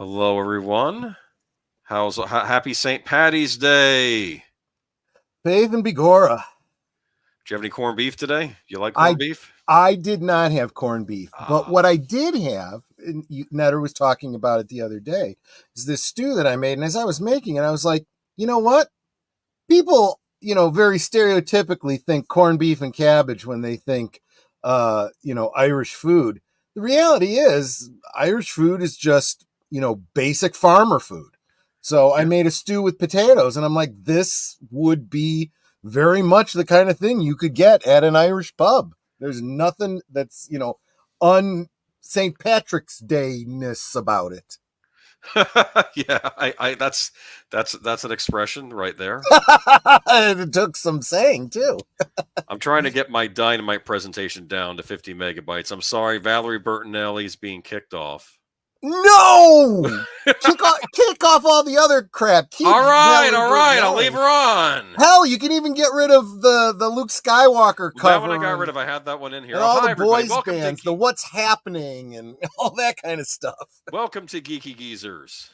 Hello, everyone. Happy St. Patty's Day? Faith and Bigora. Do you have any corned beef today? You like corned beef? I did not have corned beef, but what I did have, and Netter was talking about it the other day, is this stew that I made. And as I was making it, I was like, you know what? People, very stereotypically think corned beef and cabbage when they think, Irish food. The reality is, Irish food is just, basic farmer food. So I made a stew with potatoes, and I'm like, this would be very much the kind of thing you could get at an Irish pub. There's nothing that's, un St. Patrick's Day-ness about it. Yeah, that's an expression right there. It took some saying too. I'm trying to get my Dynamite presentation down to 50 megabytes. I'm sorry, Valerie Bertinelli's being kicked off. No! kick off all the other crap. All right. I'll leave her on. Hell, you can even get rid of the Luke Skywalker cover. That one I got rid of. I had that one in here. And all the boys bands, the What's Happening, and all that kind of stuff. Welcome to Geeky Geezers.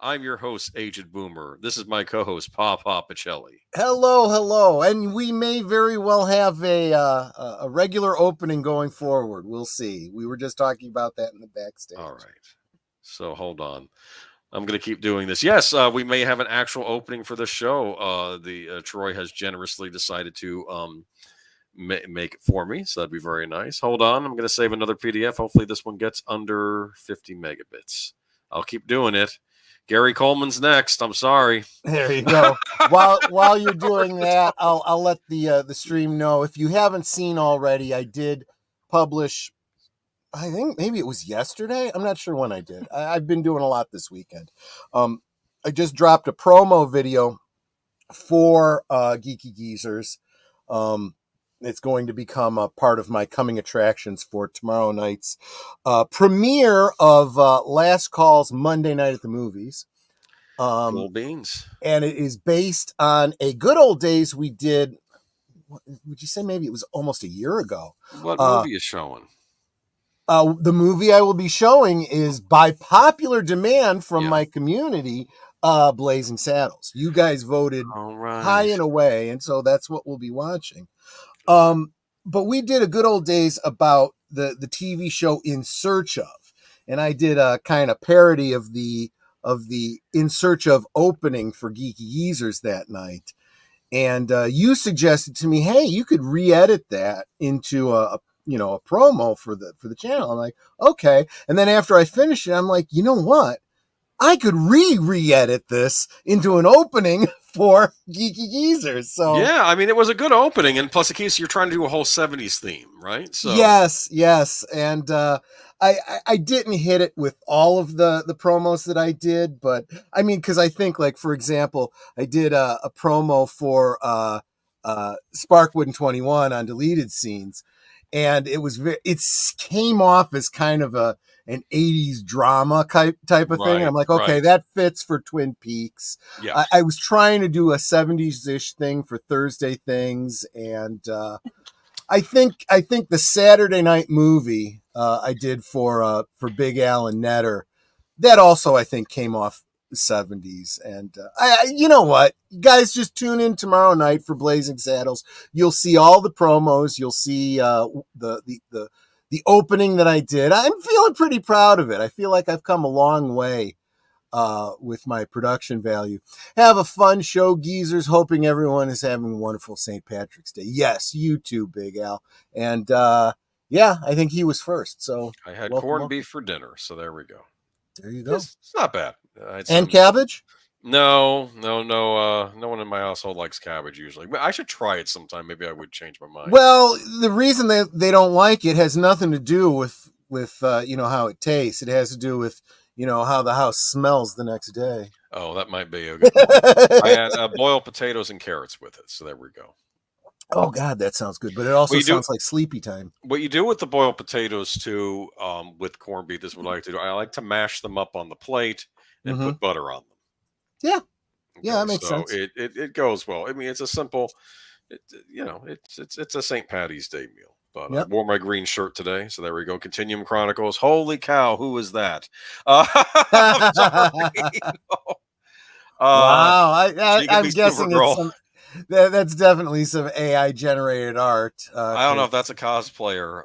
I'm your host, Aged Boomer. This is my co-host, PaPa Pacelli. Hello. And we may very well have a regular opening going forward. We'll see. We were just talking about that in the backstage. All right. So hold on. I'm going to keep doing this. Yes, we may have an actual opening for the show. Troy has generously decided to make it for me, so that'd be very nice. Hold on. I'm going to save another PDF. Hopefully this one gets under 50 megabits. I'll keep doing it. Gary Coleman's next. I'm sorry. There you go. while you're doing that, I'll let the stream know. If you haven't seen already, I did publish, I think maybe it was yesterday. I'm not sure when I did. I've been doing a lot this weekend. I just dropped a promo video for Geeky Geezers. It's going to become a part of my coming attractions for tomorrow night's premiere of Last Call's Monday Night at the Movies. Cool beans. And it is based on a good old days we did. Would you say maybe it was almost a year ago? What movie is showing? The movie I will be showing is, by popular demand from my community, Blazing Saddles. You guys voted high and away, and so that's what we'll be watching. But we did a good old days about the TV show In Search Of, and I did a kind of parody of the In Search Of opening for Geeky Geezers that night. And you suggested to me, hey, you could re-edit that into a promo for the channel. I'm like, okay. And then after I finished it, I'm like, you know what? I could re-edit this into an opening for Geeky Geezers. So yeah, I mean, it was a good opening, and plus, in case you're trying to do a whole '70s theme, right? So yes, and I didn't hit it with all of the promos that I did, but I mean, because I think, like, for example, I did a promo for Sparkwood and 21 on deleted scenes, and it came off as kind of an 80s drama type of thing. And I'm like, okay, that fits for Twin Peaks. Yeah. I was trying to do a 70s-ish thing for Thursday Things. And I think the Saturday night movie I did for Big Al and Netter, that also, I think, came off the 70s. And you know what? You guys just tune in tomorrow night for Blazing Saddles. You'll see all the promos. You'll see the opening that I did. I'm feeling pretty proud of it. I feel like I've come a long way with my production value. Have a fun show, Geezers. Hoping everyone is having a wonderful St. Patrick's Day. Yes, you too, Big Al. And I think he was first. So I had corned beef for dinner. So there we go. There you go. It's not bad. And cabbage? No. No one in my household likes cabbage usually. But I should try it sometime. Maybe I would change my mind. Well, the reason they don't like it has nothing to do with how it tastes. It has to do with how the house smells the next day. Oh, that might be a good point. I had boiled potatoes and carrots with it. So there we go. Oh God, that sounds good. But it also sounds like sleepy time. What you do with the boiled potatoes too, with corned beef, is what I like to do. I like to mash them up on the plate and put butter on them. Yeah. Okay, yeah, that makes sense. It goes well. I mean, it's a simple, it's a St. Patty's Day meal. But I wore my green shirt today, so there we go. Continuum Chronicles. Holy cow, who is that? I'm sorry. Wow, I'm guessing it's some. That's definitely some AI generated art. I don't know if that's a cosplayer.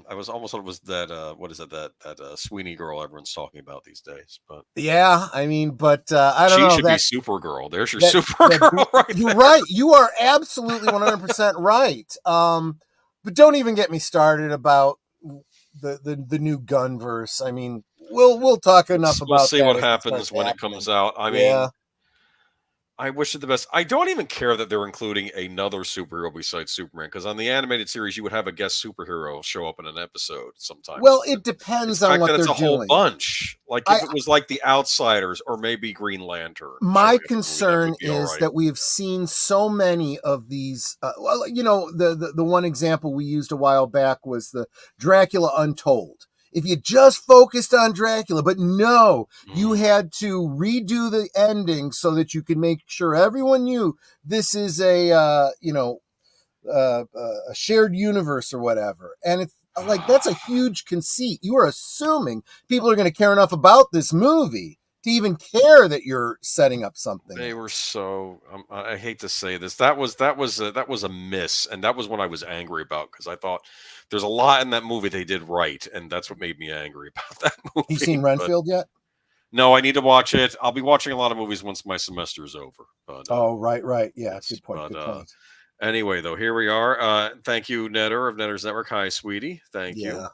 I was almost thought it was that. What is it? That Sweeney girl everyone's talking about these days. But yeah, I mean, but I don't she know. should be Supergirl. There's your Supergirl right You're there. right. You are absolutely 100% right. But don't even get me started about the new Gunverse. I mean, we'll talk enough about. We'll see that what as happens when it comes out. I yeah. mean, I wish it the best. I don't even care that they're including another superhero besides Superman, because on the animated series, you would have a guest superhero show up in an episode sometimes. Well, it depends on what they're doing. It's a whole bunch. Like if it was like the Outsiders or maybe Green Lantern. My concern is that we have seen so many of these. Well, you know, the one example we used a while back was the Dracula Untold. If you just focused on Dracula, but no, you had to redo the ending so that you could make sure everyone knew this is a shared universe or whatever. And it's like, that's a huge conceit. You are assuming people are going to care enough about this movie to even care that you're setting up something. They were so. I hate to say this. That was a miss, and that was what I was angry about, because I thought there's a lot in that movie they did right, and that's what made me angry about that movie. You seen Renfield yet? No, I need to watch it. I'll be watching a lot of movies once my semester is over. But right. Yeah, yes, good point. Good point. Anyway, though, here we are. Thank you, Netter of Netter's Network. Hi, sweetie. Thank you.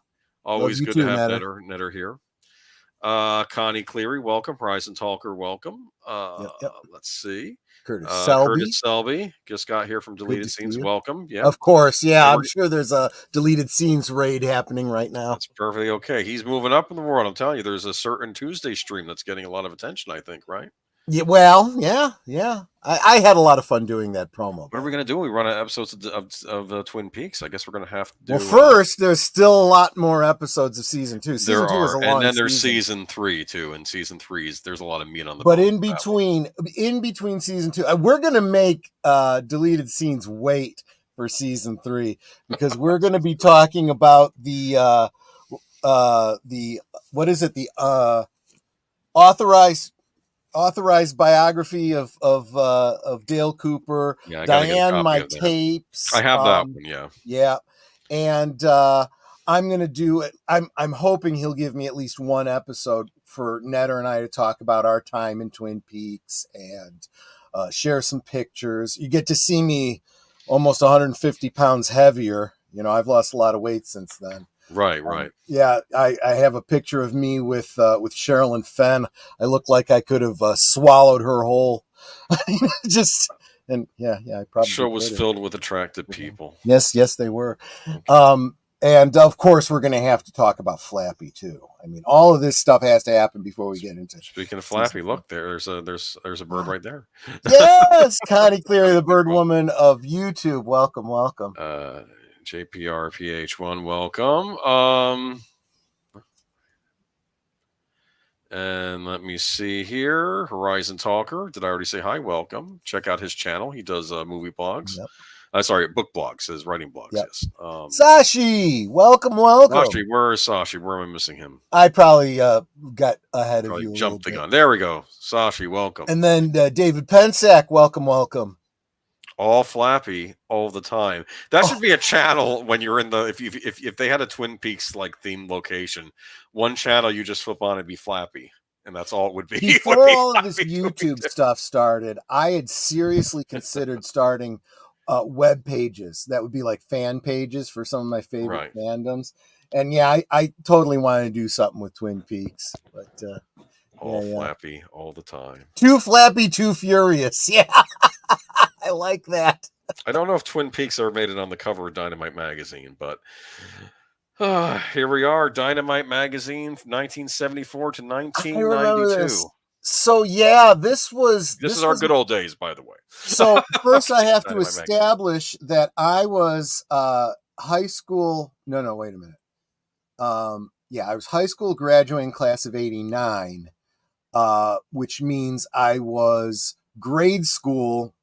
Always good to have Netter here. Connie Cleary, welcome. Horizon Talker, welcome. Let's see. Curtis Selby just got here from Deleted Scenes. Welcome. Yeah, of course. Yeah, I'm sure there's a Deleted Scenes raid happening right now. That's perfectly okay. He's moving up in the world. I'm telling you, there's a certain Tuesday stream that's getting a lot of attention, I think, right? Yeah, well, yeah. I had a lot of fun doing that promo. What are we going to do? We run episodes of Twin Peaks. I guess we're going to have to do... Well, first, there's still a lot more episodes of season 2. Season 2 is a long and then there's season 3 too. And season 3 there's a lot of meat on the bone. But in between season 2, we're going to make Deleted Scenes wait for season 3, because we're going to be talking about the what is it? The authorized biography of Dale Cooper. Yeah, Diane, my tapes. I have that one. Yeah, and I'm gonna do it. I'm hoping he'll give me at least one episode for Netter and I to talk about our time in Twin Peaks and share some pictures. You get to see me almost 150 pounds heavier. You know, I've lost a lot of weight since then. Right. Yeah, I have a picture of me with Sherilyn Fenn. I look like I could have swallowed her whole. I probably. Show was filled with attractive people. Yes, they were. Okay. And of course, we're going to have to talk about Flappy too. I mean, all of this stuff has to happen before we get into. Speaking of Flappy, look, there's a bird right there. Yes, Connie Cleary, the bird woman of YouTube. Welcome. JPRPH1, welcome. And let me see here. Horizon Talker. Did I already say hi? Welcome. Check out his channel. He does movie blogs. Book blogs. His writing blogs. Yep. Yes. Sashi, welcome. Sashi, where is Sashi? Where am I missing him? I probably got ahead of you. Jumped the gun. There we go. Sashi, welcome. And then David Pensack, welcome. All Flappy all the time. That should be a channel when you're in the if they had a Twin Peaks like themed location, one channel you just flip on and be Flappy, and that's all it would be. Before all of this YouTube stuff started, I had seriously considered starting web pages that would be like fan pages for some of my favorite fandoms. And yeah, I totally wanted to do something with Twin Peaks, but Flappy all the time. Too Flappy, too furious. Yeah. I like that. I don't know if Twin Peaks ever made it on the cover of Dynamite Magazine, but here we are. Dynamite Magazine, 1974 to 1992. So yeah, this is our good old days, by the way. So first I have to establish that I was high school. No, wait a minute. I was high school graduating class of 89, which means I was grade school,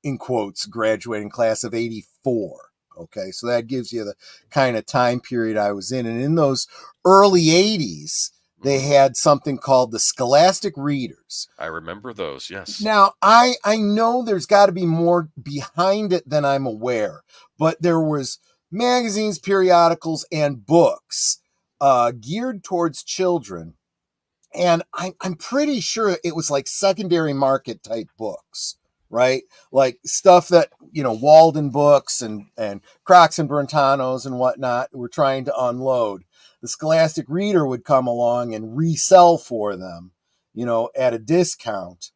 in quotes, graduating class of 84. Okay, so that gives you the kind of time period I was in. And in those early 80s, they had something called the Scholastic Readers. I remember those, yes. Now, I know there's got to be more behind it than I'm aware, but there was magazines, periodicals, and books geared towards children. And I'm pretty sure it was like secondary market type books, right? Like stuff that, Walden Books and Crocs and Brentanos and whatnot were trying to unload. The Scholastic Reader would come along and resell for them, at a discount.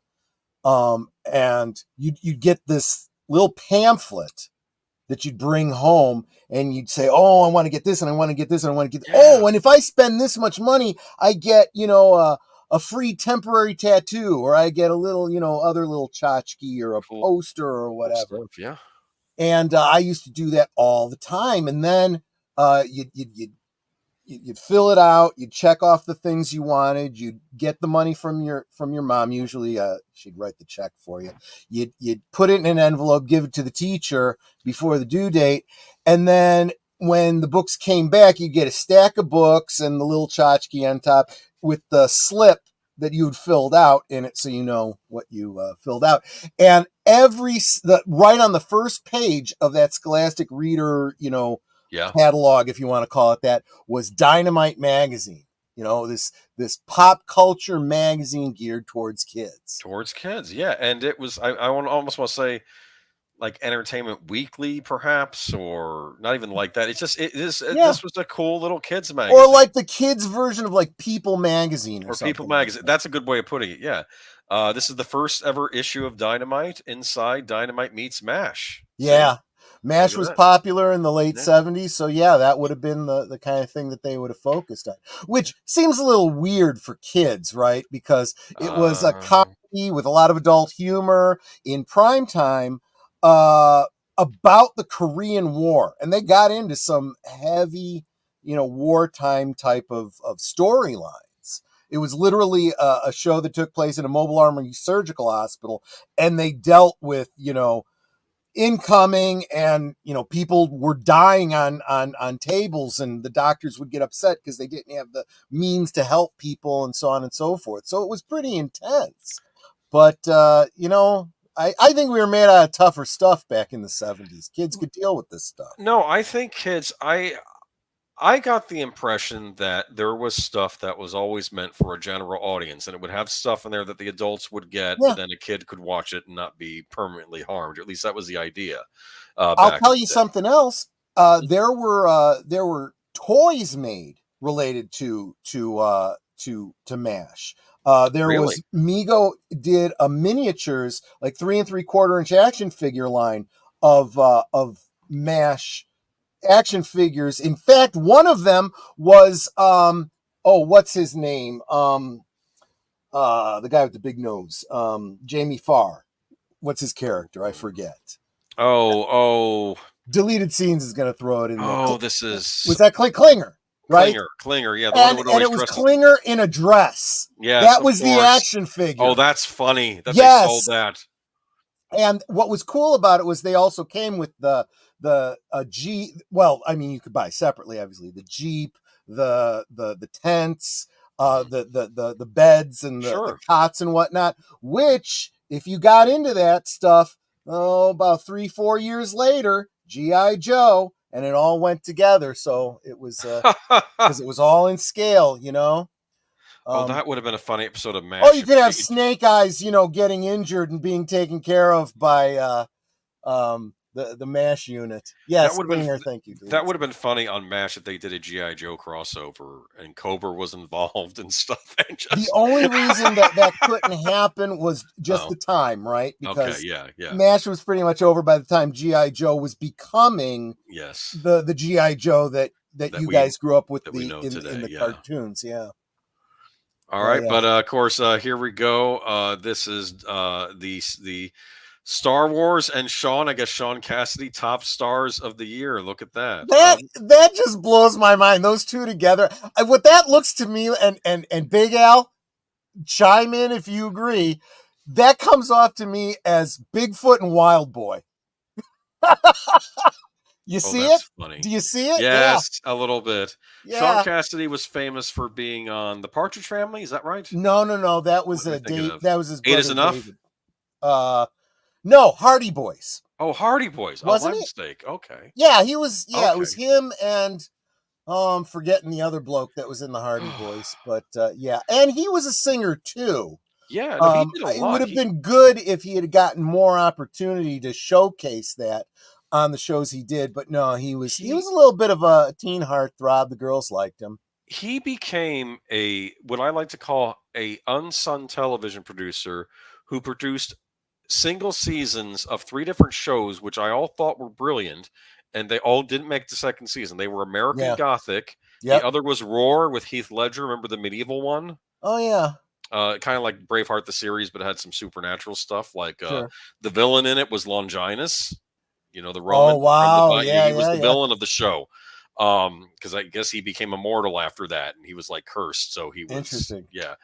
And you'd get this little pamphlet that you'd bring home, and you'd say, oh, I want to get this, and I want to get this, and I want to get this. Oh, and if I spend this much money, I get, a free temporary tattoo, or I get a little, other little tchotchke or a poster or whatever. Stuff, yeah. And I used to do that all the time. And then you'd fill it out, you'd check off the things you wanted, you'd get the money from your mom. Usually she'd write the check for you. You'd put it in an envelope, give it to the teacher before the due date, and then when the books came back, you'd get a stack of books and the little tchotchke on top with the slip that you'd filled out in it, so you know what you filled out. And right on the first page of that Scholastic Reader, catalog, if you want to call it that, was Dynamite Magazine. This pop culture magazine geared towards kids. Towards kids, yeah. And it was, I almost want to say, like Entertainment Weekly, perhaps, or not even like that. It's just, this was a cool little kids magazine. Or like the kids version of like People Magazine or something. People Magazine. That's a good way of putting it, yeah. This is the first ever issue of Dynamite inside Dynamite Meets MASH. Yeah. See? MASH was popular in the late 70s, so that would have been the kind of thing that they would have focused on, which seems a little weird for kids, right? Because it was a comedy with a lot of adult humor in prime time about the Korean War, and they got into some heavy, wartime type of storylines. It was literally a show that took place in a mobile army surgical hospital, and they dealt with, incoming, and people were dying on tables, and the doctors would get upset because they didn't have the means to help people, and so on and so forth. So it was pretty intense, but I think we were made out of tougher stuff back in the 70s. Kids could deal with this stuff. No, I think kids, I got the impression that there was stuff that was always meant for a general audience, and it would have stuff in there that the adults would get, but then a kid could watch it and not be permanently harmed. Or at least that was the idea. I'll tell you something else. There were toys made related to MASH. Was Mego did a miniatures, like 3 3/4 inch action figure line of MASH action figures. In fact, one of them was what's his name? The guy with the big nose, Jamie Farr. What's his character? I forget. Deleted Scenes is going to throw it in there. Was that Klinger? Right? Klinger, yeah. And it was Klinger in a dress. Yeah, that was the action figure. Oh, that's funny that they sold that. And what was cool about it was they also came with the Jeep. Well, I mean, you could buy separately, obviously. The Jeep, the tents, the beds, and the cots and whatnot. Which, if you got into that stuff, about 3-4 years later, G.I. Joe. And it all went together, so it was because it was all in scale, that would have been a funny episode of MASH. Oh, you could have Snake Eyes, getting injured and being taken care of by the MASH unit. Yes, thank you. That would have been funny on MASH if they did a G.I. Joe crossover and Cobra was involved and stuff. And the only reason that couldn't happen was just the time, right? Because MASH was pretty much over by the time G.I. Joe was becoming the G.I. Joe that you guys grew up with in the cartoons. Yeah. All right, but of course, here we go. This is the Star Wars and Sean Cassidy, top stars of the year. Look at that. That just blows my mind. Those two together. What that looks to me, and Big Al, chime in if you agree. That comes off to me as Bigfoot and Wild Boy. You Oh, see it? that's funny. Do you see it? Yeah. Yes, a little bit. Sean Yeah. Cassidy was famous for being on The Partridge Family. Is that right? No. That What was am I a thinking date. of? That was his 8 is brother Enough? David. No, Hardy Boys. Oh, Hardy Boys. Oh, my Wasn't it? mistake. Okay. Yeah, he was. Yeah, it was Okay. him and I'm forgetting the other bloke that was in the Hardy Boys, but yeah, and he was a singer too. Yeah, no, he did a It would lot. have been good if he had gotten more opportunity to showcase that on the shows he did, but no, he was a little bit of a teen heartthrob. The girls liked him. He became what I like to call a unsung television producer who produced single seasons of 3 different shows, which I all thought were brilliant, and they all didn't make the second season. They were American Yeah. Gothic. The Yep. other was Roar with Heath Ledger. Remember the medieval one? Oh yeah. Kind of like Braveheart the series, but it had some supernatural stuff. Like Sure. the villain in it was Longinus. You know, the Roman Oh wow. yeah, he was the Yeah. villain of the show. Because I guess he became immortal after that, and he was like cursed, so he was Interesting. Yeah.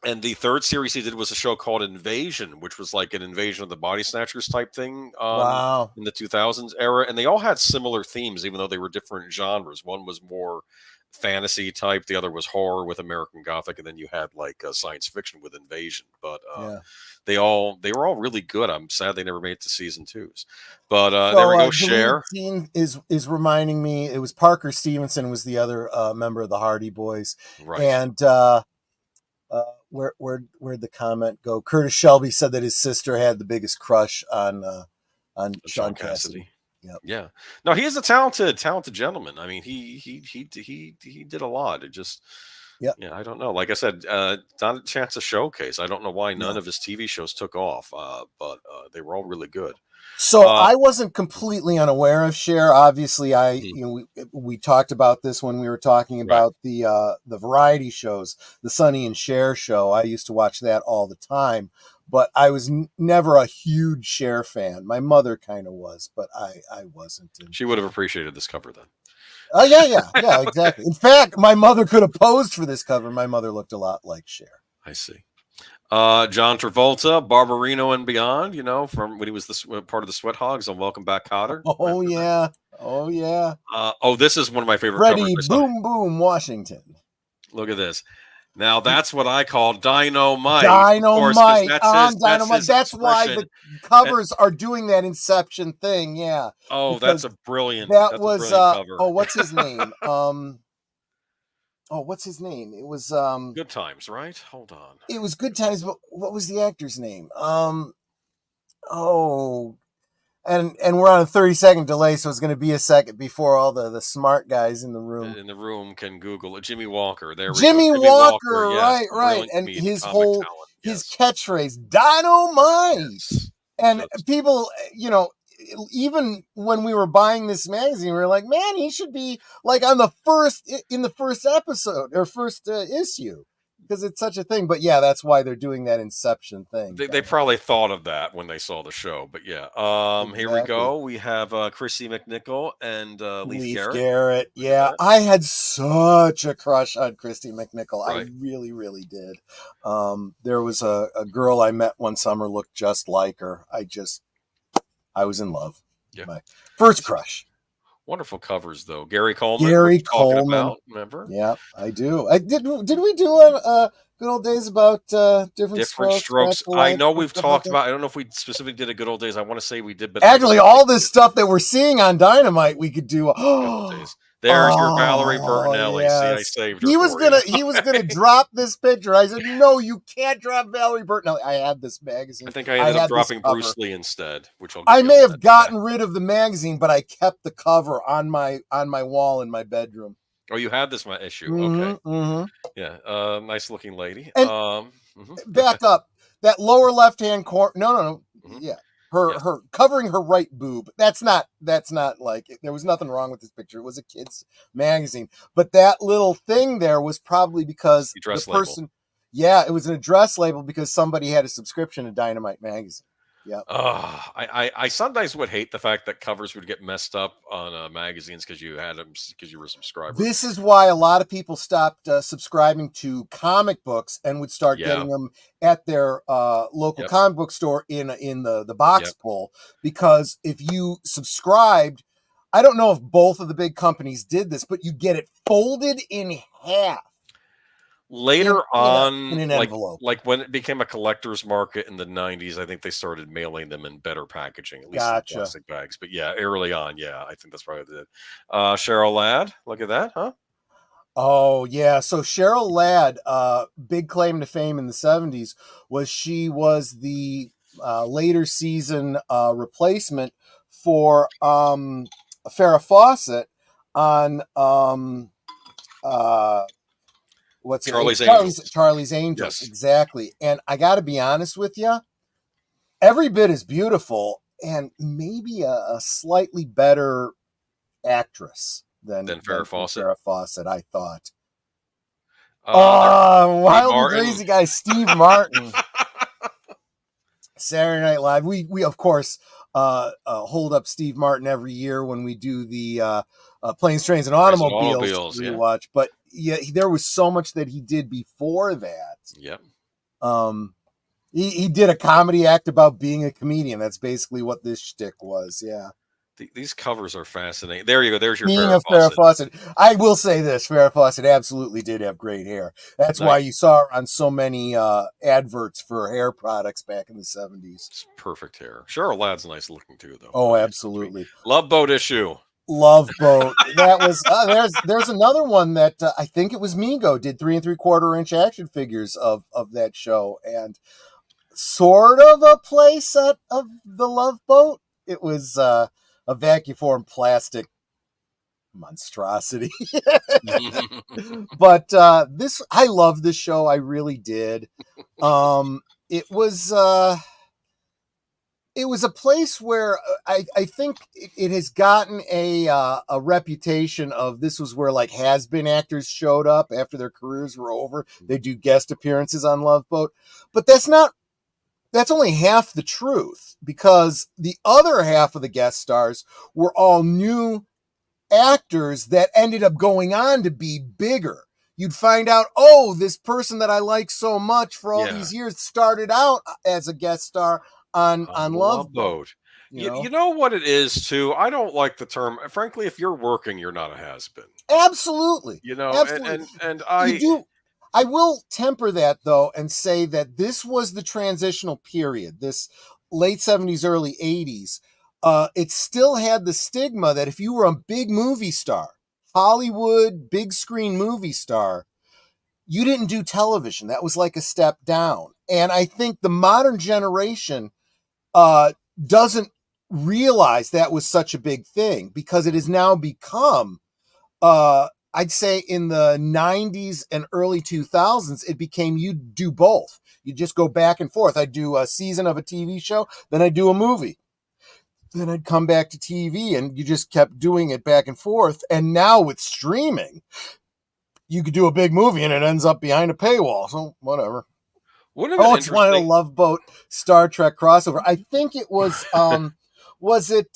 And the third series he did was a show called Invasion, which was like an Invasion of the Body Snatchers type thing Wow. in the 2000s era. And they all had similar themes, even though they were different genres. One was more fantasy type, the other was horror with American Gothic, and then you had like science fiction with Invasion. But Yeah. they were all really good. I'm sad they never made it to season 2s. But So, there we go. the Cher lead scene is reminding me. It was Parker Stevenson was the other member of the Hardy Boys, right. And where'd the comment go? Curtis Shelby said that his sister had the biggest crush on Sean Cassidy. Yep. Yeah. No, he is a talented gentleman. I mean, he did a lot. It just, yeah, I don't know. Like I said, not a chance to showcase. I don't know why none of his TV shows took off, but they were all really good. So I wasn't completely unaware of Cher. Obviously, we talked about this when we were talking about the variety shows, the Sonny and Cher show. I used to watch that all the time, but I was never a huge Cher fan. My mother kind of was, but I wasn't. She would have appreciated this cover then. Oh yeah, exactly. In fact, my mother could have posed for this cover. My mother looked a lot like Cher. I see. John Travolta, Barbarino and Beyond, from when he was part of the Sweat Hogs on Welcome Back, Kotter. Oh, yeah. Oh, yeah. This is one of my favorite Freddie covers. Boom Boom Washington. Look at this. Now, that's what I call Dynamite. Dynamite. That's why the covers are doing that Inception thing, yeah. Oh, that's a brilliant cover. Oh, what's his name? What's his name? It was Good Times, right? Hold on. It was Good Times, but what was the actor's name? And we're on a 30-second delay, so it's going to be a second before all the smart guys in the room can Google it. Jimmy Walker. Jimmy Walker, yes, right. And his catchphrase, Dynamite. Yes. And people, even when we were buying this magazine, we were like, man, he should be like in the first episode or first issue, because it's such a thing. But yeah, that's why they're doing that Inception thing. They probably thought of that when they saw the show. But yeah, exactly. Here we go. We have Chrissy McNichol and Leif Garrett. Yeah, I had such a crush on Chrissy McNichol. Right. I really, really did. There was a girl I met one summer looked just like her. I was in love. Yeah. My first crush. Wonderful covers, though. Gary Coleman. Remember? Yeah, I do. Did we do a Good Old Days about different strokes? I know we've talked about. I don't know if we specifically did a Good Old Days. I want to say we did, but actually, all this stuff that we're seeing on Dynamite, we could do. Good Old Days. There's your Valerie Bertinelli. Yes. See, I saved her. He was gonna drop this picture. I said, no, you can't drop Valerie Bertinelli. I had this magazine. I think I ended up dropping Bruce Lee instead, which I may have gotten rid of the magazine, but I kept the cover on my wall in my bedroom. Oh, you had this issue. Mm-hmm, okay. Mm-hmm. Yeah. Nice looking lady. And back up. That lower left hand corner. No. Mm-hmm. Yeah. Her covering her right boob. That's not like, there was nothing wrong with this picture. It was a kid's magazine, but that little thing there was probably because the person, it was an address label because somebody had a subscription to Dynamite Magazine. Yeah. I sometimes would hate the fact that covers would get messed up on magazines because you had them because you were a subscriber. This is why a lot of people stopped subscribing to comic books and would start getting them at their local comic book store in the box pull, because if you subscribed, I don't know if both of the big companies did this, but you get it folded in half. Later on, in an envelope. Like when it became a collector's market in the 90s, I think they started mailing them in better packaging, at least in plastic bags. But yeah, early on, I think that's probably it. Cheryl Ladd, look at that, huh? Oh, yeah. So Cheryl Ladd, big claim to fame in the 70s was she was the later season replacement for Farrah Fawcett on what's Charlie's it? Angels. Charlie's Angels, exactly. And I got to be honest with you, every bit is beautiful, and maybe a slightly better actress than Farrah Fawcett. Farrah Fawcett, I thought. Wild and Crazy Guy, Steve Martin. Saturday Night Live. We of course hold up Steve Martin every year when we do the Planes, Trains, and Automobiles rewatch. But yeah, there was so much that he did before that. Yep. He did a comedy act about being a comedian. That's basically what this shtick was. Yeah. These covers are fascinating. There you go. There's your Farrah Fawcett. I will say this: Farrah Fawcett absolutely did have great hair. That's why you saw her on so many adverts for hair products back in the 70s. It's perfect hair. Cheryl Ladd's nice looking too, though. Oh, absolutely. Love Boat issue. Love Boat. That was there's another one that I think it was Mego did 3 3/4 inch action figures of that show, and sort of a play set of the Love Boat. It was a vacuum plastic monstrosity. But I love this show. I really did. It was a place where I think it has gotten a reputation of, this was where like has-been actors showed up after their careers were over. They do guest appearances on Love Boat, but that's only half the truth, because the other half of the guest stars were all new actors that ended up going on to be bigger. You'd find out, this person that I like so much for all these years started out as a guest star on Love Boat. You know what it is too? I don't like the term. Frankly, if you're working, you're not a has-been. Absolutely. Absolutely. And I will temper that, though, and say that this was the transitional period, this late 70s, early 80s. It still had the stigma that if you were a big movie star, Hollywood, big screen movie star, you didn't do television. That was like a step down. And I think the modern generation doesn't realize that was such a big thing, because it has now become... I'd say in the 90s and early 2000s, it became you do both. You just go back and forth. I'd do a season of a TV show, then I'd do a movie. Then I'd come back to TV, and you just kept doing it back and forth. And now with streaming, you could do a big movie and it ends up behind a paywall. So whatever. It's one of the Love Boat Star Trek crossover. I think it was, it wasn't,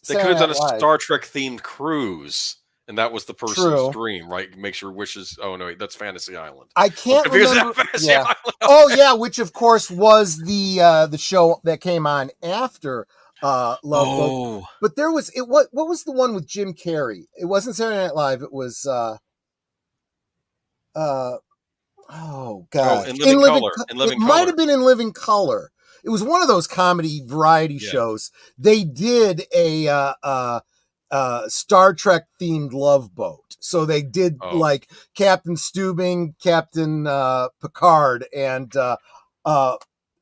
they could have done a Star Trek themed cruise, and that was the person's dream, right? Makes your wishes. Oh no, that's Fantasy Island. I can't remember. Island. Which of course was the show that came on after Love Boat. But there was what was the one with Jim Carrey? It wasn't Saturday Night Live. It was In Living Color. It might have been In Living Color. It was one of those comedy variety shows. They did a Star Trek themed Love Boat. So they did like Captain Stubing, Captain Picard, and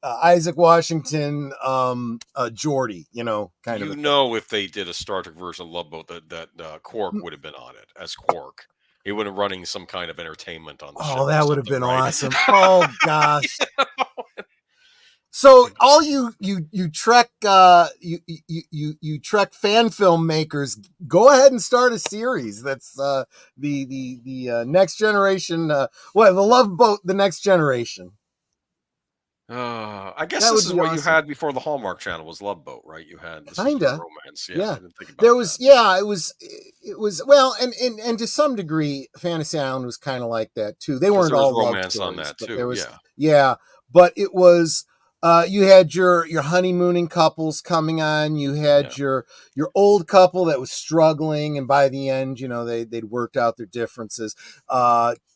Isaac Washington, Geordi, if they did a Star Trek version of Love Boat, that Quark would have been on it as Quark. He would have running some kind of entertainment on the show. Oh, that would have been awesome. Oh gosh. So all you Trek you Trek fan filmmakers, go ahead and start a series. That's the next generation. The Love Boat, the next generation. I guess That this would is be what you awesome. had before the Hallmark Channel was Love Boat, right? You had this is your Kinda. romance. Yeah, I Yeah. didn't think about There was, that. yeah, it was, well, and to some degree, Fantasy Island was kind of like that too. They Because weren't there was all love romance on stories, that but there too. was, Yeah. yeah, but it was, you had your honeymooning couples coming on. You Yeah. had your old couple that was struggling, and by the end, they'd worked out their differences.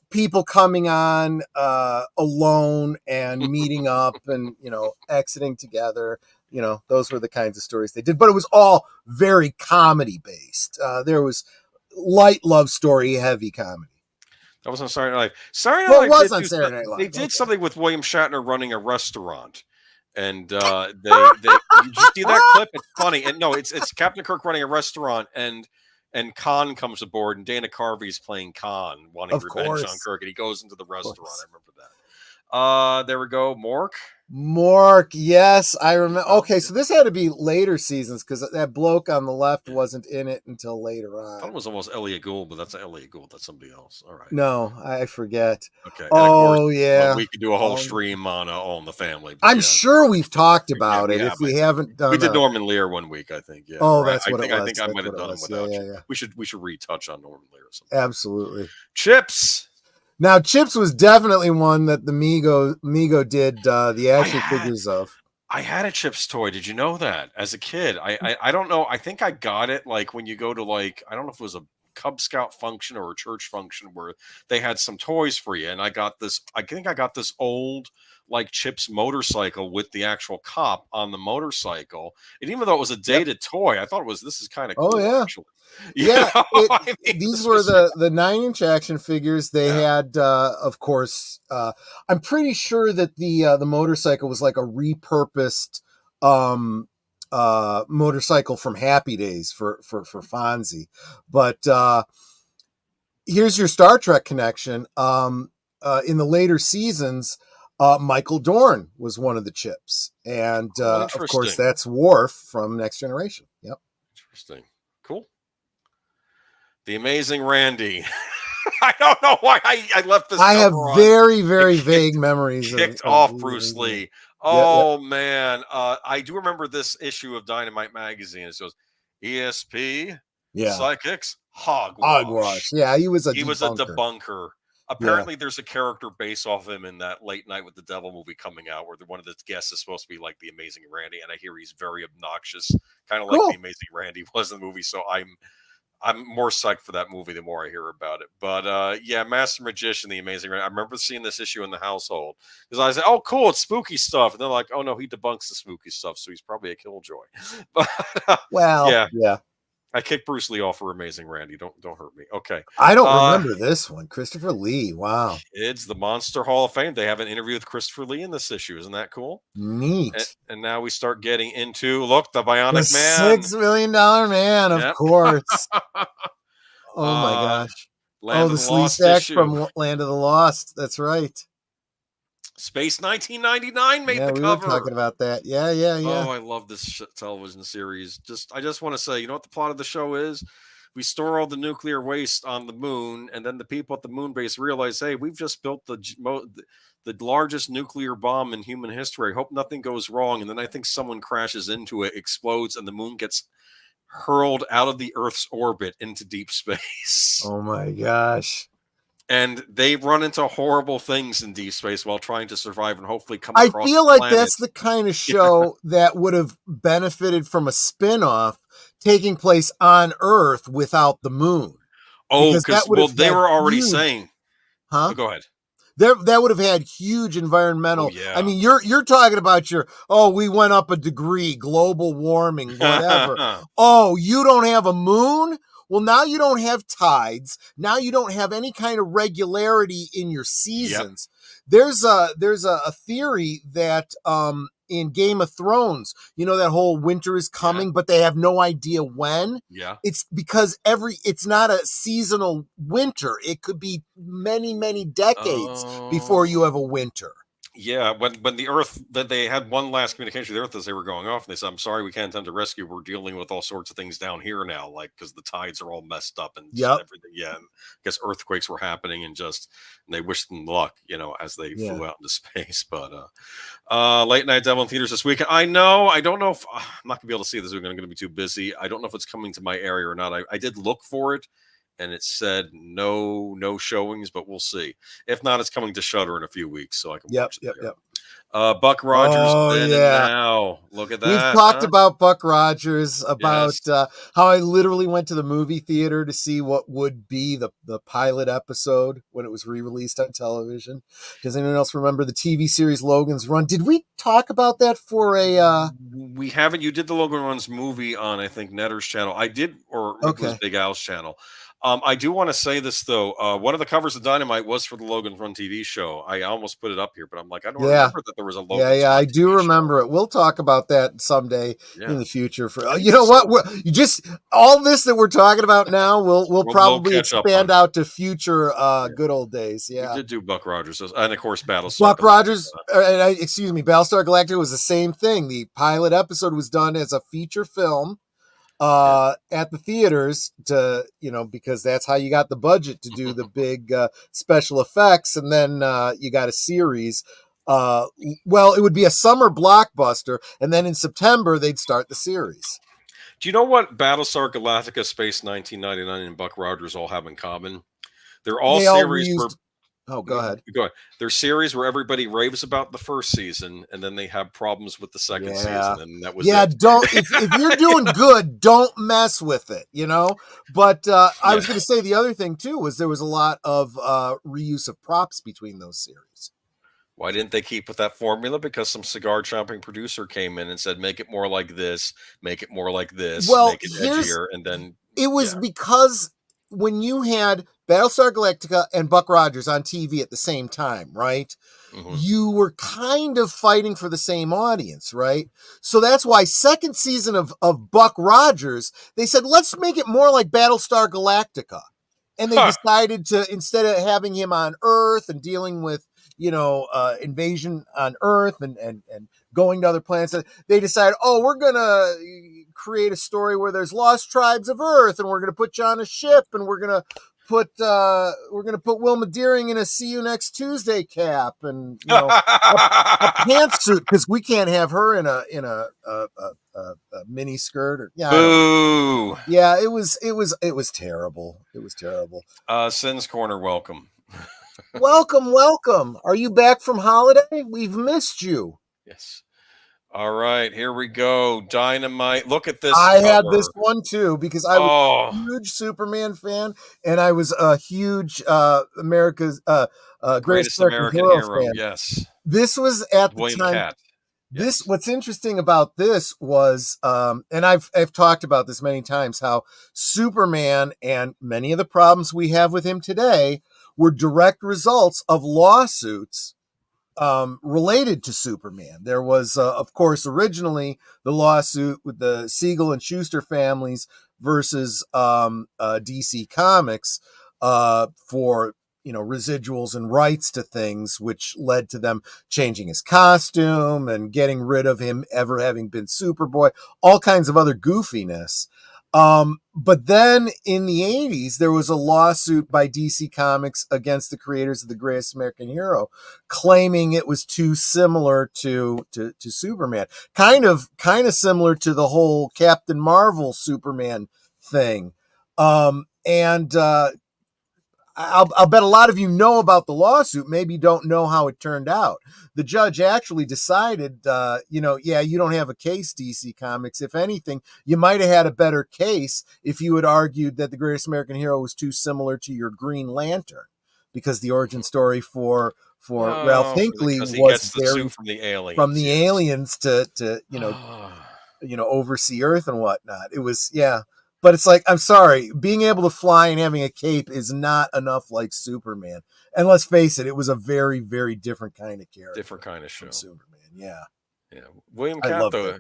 People coming on alone and meeting up and exiting together. Those were the kinds of stories they did, but it was all very comedy based. There was light love story, heavy comedy. That was on Saturday Night Live. Saturday Night Well, it Live was did on do Saturday Night they Live. did Okay. something with William Shatner running a restaurant. And they did you see that clip? It's funny. And no, it's Captain Kirk running a restaurant and Khan comes aboard and Dana Carvey's playing Khan, wanting Of revenge on course. Kirk, and he goes into the Of restaurant. I course. remember that. There we go. Mork. Mork, yes, I remember. Oh, Okay, so this had to be later seasons because that bloke on the left yeah. wasn't in it until later I thought it on. was almost Elliot Gould, but that's not Elliot Gould. That's somebody else. All right. No, I forget. Okay. And of course, Oh yeah. we could do a whole stream on All in the Family, but I'm yeah, sure we've talked yeah, about we it. If have. I we think haven't we done did a, Norman Lear one week. I think, yeah. oh, Or that's what it I was. think I That's might have what it done him was. Yeah, without yeah, you. yeah. We should retouch on Norman Lear or something. Absolutely. Chips. Now, Chips was definitely one that the Migo did the I action had figures of. I had a Chips toy. Did you know that? As a kid, I don't know. I think I got it like when you go to like I don't know if it was a Cub Scout function or a church function where they had some toys for you, and I got this. I think I got this old like Chips motorcycle with the actual cop on the motorcycle. And even though it was a Yep. dated toy, I thought this is kind of Oh cool yeah. actually. Yeah, I mean, these this were was the 9-inch action figures. They yeah. had, of course, I'm pretty sure that the motorcycle was like a repurposed motorcycle from Happy Days for Fonzie. But here's your Star Trek connection. In the later seasons, Michael Dorn was one of the Chips, and Oh, of course, interesting. that's Worf from Next Generation. Yep. Interesting. Cool. The Amazing Randy. I don't know why I left this I have cover on. very, It very vague memories kicked of off Bruce Lee. yeah, yeah. Oh man, I do remember this issue of Dynamite Magazine. It says ESP Yeah. psychics Hogwash. hogwash. Yeah, he was a He was a debunker. debunker. Yeah. Apparently, there's a character based off him in that Late Night with the Devil movie coming out, where one of the guests is supposed to be like the Amazing Randy, and I hear he's very obnoxious, kind of like Cool. the Amazing Randy was in the movie. So I'm more psyched for that movie the more I hear about it. But yeah, Master Magician, the Amazing Randy. I remember seeing this issue in the household because I was like, "Oh, cool, it's spooky stuff," and they're like, "Oh no, he debunks the spooky stuff, so he's probably a killjoy." But Well, yeah, yeah. I kicked Bruce Lee off for Amazing Randy. Don't hurt me. Okay. I don't Uh remember this one. Christopher Lee. Wow. It's the Monster Hall of Fame. They have an interview with Christopher Lee in this issue. Isn't that cool? Neat. And now we start getting into look, the The Bionic Man. $6 million man, of Yep. course. Oh my uh gosh. Land Oh, of the the Lost Sleestack issue. from Land of the Lost. That's right. Space 1999 made Yeah, the we were cover. talking about that. Yeah, yeah, yeah. Oh, I love this television series. I just want to say, you know what the plot of the show is? We store all the nuclear waste on the moon, and then the people at the moon base realize, hey, we've just built the largest nuclear bomb in human history. Hope nothing goes wrong. And then I think someone crashes into it, explodes, and the moon gets hurled out of the Earth's orbit into deep space. Oh my gosh. And they run into horrible things in deep space while trying to survive and hopefully come I across feel the like planet. that's the kind of show that would have benefited from a spin-off taking place on Earth without the moon. Oh, Because that because would have they had were already huge, saying, huh? oh, go ahead. That would have had huge environmental. Oh, yeah. I mean, you're talking about we went up a degree, global warming, whatever. Oh, you don't have a moon? Well, now you don't have tides. Now you don't have any kind of regularity in your seasons. Yep. There's a theory that in Game of Thrones, that whole winter is coming, but they have no idea when. Yeah. It's because it's not a seasonal winter. It could be many, many decades before you have a winter. Yeah, when the Earth that they had one last communication with the Earth as they were going off, and they said, "I'm sorry, we can't attempt to rescue. We're dealing with all sorts of things down here now, like because the tides are all messed up and just Yep. everything." Yeah, and I guess earthquakes were happening, and they wished them luck, as they Yeah. flew out into space. But late night devil in theaters this weekend. I know. I don't know if I'm not gonna be able to see this weekend. I'm gonna be too busy. I don't know if it's coming to my area or not. I did look for it, and it said no showings, but we'll see. If not, it's coming to Shutter in a few weeks, so I can watch it there. Buck Rogers, Oh then and yeah. now. Look at We've that, talked huh? about Buck Rogers, about Yes. how I literally went to the movie theater to see what would be the pilot episode when it was re-released on television. Does anyone else remember the TV series Logan's Run? Did we talk about that for a We haven't. You did the Logan Runs movie on, I think, Netter's channel. I did, or maybe it was okay. Big Al's channel. I do want to say this though. One of the covers of Dynamite was for the Logan's Run TV show. I almost put it up here, but I'm like, I don't Yeah. remember that there was a Yeah, Logan's Run I do TV show. remember it. We'll talk about that someday Yeah. in the future. For you know what, you just all this that we're talking about now, we'll probably expand out to future good old days. Yeah, we did do Buck Rogers, and of course, Battlestar. Buck Rogers, excuse me, Battlestar Galactica was the same thing. The pilot episode was done as a feature film at the theaters because that's how you got the budget to do the big special effects, and then you got a series. Well, it would be a summer blockbuster, and then in September they'd start the series. Do you know what Battlestar Galactica, Space 1999, and Buck Rogers all have in common? They're all series where. Oh, go ahead. Go ahead. They're series where everybody raves about the first season, and then they have problems with the second season, and that was it. Don't if you're doing good, don't mess with it, But I was going to say the other thing too was there was a lot of reuse of props between those series. Why didn't they keep with that formula? Because some cigar chomping producer came in and said, "Make it more like this, make it more like this, make it edgier," and then it was because when you had Battlestar Galactica and Buck Rogers on TV at the same time, right? Mm-hmm. You were kind of fighting for the same audience, right? So that's why second season of Buck Rogers, they said, let's make it more like Battlestar Galactica. And they decided to, instead of having him on Earth and dealing with, invasion on Earth and going to other planets, they decided, we're going to create a story where there's lost tribes of Earth, and we're going to put you on a ship, and we're going to put Wilma Deering in a See You Next Tuesday cap, and a pantsuit, because we can't have her in a mini skirt or boo. Yeah, it was terrible. It was terrible. Sin's Corner, welcome. welcome. Are you back from holiday? We've missed you. Yes. All right, here we go. Dynamite. Look at this. I had this one too because I was a huge Superman fan, and I was a huge America's Greatest American Hero fan. Yes. This was at William the time. Cat. Yes. What's interesting about this was, and I've talked about this many times, how Superman and many of the problems we have with him today were direct results of lawsuits related to Superman. There was, of course, originally the lawsuit with the Siegel and Schuster families versus DC Comics for residuals and rights to things, which led to them changing his costume and getting rid of him ever having been Superboy, all kinds of other goofiness. But then in the 80s, there was a lawsuit by DC Comics against the creators of the Greatest American Hero, claiming it was too similar to Superman, kind of similar to the whole Captain Marvel Superman thing. I'll bet a lot of you know about the lawsuit, maybe don't know how it turned out. The judge actually decided, you don't have a case, DC Comics. If anything, you might have had a better case if you had argued that the Greatest American Hero was too similar to your Green Lantern, because the origin story for Ralph Hinckley was very from the aliens, to oversee Earth and whatnot. It was, But it's like, I'm sorry, being able to fly and having a cape is not enough like Superman. And let's face it, it was a very, very different kind of character. Different kind of show. Superman, yeah. William Cat, though.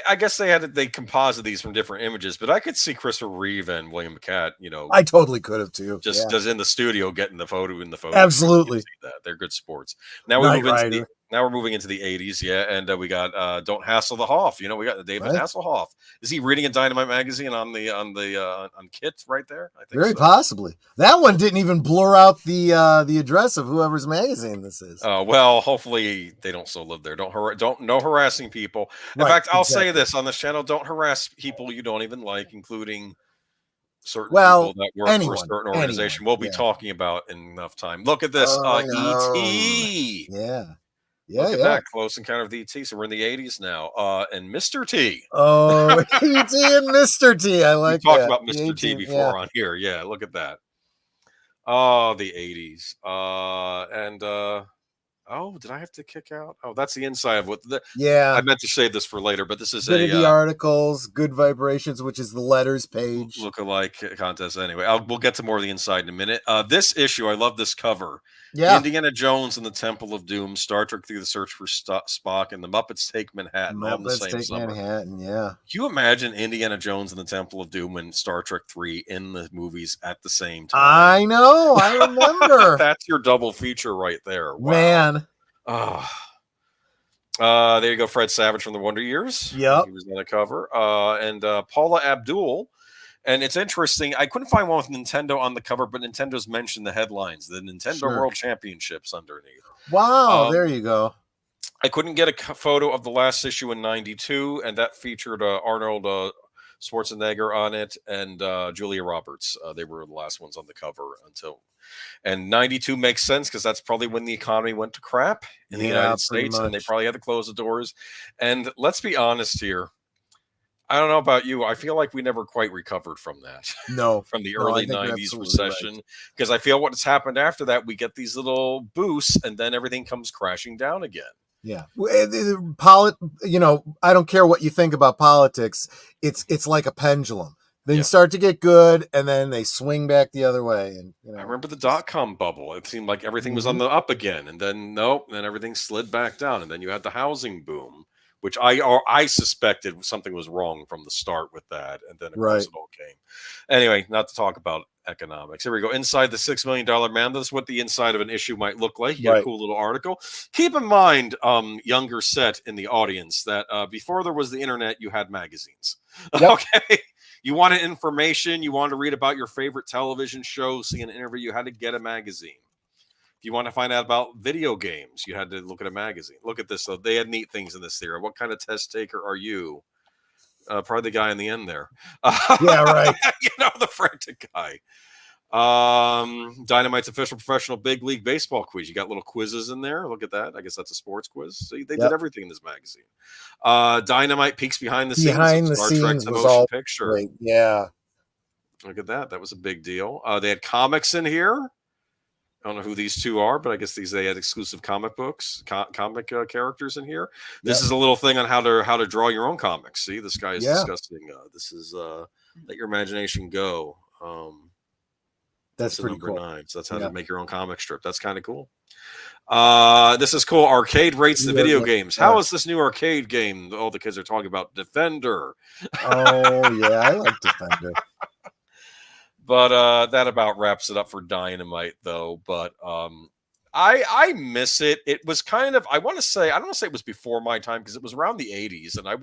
I guess they composite these from different images, but I could see Christopher Reeve and William McCat, I totally could have too. Just in the studio getting the photo in the photo. Absolutely. That. They're good sports. Now we're moving into the 80s, and we got Don't Hassle the Hoff. We got David Hasselhoff. Is he reading a Dynamite magazine on Kit right there? I think very possibly. That one didn't even blur out the address of whoever's magazine this is. Well, hopefully they don't still live there. No harassing people. In fact, I'll say this on this channel: don't harass people you don't even like, including certain people that work for a certain organization. We'll be talking about in enough time. Look at this, E.T. Look at that, Close Encounter of the E.T. So we're in the 80s now, and Mr. T. Oh, E.T. and Mr. T. I like that. We talked about Mr. T before on here. Yeah, look at that. Oh, the 80s. Oh, did I have to kick out? Oh, that's the inside of what the. Yeah. I meant to save this for later, but this is the articles, Good Vibrations, which is the letters page. Look-alike contest. Anyway, we'll get to more of the inside in a minute. This issue, I love this cover. Yeah. Indiana Jones and the Temple of Doom, Star Trek Through the Search for Spock, and the Muppets Take Manhattan all in the same summer. Manhattan, yeah. Can you imagine Indiana Jones and the Temple of Doom and Star Trek 3 in the movies at the same time? I know. I remember. That's your double feature right there. Wow. Man. There you go, Fred Savage from the Wonder Years. Yep. He was on the cover. And Paula Abdul. And it's interesting. I couldn't find one with Nintendo on the cover, but Nintendo's mentioned the headlines, the Nintendo World Championships underneath. Wow, there you go. I couldn't get a photo of the last issue in '92, and that featured Arnold Schwarzenegger on it and Julia Roberts. They were the last ones on the cover and '92 makes sense because that's probably when the economy went to crap in the United States, and they probably had to close the doors. And let's be honest here. I don't know about you. I feel like we never quite recovered from that. No. From the early 90s recession. Because I feel what's happened after that, we get these little boosts and then everything comes crashing down again. Yeah. I don't care what you think about politics. It's like a pendulum. Then you start to get good and then they swing back the other way. And I remember the dot-com bubble. It seemed like everything was on the up again. And then then everything slid back down. And then you had the housing boom, which I suspected something was wrong from the start with that. And then, of course, it all came. Anyway, not to talk about economics. Here we go. Inside the $6 Million Man. This is what the inside of an issue might look like. You get a cool little article. Keep in mind, younger set in the audience, that before there was the internet, you had magazines. Yep. Okay. You wanted information. You wanted to read about your favorite television show, see an interview. You had to get a magazine. If you want to find out about video games, you had to look at a magazine. Look at this. So they had neat things in this theory. What kind of test taker are you? Probably the guy in the end there. Yeah, right. The frantic guy. Dynamite's official professional big league baseball quiz. You got little quizzes in there. Look at that. I guess that's a sports quiz. See, they did everything in this magazine. Dynamite peeks behind the scenes. Behind the scenes was all picture. Great. Yeah. Look at that. That was a big deal. They had comics in here. I don't know who these two are, but I guess they had exclusive comic books, comic characters in here. This is a little thing on how to draw your own comics. See, this guy is disgusting. This is let your imagination go. That's pretty number cool. 9. So that's how to make your own comic strip. That's kind of cool. This is cool. Arcade rates the video games. How is this new arcade game? All the kids are talking about Defender. Oh yeah, I like Defender. But that about wraps it up for Dynamite, though. But I miss it. It was kind of, I don't want to say it was before my time, because it was around the 80s, and I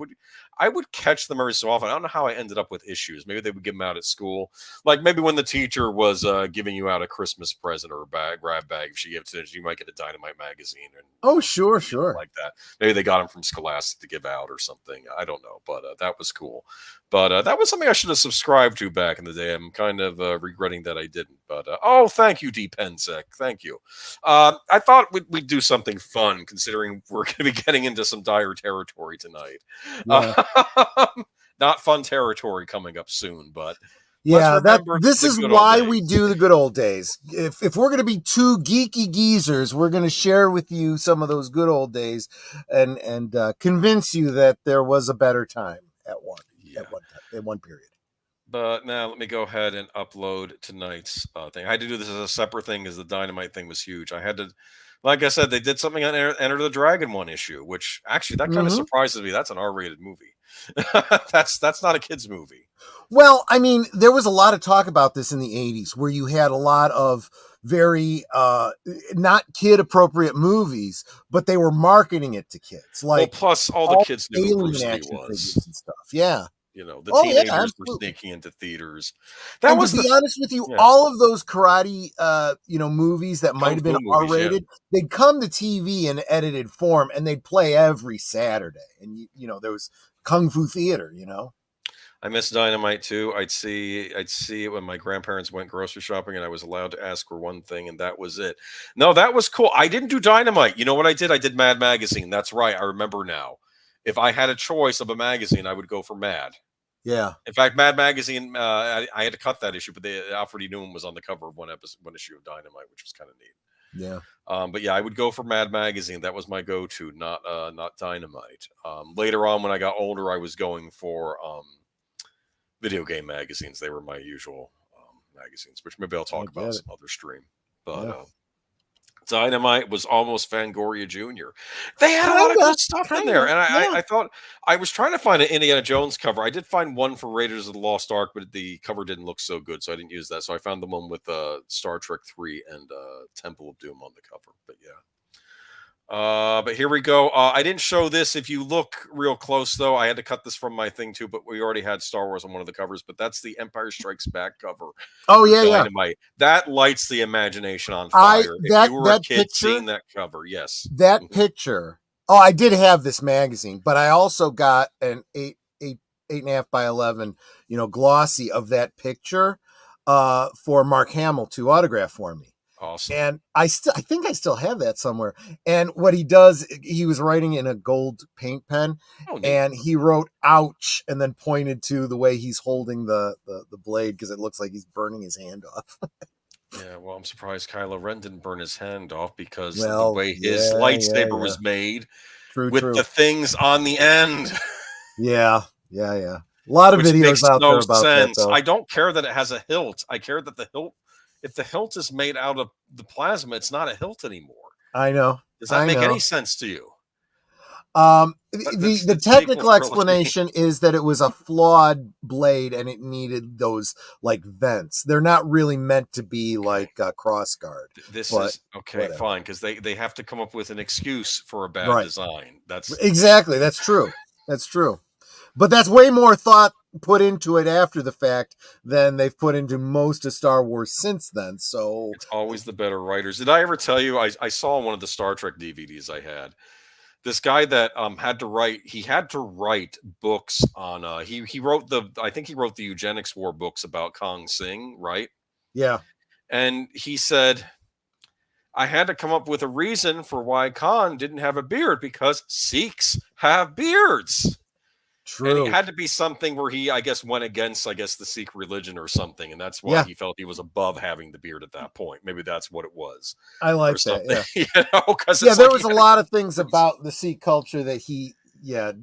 would catch them every so often. I don't know how I ended up with issues. Maybe they would give them out at school. Like maybe when the teacher was giving you out a Christmas present or a grab bag, if she gave it to you, might get a Dynamite magazine. And, sure. Like that. Maybe they got them from Scholastic to give out or something. I don't know. But that was cool. But that was something I should have subscribed to back in the day. I'm kind of regretting that I didn't. But thank you, D. Pensek. Thank you. I thought we'd do something fun, considering we're going to be getting into some dire territory tonight. Yeah. Not fun territory coming up soon, but this is why we do the good old days. If we're going to be two geeky geezers, we're going to share with you some of those good old days and convince you that there was a better time at one period. But now let me go ahead and upload tonight's thing. I had to do this as a separate thing because the Dynamite thing was huge. I had to Like I said, they did something on Enter the Dragon one issue, which actually that kind of surprises me. That's an R-rated movie. That's not a kid's movie. Well, I mean, there was a lot of talk about this in the 80s where you had a lot of very not kid appropriate movies, but they were marketing it to kids. Like, plus all the kids knew who Bruce Lee was and stuff. Yeah. The teenagers were sneaking into theaters. To be honest with you, all of those karate, movies that might have been R-rated, they'd come to TV in edited form, and they'd play every Saturday. And there was Kung Fu Theater. I miss Dynamite too. I'd see it when my grandparents went grocery shopping, and I was allowed to ask for one thing, and that was it. No, that was cool. I didn't do Dynamite. You know what I did? I did Mad Magazine. That's right. I remember now. If I had a choice of a magazine, I would go for Mad. Yeah. In fact, Mad Magazine, I had to cut that issue, but Alfred E. Newman was on the cover of one issue of Dynamite, which was kind of neat. Yeah. But yeah, I would go for Mad Magazine. That was my go-to, not Dynamite. Later on, when I got older, I was going for video game magazines. They were my usual magazines, which maybe I'll talk about some other stream. But Dynamite was almost Fangoria Jr. They had a lot of good stuff in there. And I thought I was trying to find an Indiana Jones cover. I did find one for Raiders of the Lost Ark, but the cover didn't look so good, so I didn't use that. So I found the one with Star Trek 3 and Temple of Doom on the cover. But yeah. But here we go. I didn't show this. If you look real close, though, I had to cut this from my thing too. But we already had Star Wars on one of the covers. But that's the Empire Strikes Back cover. Oh yeah, Dynamite. That lights the imagination on fire. If you were a kid seeing that cover, yes, that picture. Oh, I did have this magazine, but I also got an 8.5 by 11, glossy of that picture, for Mark Hamill to autograph for me. Awesome. And I think I still have that somewhere. And what he does, he was writing in a gold paint pen, and he wrote "ouch" and then pointed to the way he's holding the blade, because it looks like he's burning his hand off. Yeah, well, I'm surprised Kylo Ren didn't burn his hand off, because the way his lightsaber was made with the things on the end. Yeah. A lot of videos out there about that, though. I don't care that it has a hilt. I care that the hilt. If the hilt is made out of the plasma, it's not a hilt anymore. I know. Does that make any sense to you? The technical explanation is that it was a flawed blade and it needed those like vents. They're not really meant to be like a cross guard. This is okay, fine, because they have to come up with an excuse for a bad design. That's exactly. That's true. But that's way more thought put into it after the fact than they've put into most of Star Wars since then. So it's always the better writers. Did I ever tell you? I saw one of the Star Trek DVDs I had. This guy that had to write books on. He wrote I think he wrote the Eugenics War books about Kong Sing, right? Yeah. And he said, I had to come up with a reason for why Khan didn't have a beard, because Sikhs have beards. True. And it had to be something where he, I guess, went against, the Sikh religion or something. And that's why he felt he was above having the beard at that point. Maybe that's what it was. I like that. Yeah. Because there was a lot of things about the Sikh culture that he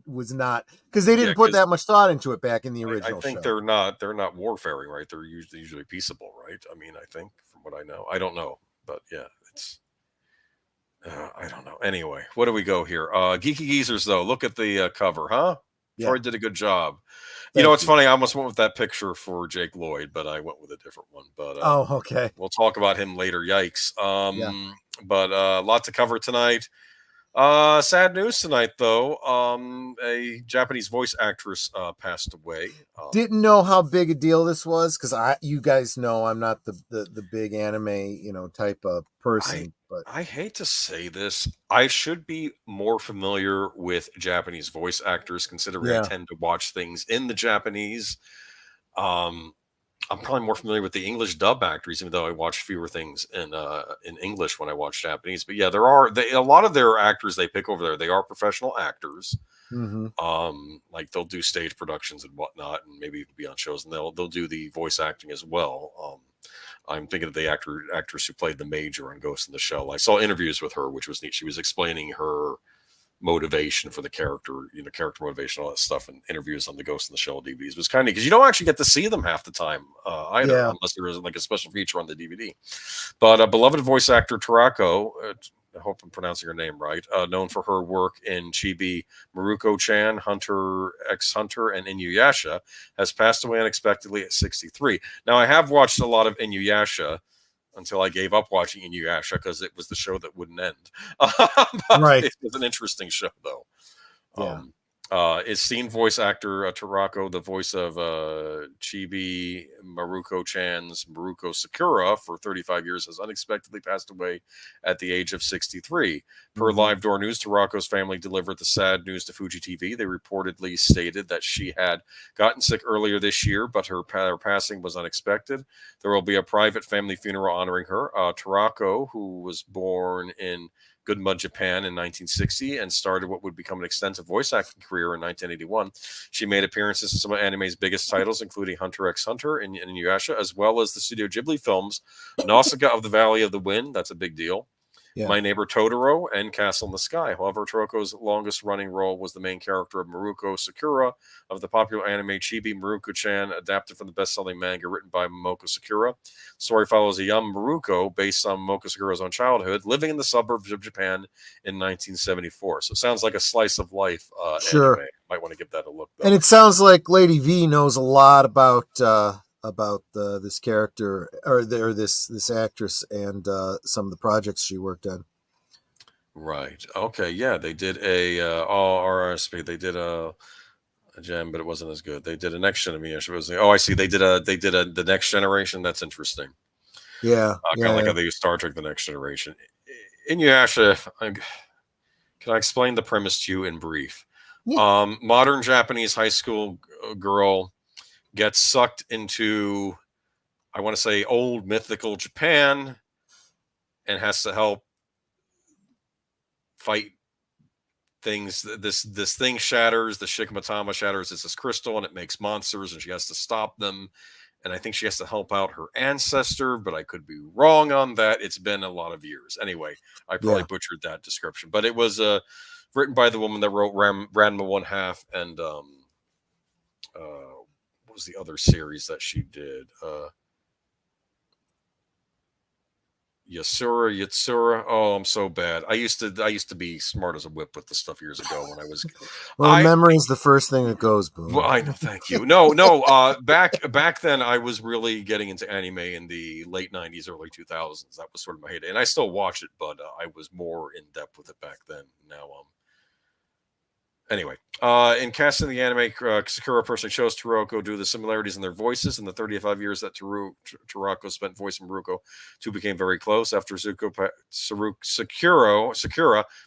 was not, because they didn't put that much thought into it back in the original show. I think they're not warfaring, right? They're usually peaceable, right? I mean, I think, from what I know. I don't know. But yeah, it's I don't know. Anyway, what do we go here? Geeky Geezers, though. Look at the cover, huh? Troy did a good job. It's funny. I almost went with that picture for Jake Lloyd, but I went with a different one. But okay. We'll talk about him later. Yikes. But lot to cover tonight. Sad news tonight, though. A Japanese voice actress passed away. Didn't know how big a deal this was, because you guys know I'm not the big anime type of person. But I hate to say this, I should be more familiar with Japanese voice actors, considering I tend to watch things in the Japanese. I'm probably more familiar with the English dub actors, even though I watch fewer things in English when I watch Japanese. But yeah, a lot of their actors they pick over there. They are professional actors. Mm-hmm. Like they'll do stage productions and whatnot, and maybe even be on shows, and they'll do the voice acting as well. I'm thinking of the actress who played the Major on Ghost in the Shell. I saw interviews with her, which was neat. She was explaining her motivation for the character, character motivation, all that stuff, and interviews on the Ghost in the Shell DVDs. It was kind of, because you don't actually get to see them half the time either, unless there is like a special feature on the DVD. But beloved voice actor Tarako I hope I'm pronouncing her name right, known for her work in Chibi Maruko-chan, Hunter x Hunter, and Inuyasha, has passed away unexpectedly at 63. Now, I have watched a lot of Inuyasha until I gave up watching Inuyasha because it was the show that wouldn't end. Right. It was an interesting show, though. Yeah. Esteemed voice actor Tarako, the voice of Chibi Maruko-chan's Maruko Sakura for 35 years, has unexpectedly passed away at the age of 63. Per Live Door News, Tarako's family delivered the sad news to Fuji TV. They reportedly stated that she had gotten sick earlier this year, but her passing was unexpected. There will be a private family funeral honoring her. Tarako, who was born in Gunma, Japan in 1960 and started what would become an extensive voice acting career in 1981. She made appearances in some of anime's biggest titles, including Hunter x Hunter and Inuyasha, as well as the Studio Ghibli films Nausicaa of the Valley of the Wind, that's a big deal, My Neighbor Totoro, and Castle in the Sky. However, Toroko's longest-running role was the main character of Maruko Sakura of the popular anime Chibi Maruko-chan, adapted from the best-selling manga written by Momoko Sakura. The story follows a young Maruko, based on Momoko Sakura's own childhood, living in the suburbs of Japan in 1974. So it sounds like a slice of life anime. Might want to give that a look, though. And it sounds like Lady V knows a lot about this character or this actress and some of the projects she worked on. Right. Okay. Yeah, they did a RSP. They did a gem, but it wasn't as good. They did a Next Generation. I see. They did the Next Generation. That's interesting. Yeah. Kind of like how they use Star Trek: The Next Generation. Inuyasha. Can I explain the premise to you in brief? Yeah. Modern Japanese high school girl gets sucked into, I want to say, old mythical Japan, and has to help fight things. This thing shatters. The Shikamatama shatters. It's this crystal, and it makes monsters, and she has to stop them. And I think she has to help out her ancestor, but I could be wrong on that. It's been a lot of years. Anyway, I probably butchered that description, but it was written by the woman that wrote Ranma 1/2 and what was the other series that she did? Yatsura. Oh, I'm so bad. I used to be smart as a whip with the stuff years ago when I was. Well, memory is the first thing that goes, Boone. Well, I know. Thank you. No. Back then, I was really getting into anime in the late '90s, early 2000s. That was sort of my heyday, and I still watch it, but I was more in depth with it back then. Now, Anyway, in casting the anime, Sakura personally chose Taroko due to the similarities in their voices. In the 35 years that Taroko spent voicing Maruko, two became very close. After Sakura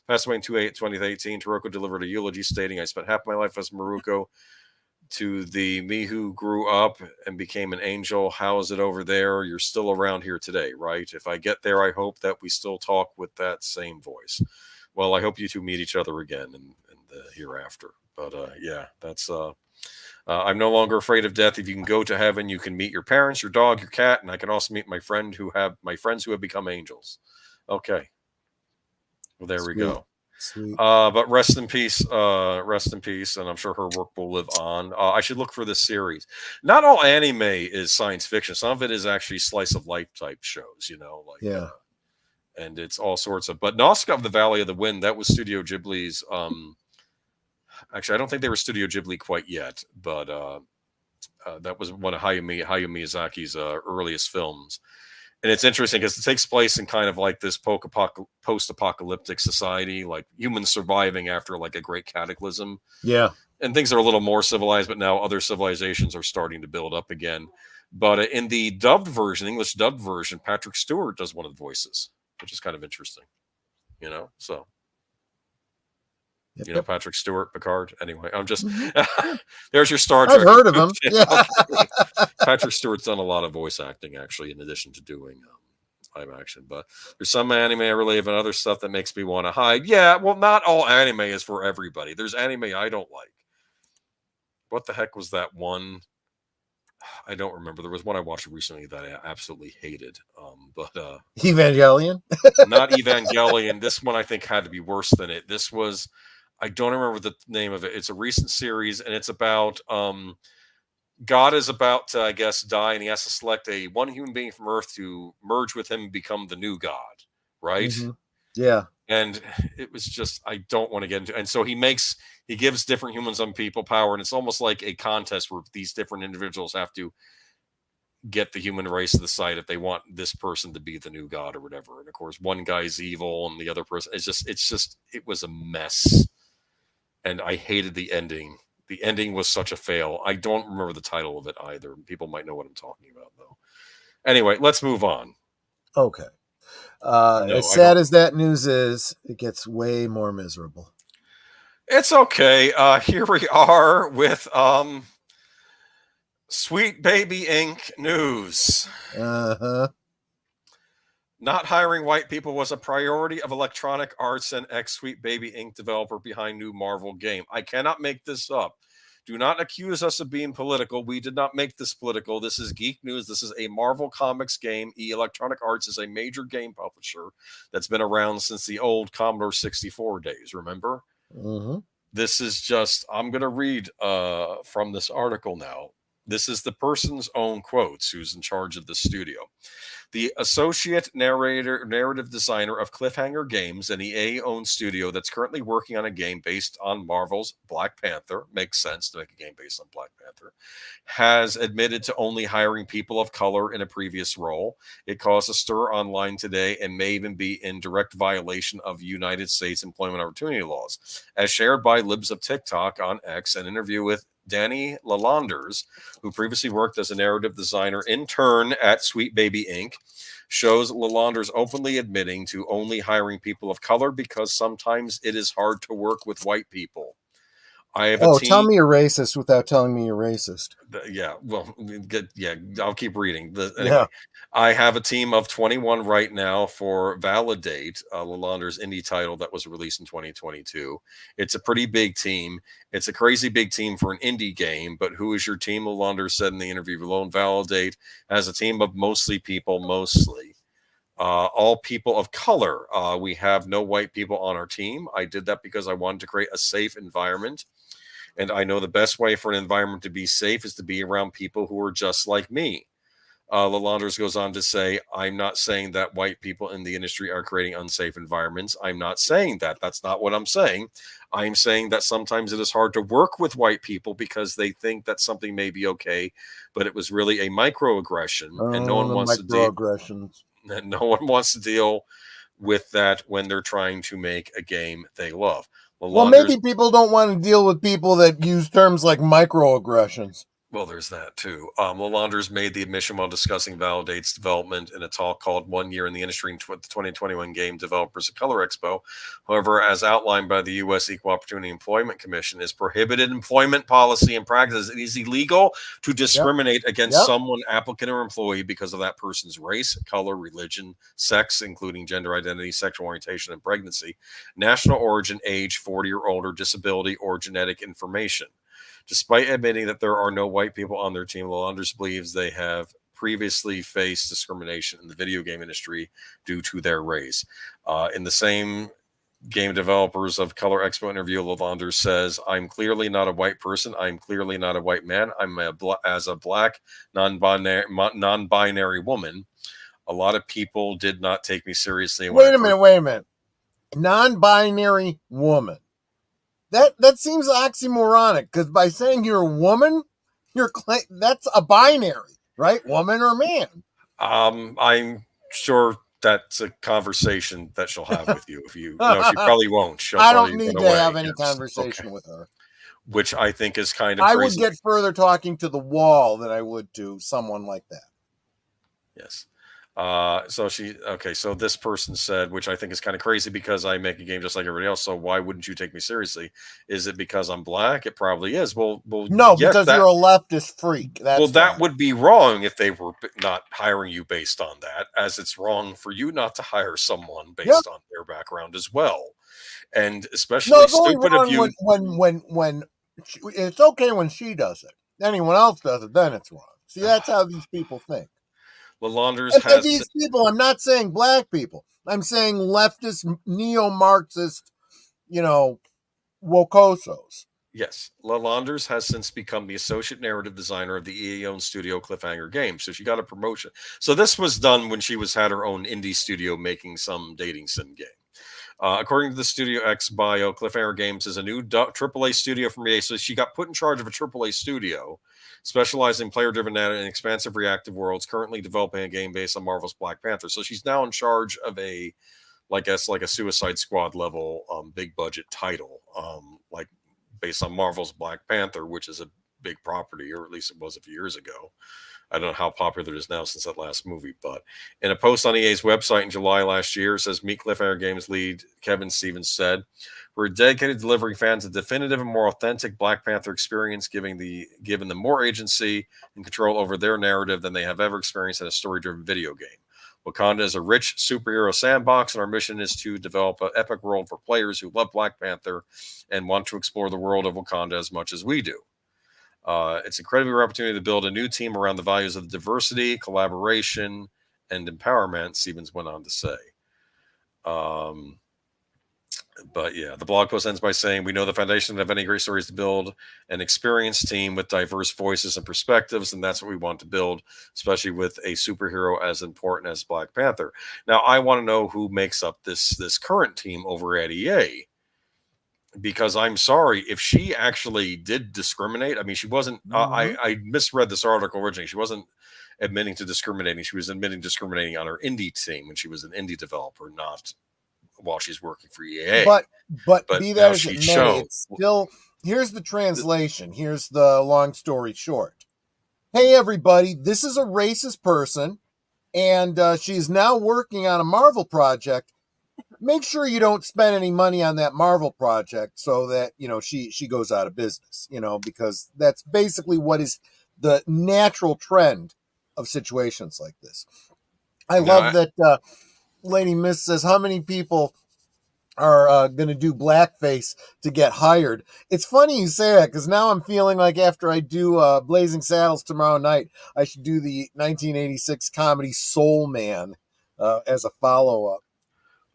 passed away in 2018, Taroko delivered a eulogy stating, "I spent half my life as Maruko. To the me who grew up and became an angel, how is it over there? You're still around here today, right? If I get there, I hope that we still talk with that same voice. Well, I hope you two meet each other again in the hereafter." But yeah, that's I'm no longer afraid of death. If you can go to heaven, you can meet your parents, your dog, your cat, and I can also meet my friends who have become angels. Okay, well, there we go. Sweet. But rest in peace, and I'm sure her work will live on. I should look for this series. Not all anime is science fiction. Some of it is actually slice of life type shows, and it's all sorts of. But Nausicaa of the Valley of the Wind, that was Studio Ghibli's. Actually, I don't think they were Studio Ghibli quite yet, but that was one of Hayao Miyazaki's earliest films. And it's interesting because it takes place in kind of like this post-apocalyptic society, like humans surviving after like a great cataclysm. Yeah. And things are a little more civilized, but now other civilizations are starting to build up again. But in the English dubbed version, Patrick Stewart does one of the voices, which is kind of interesting, so. Yep. Patrick Stewart, Picard. Anyway, I'm just there's your Star Trek. I've heard of him. Yeah. Okay. Patrick Stewart's done a lot of voice acting, actually, in addition to doing live action. But there's some anime I relive and other stuff that makes me want to hide. Yeah, well, not all anime is for everybody. There's anime I don't like. What the heck was that one? I don't remember. There was one I watched recently that I absolutely hated. But Evangelion? Not Evangelion. This one I think had to be worse than it. This was. I don't remember the name of it. It's a recent series, and it's about God is about to, I guess, die, and he has to select one human being from Earth to merge with him and become the new God, right? Mm-hmm. Yeah. And it was just, I don't want to get into. And so he gives different humans and people power, and it's almost like a contest where these different individuals have to get the human race to the side if they want this person to be the new god or whatever. And of course, one guy's evil and the other person, it was a mess. And I hated the ending. The ending was such a fail. I don't remember the title of it either. People might know what I'm talking about, though. Anyway, let's move on. Okay. No, as sad as that news is, it gets way more miserable. It's okay. Here we are with Sweet Baby Inc. news. Uh-huh. Not hiring white people was a priority of Electronic Arts and ex-Sweet Baby Inc. developer behind new Marvel game. I cannot make this up. Do not accuse us of being political. We did not make this political. This is geek news. This is a Marvel Comics game. Electronic Arts is a major game publisher that's been around since the old Commodore 64 days, remember? Mm-hmm. This is just, I'm going to read from this article now. This is the person's own quotes who's in charge of the studio. The associate narrative designer of Cliffhanger Games, an EA-owned studio that's currently working on a game based on Marvel's Black Panther, makes sense to make a game based on Black Panther, has admitted to only hiring people of color in a previous role. It caused a stir online today and may even be in direct violation of United States employment opportunity laws. As shared by Libs of TikTok on X, an interview with Danny Lalanders, who previously worked as a narrative designer intern at Sweet Baby Inc., shows Lalanders openly admitting to only hiring people of color because sometimes it is hard to work with white people. I have a team. Tell me you're racist without telling me you're racist. Yeah, well, good. Yeah, I'll keep reading. Anyway, I have a team of 21 right now for Validate, Lalander's indie title that was released in 2022. It's a pretty big team. It's a crazy big team for an indie game, but who is your team? Lalander said in the interview below. And Validate has a team of mostly all people of color. We have no white people on our team. I did that because I wanted to create a safe environment. And I know the best way for an environment to be safe is to be around people who are just like me. Lalanders goes on to say, I'm not saying that white people in the industry are creating unsafe environments. I'm not saying that. That's not what I'm saying. I'm saying that sometimes it is hard to work with white people because they think that something may be okay, but it was really a microaggression, and no one wants to deal with that when they're trying to make a game they love. Well, maybe people don't want to deal with people that use terms like microaggressions. Well, there's that too. Lalanders made the admission while discussing Validate's development in a talk called 1 Year in the Industry in the 2021 Game Developers of Color Expo. However, as outlined by the U.S. Equal Opportunity Employment Commission, is prohibited employment policy and practices. It is illegal to discriminate against someone, applicant or employee, because of that person's race, color, religion, sex, including gender identity, sexual orientation, and pregnancy, national origin, age, 40 or older, disability, or genetic information. Despite admitting that there are no white people on their team, Lalanders believes they have previously faced discrimination in the video game industry due to their race. In the same Game Developers of Color Expo interview, Lalanders says, I'm clearly not a white person. I'm clearly not a white man. I'm as a black, non-binary woman. A lot of people did not take me seriously. Wait a minute. Non-binary woman. That seems oxymoronic, because by saying you're a woman, that's a binary, right? Woman or man. I'm sure that's a conversation that she'll have with you. If you, no, she probably won't. I don't need to have any conversation with her. Which I think is kind of crazy. I would get further talking to the wall than I would to someone like that. Yes. So this person said, which I think is kind of crazy because I make a game just like everybody else. So why wouldn't you take me seriously? Is it because I'm black? It probably is. Well, no, yes, because you're a leftist freak. That would be wrong if they were not hiring you based on that, as it's wrong for you not to hire someone based on their background as well. And especially stupid of you. When it's okay when she does it. Anyone else does it, then it's wrong. See, that's how these people think. Lalanders has these people. I'm not saying black people. I'm saying leftist, neo-Marxist, wokosos. Yes, Lalanders has since become the associate narrative designer of the EA-owned studio Cliffhanger Games. So she got a promotion. So this was done when she had her own indie studio making some dating sim game. According to the Studio X bio, Cliffhanger Games is a new AAA studio from EA. So she got put in charge of a AAA studio, specializing in player-driven narrative and expansive reactive worlds, currently developing a game based on Marvel's Black Panther. So she's now in charge of like a Suicide Squad level, big budget title, like based on Marvel's Black Panther, which is a big property, or at least it was a few years ago. I don't know how popular it is now since that last movie, but in a post on EA's website in July last year, it says Meet Cliffhanger Games lead Kevin Stevens said, "We're dedicated to delivering fans a definitive and more authentic Black Panther experience, giving them more agency and control over their narrative than they have ever experienced in a story-driven video game. Wakanda is a rich superhero sandbox, and our mission is to develop an epic world for players who love Black Panther and want to explore the world of Wakanda as much as we do. It's an incredibly rare opportunity to build a new team around the values of diversity, collaboration, and empowerment," Stevens went on to say. But yeah, the blog post ends by saying, "We know the foundation of any great story is to build an experienced team with diverse voices and perspectives, and that's what we want to build, especially with a superhero as important as Black Panther." Now, I want to know who makes up this current team over at EA. Because I'm sorry, if she actually did discriminate, I mean, she wasn't, I misread this article originally. She wasn't admitting to discriminating. She was admitting discriminating on her indie team when she was an indie developer, not while she's working for EA. But be that as it may, it's still, here's the translation. Here's the long story short. Hey, everybody, this is a racist person, and she's now working on a Marvel project. Make sure you don't spend any money on that Marvel project so that, she goes out of business, because that's basically what is the natural trend of situations like this. I love that Lady Miss says, how many people are going to do blackface to get hired? It's funny you say that, because now I'm feeling like after I do Blazing Saddles tomorrow night, I should do the 1986 comedy Soul Man as a follow-up.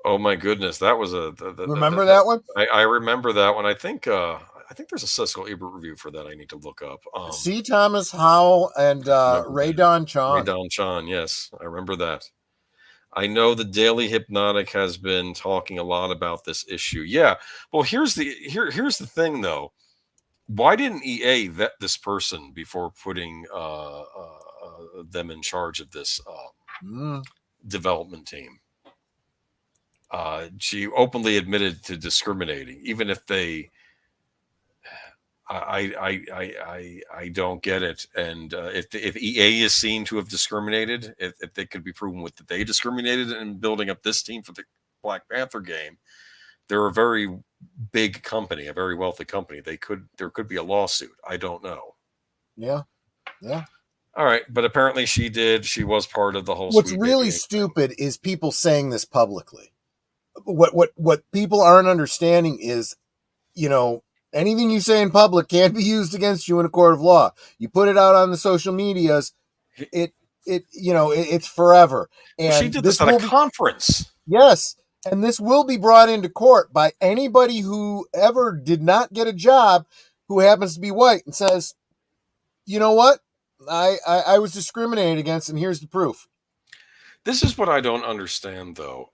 Oh my goodness, that was remember that one? I remember that one. I think there's a Siskel Ebert review for that I need to look up. C. Thomas Howell and Ray Don Chon. Ray Don Chon, yes, I remember that. I know the Daily Hypnotic has been talking a lot about this issue. Yeah, well, here's the thing though. Why didn't EA vet this person before putting them in charge of this development team? She openly admitted to discriminating, even if they. I don't get it. And if EA is seen to have discriminated, if they could be proven that they discriminated in building up this team for the Black Panther game, they're a very big company, a very wealthy company. There could be a lawsuit. I don't know. Yeah. All right, but apparently she did. She was part of the whole. What's really stupid is people saying this publicly. What people aren't understanding is, anything you say in public can't be used against you in a court of law. You put it out on the social medias, it's forever. And she did this at a conference. Yes, and this will be brought into court by anybody who ever did not get a job who happens to be white and says, you know what, I was discriminated against, and here's the proof. This is what I don't understand, though.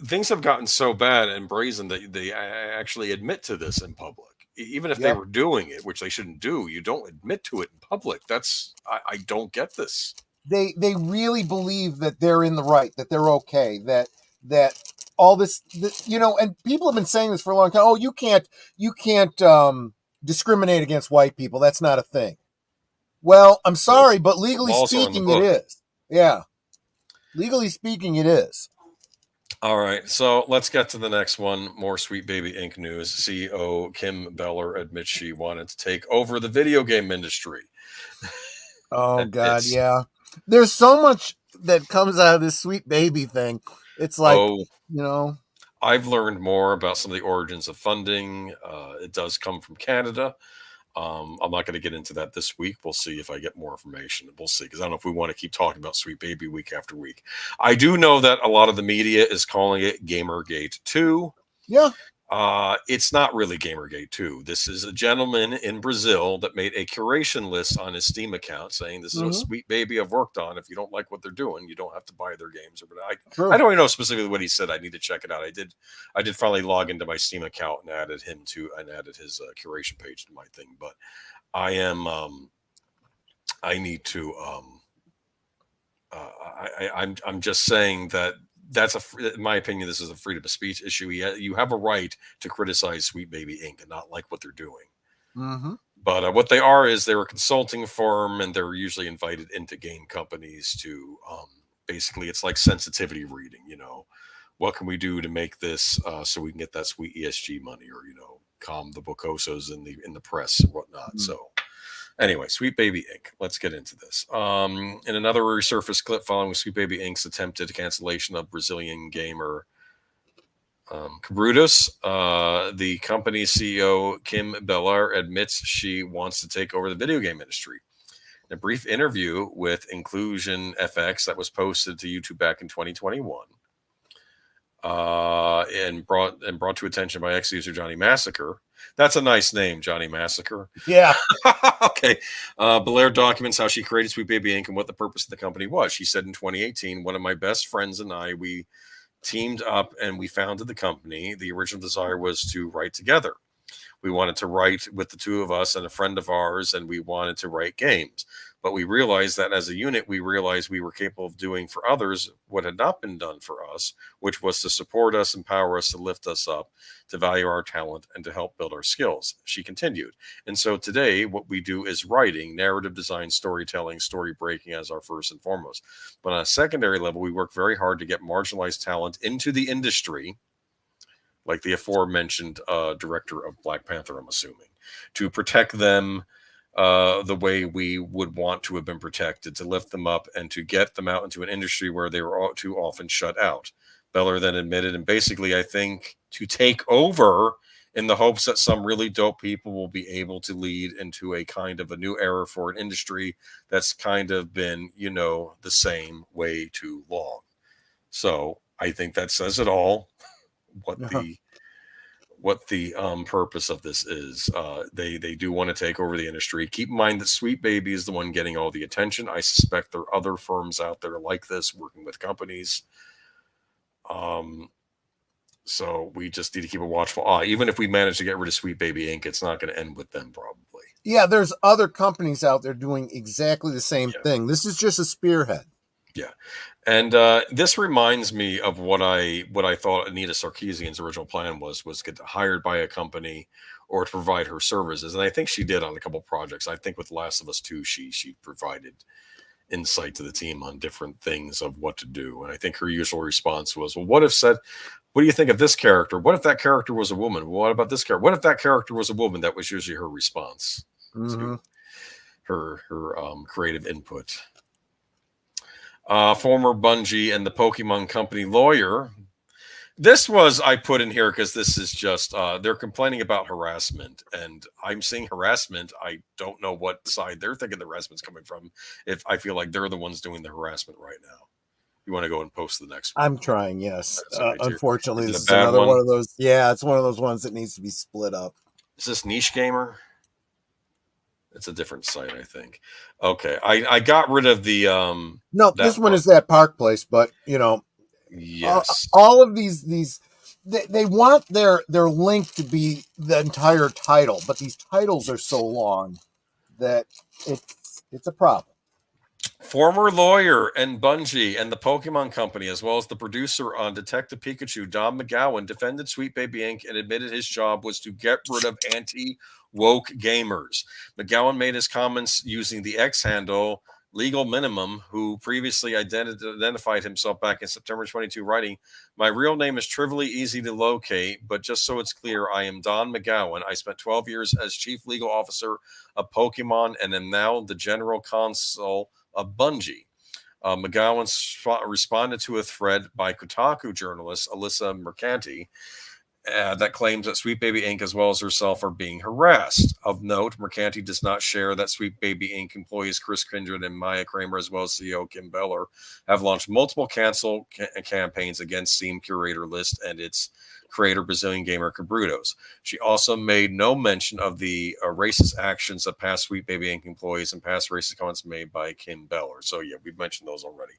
Things have gotten so bad and brazen that they actually admit to this in public, even if they were doing it, which they shouldn't do. You don't admit to it in public. I don't get this. They really believe that they're in the right, that they're okay, that all this, and people have been saying this for a long time. Oh, you can't discriminate against white people. That's not a thing. Well, I'm sorry, but legally speaking, it is. Yeah. Legally speaking, it is. All right, so let's get to the next one. More Sweet Baby Inc. news. CEO Kim Beller admits she wanted to take over the video game industry. Oh, God, yeah. There's so much that comes out of this Sweet Baby thing. It's like, I've learned more about some of the origins of funding. It does come from Canada. I'm not going to get into that this week. We'll see if I get more information. We'll see, because I don't know if we want to keep talking about Sweet Baby week after week. I do know that a lot of the media is calling it Gamergate 2. Yeah. It's not really Gamergate 2. This is a gentleman in Brazil that made a curation list on his Steam account saying this is a sweet baby I've worked on. If you don't like what they're doing, you don't have to buy their games. I don't even know specifically what he said. I need to check it out. I did finally log into my Steam account and added his curation page to my thing. But I am I need to I'm just saying that in my opinion, this is a freedom of speech issue. You have a right to criticize Sweet Baby Inc. and not like what they're doing. But what they are is they're a consulting firm, and they're usually invited into game companies to basically, it's like sensitivity reading. What can we do to make this so we can get that sweet ESG money, or calm the bocosos in the press and whatnot. So. Anyway, Sweet Baby Inc. Let's get into this. In another resurfaced clip following Sweet Baby Inc.'s attempted cancellation of Brazilian gamer Cabrudos, the company's CEO, Kim Bellar, admits she wants to take over the video game industry. In a brief interview with Inclusion FX that was posted to YouTube back in 2021, and brought to attention by ex-user Johnny Massacre. That's a nice name, Johnny Massacre. Yeah. Okay. Belair documents how she created Sweet Baby Inc. and what the purpose of the company was. She said in 2018, one of my best friends and I, we teamed up and we founded the company. The original desire was to write together. We wanted to write with the two of us and a friend of ours, and we wanted to write games. But we realized that as a unit, we realized we were capable of doing for others what had not been done for us, which was to support us, empower us, to lift us up, to value our talent, and to help build our skills. She continued. And so today, what we do is writing, narrative design, storytelling, story breaking as our first and foremost. But on a secondary level, we work very hard to get marginalized talent into the industry, like the aforementioned director of Black Panther, I'm assuming, to protect them the way we would want to have been protected, to lift them up and to get them out into an industry where they were too often shut out. Beller then admitted, and basically, I think, to take over in the hopes that some really dope people will be able to lead into a kind of a new era for an industry that's kind of been, the same way too long. So I think that says it all. What the purpose of this is. They do want to take over the industry. Keep in mind that Sweet Baby is the one getting all the attention. I suspect there are other firms out there like this working with companies. So we just need to keep a watchful eye. Even if we manage to get rid of Sweet Baby Inc., it's not going to end with them probably. Yeah, there's other companies out there doing exactly the same thing. This is just a spearhead. Yeah. And this reminds me of what I thought Anita Sarkeesian's original plan was get hired by a company or to provide her services. And I think she did on a couple projects. I think with Last of Us 2, she provided insight to the team on different things of what to do. And I think her usual response was, well, what do you think of this character? What if that character was a woman? What about this character? What if that character was a woman? That was usually her response to her creative input. Former Bungie and the Pokemon Company lawyer. This was, I put in here because this is just, they're complaining about harassment, and I'm seeing harassment. I don't know what side they're thinking the harassment's coming from. If I feel like they're the ones doing the harassment right now. You want to go and post the next one? I'm trying, yes. Unfortunately, this is another one of those. Yeah, it's one of those ones that needs to be split up. Is this Niche Gamer? It's a different site, I think. Okay, I got rid of the no, this one is that Park Place, but yes, all of these they want their link to be the entire title, but these titles are so long that it's a problem. Former lawyer and Bungie and the Pokemon Company, as well as the producer on Detective Pikachu, Don McGowan, defended Sweet Baby Inc. and admitted his job was to get rid of anti-woke gamers. McGowan made his comments using the X handle Legal Minimum, who previously identified himself back in September 22, writing, "My real name is trivially easy to locate, but just so it's clear, I am Don McGowan. I spent 12 years as chief legal officer of Pokemon and am now the general counsel of Bungie." McGowan responded to a thread by Kotaku journalist Alyssa Mercanti that claims that Sweet Baby Inc. as well as herself are being harassed. Of note, Mercanti does not share that Sweet Baby Inc. employees Chris Kindred and Maya Kramer, as well as CEO Kim Beller, have launched multiple cancel campaigns against Steam Curator List and its creator Brazilian gamer Cabrudos. She also made no mention of the racist actions of past Sweet Baby Inc. employees and past racist comments made by Kim Beller. So yeah, we've mentioned those already.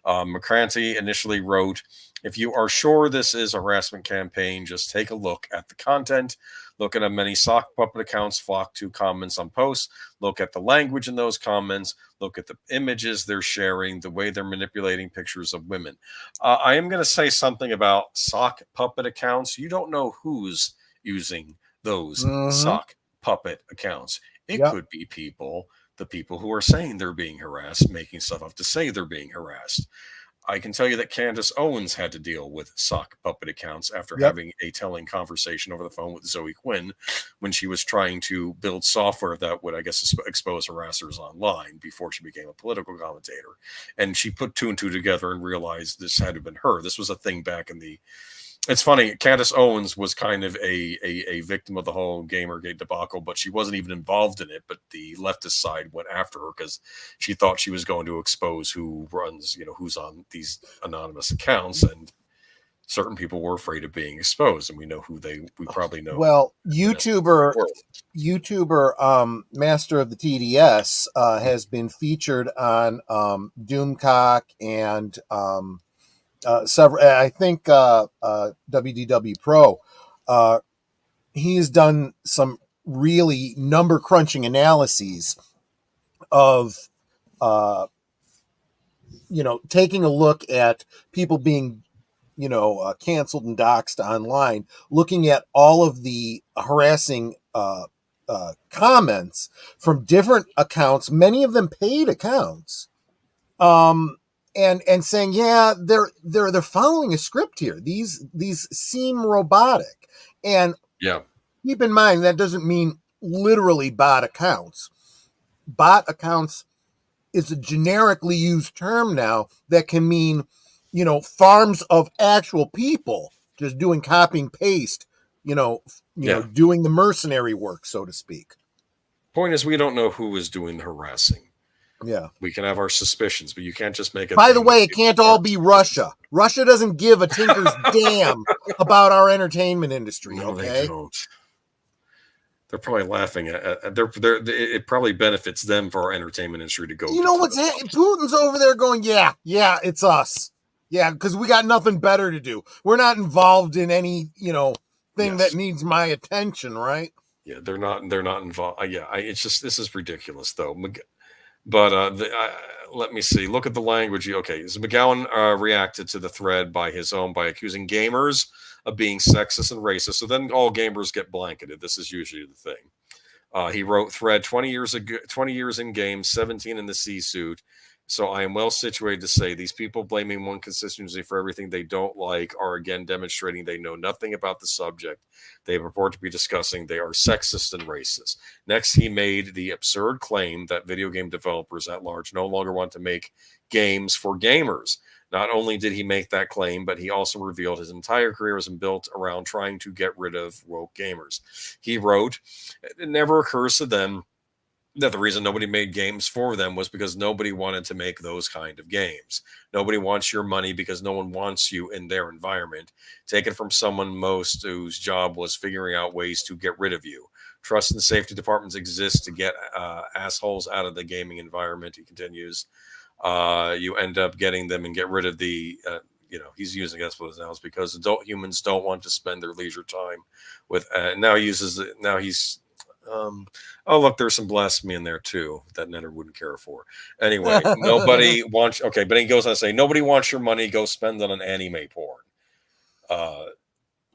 McCranty initially wrote, "If you are sure this is a harassment campaign, just take a look at the content. Look at how many sock puppet accounts flock to comments on posts. Look at the language in those comments. Look at the images they're sharing, the way they're manipulating pictures of women." I am going to say something about sock puppet accounts. You don't know who's using those sock puppet accounts. It could be the people who are saying they're being harassed, making stuff up to say they're being harassed. I can tell you that Candace Owens had to deal with sock puppet accounts after having a telling conversation over the phone with Zoe Quinn when she was trying to build software that would, I guess, expose harassers online before she became a political commentator. And she put two and two together and realized this had to have been her. This was a thing back in the... It's funny, Candace Owens was kind of a victim of the whole Gamergate debacle, but she wasn't even involved in it. But the leftist side went after her because she thought she was going to expose who runs, who's on these anonymous accounts. And certain people were afraid of being exposed. And we know we probably know. Well, YouTuber Master of the TDS has been featured on Doomcock and several, I think WDW Pro. He's done some really number crunching analyses of taking a look at people being canceled and doxxed online, looking at all of the harassing comments from different accounts, many of them paid accounts. And saying, yeah, they're following a script here. These seem robotic. And keep in mind that doesn't mean literally bot accounts. Bot accounts is a generically used term now that can mean, farms of actual people just doing copy and paste, doing the mercenary work, so to speak. Point is, we don't know who is doing the harassing. Yeah. We can have our suspicions, but you can't just make it. By the way, it can't all be Russia. Russia doesn't give a tinker's damn about our entertainment industry, no, okay? They don't. They're probably laughing at it probably benefits them for our entertainment industry to go. You know what's Putin's over there going, yeah, it's us. Yeah, because we got nothing better to do. We're not involved in any, thing that needs my attention, right? Yeah, they're not involved. It's just, this is ridiculous though. But let me see. Look at the language. Okay, so McGowan reacted to the thread by accusing gamers of being sexist and racist. So then all gamers get blanketed. This is usually the thing. He wrote thread 20 years in game, 17 in the C-suit. So I am well situated to say these people blaming one constituency for everything they don't like are again demonstrating they know nothing about the subject they purport to be discussing. They are sexist and racist. Next, he made the absurd claim that video game developers at large no longer want to make games for gamers. Not only did he make that claim, but he also revealed his entire career was built around trying to get rid of woke gamers. He wrote, "It never occurs to them that the reason nobody made games for them was because nobody wanted to make those kind of games. Nobody wants your money because no one wants you in their environment. Take it from someone whose job was figuring out ways to get rid of you. Trust and safety departments exist to get assholes out of the gaming environment," he continues. You end up getting them and get rid of the, he's using expletives now, because adult humans don't want to spend their leisure time with, oh, look, there's some blasphemy in there too that Netter wouldn't care for. Anyway, nobody wants, okay, but he goes on to say, nobody wants your money, go spend it on anime porn.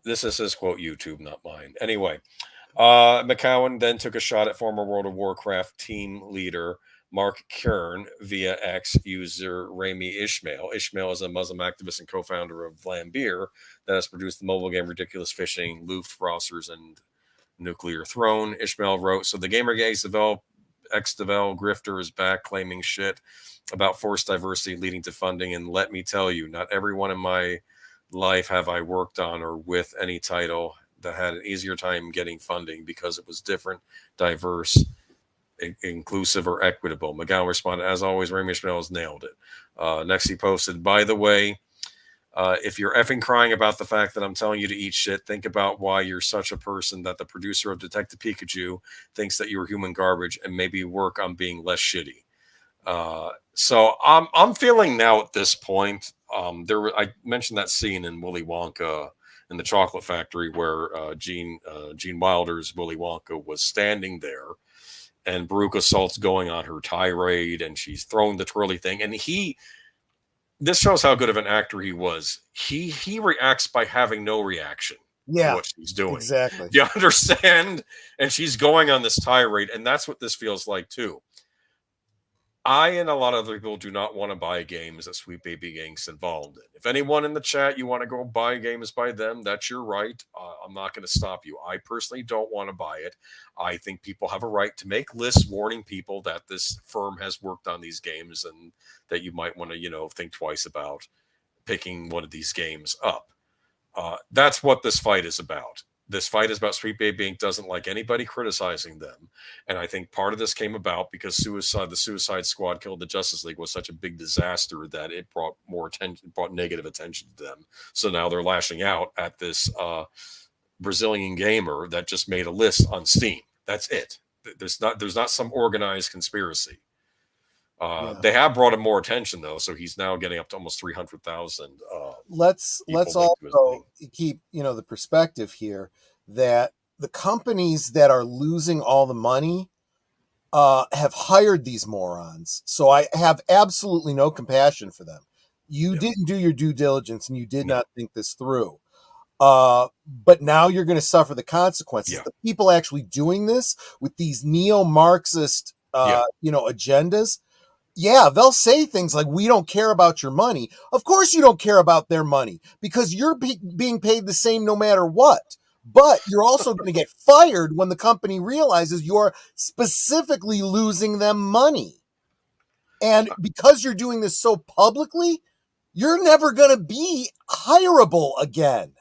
This is his quote, YouTube, not mine. Anyway, McCowan then took a shot at former World of Warcraft team leader Mark Kern via X user Rami Ishmael. Ishmael is a Muslim activist and co-founder of Vlambeer that has produced the mobile game Ridiculous Fishing, Luftfrossers, and Nuclear Throne. Ishmael wrote, "So the Gamergate ex-Devel grifter is back claiming shit about forced diversity leading to funding. And let me tell you, not everyone in my life have I worked on or with any title that had an easier time getting funding because it was different, diverse, inclusive, or equitable." McGowan responded, "As always, Remy Ishmael has nailed it." Next, he posted, "By the way, If you're effing crying about the fact that I'm telling you to eat shit, think about why you're such a person that the producer of Detective Pikachu thinks that you're human garbage, and maybe work on being less shitty. So I'm feeling now at this point. I mentioned that scene in Willy Wonka in the Chocolate Factory where Gene Wilder's Willy Wonka was standing there, and Veruca Salt's going on her tirade, and she's throwing the twirly thing, and this shows how good of an actor he was. He reacts by having no reaction to Yeah, what she's doing. exactly. Do you understand? And she's going on this tirade, and that's what this feels like too. I and a lot of other people do not want to buy games that Sweet Baby Gang's involved in. If anyone in the chat you want to go buy games by them, that's your right. I'm not going to stop you. I personally don't want to buy it. I think people have a right to make lists warning people that this firm has worked on these games and that you might want to, think twice about picking one of these games up. That's what this fight is about. This fight is about Sweet Baby Inc. doesn't like anybody criticizing them. And I think part of this came about because the Suicide Squad Killed the Justice League was such a big disaster that it brought more attention, brought negative attention to them. So now they're lashing out at this Brazilian gamer that just made a list on Steam. That's it. There's not some organized conspiracy. They have brought him more attention though, so he's now getting up to almost 300,000. Let's also keep the perspective here that the companies that are losing all the money have hired these morons. So I have absolutely no compassion for them. You didn't do your due diligence and you did not think this through. But now you're going to suffer the consequences. The people actually doing this with these neo-Marxist agendas. Yeah, they'll say things like, we don't care about your money. Of course you don't care about their money because you're being paid the same no matter what. But you're also going to get fired when the company realizes you're specifically losing them money. And because you're doing this so publicly, you're never going to be hireable again.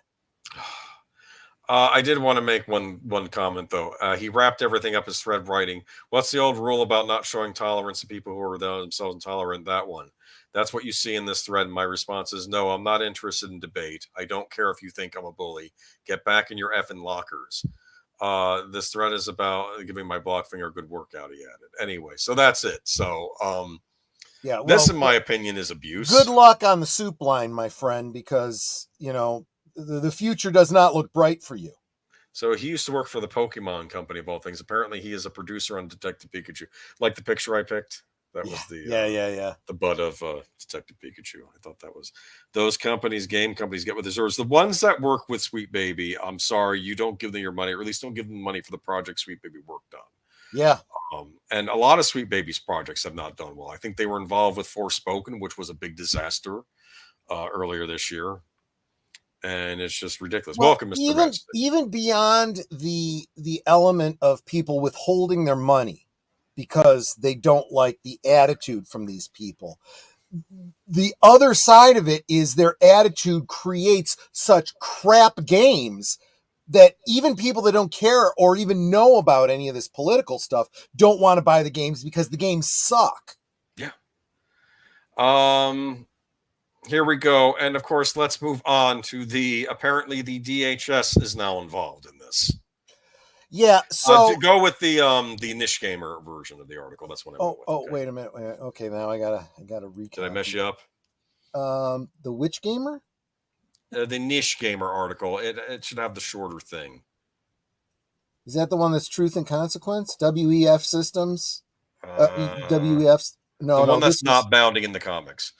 I did want to make one comment though. He wrapped everything up as thread writing. What's the old rule about not showing tolerance to people who are themselves intolerant? That one. That's what you see in this thread. My response is no. I'm not interested in debate. I don't care if you think I'm a bully. Get back in your effing lockers. This thread is about giving my block finger a good workout. He added. Anyway, so that's it. So this, in my opinion, is abuse. Good luck on the soup line, my friend, because the future does not look bright for you. So he used to work for the Pokemon company of all things. Apparently, he is a producer on Detective Pikachu. Like the picture I picked, that was the the butt of Detective Pikachu. I thought that was those companies, game companies, get what deserves. The ones that work with Sweet Baby, I'm sorry, you don't give them your money, or at least don't give them money for the project Sweet Baby worked on. Yeah. And a lot of Sweet Baby's projects have not done well. I think they were involved with Forspoken, which was a big disaster earlier this year. And it's just ridiculous. Well, welcome, Mr. Even beyond the element of people withholding their money because they don't like the attitude from these people, the other side of it is their attitude creates such crap games that even people that don't care or even know about any of this political stuff don't want to buy the games because the games suck. Yeah. Here we go. And of course, let's move on to apparently the DHS is now involved in this. Yeah. So to go with the niche gamer version of the article. That's what I went with. Okay. Wait a minute. Okay. Now I gotta recap. Did I mess you up? The which gamer? The niche gamer article. It should have the shorter thing. Is that the one that's Truth and Consequence? WEF Systems? WEF? No, the one that's not bounding in the comics.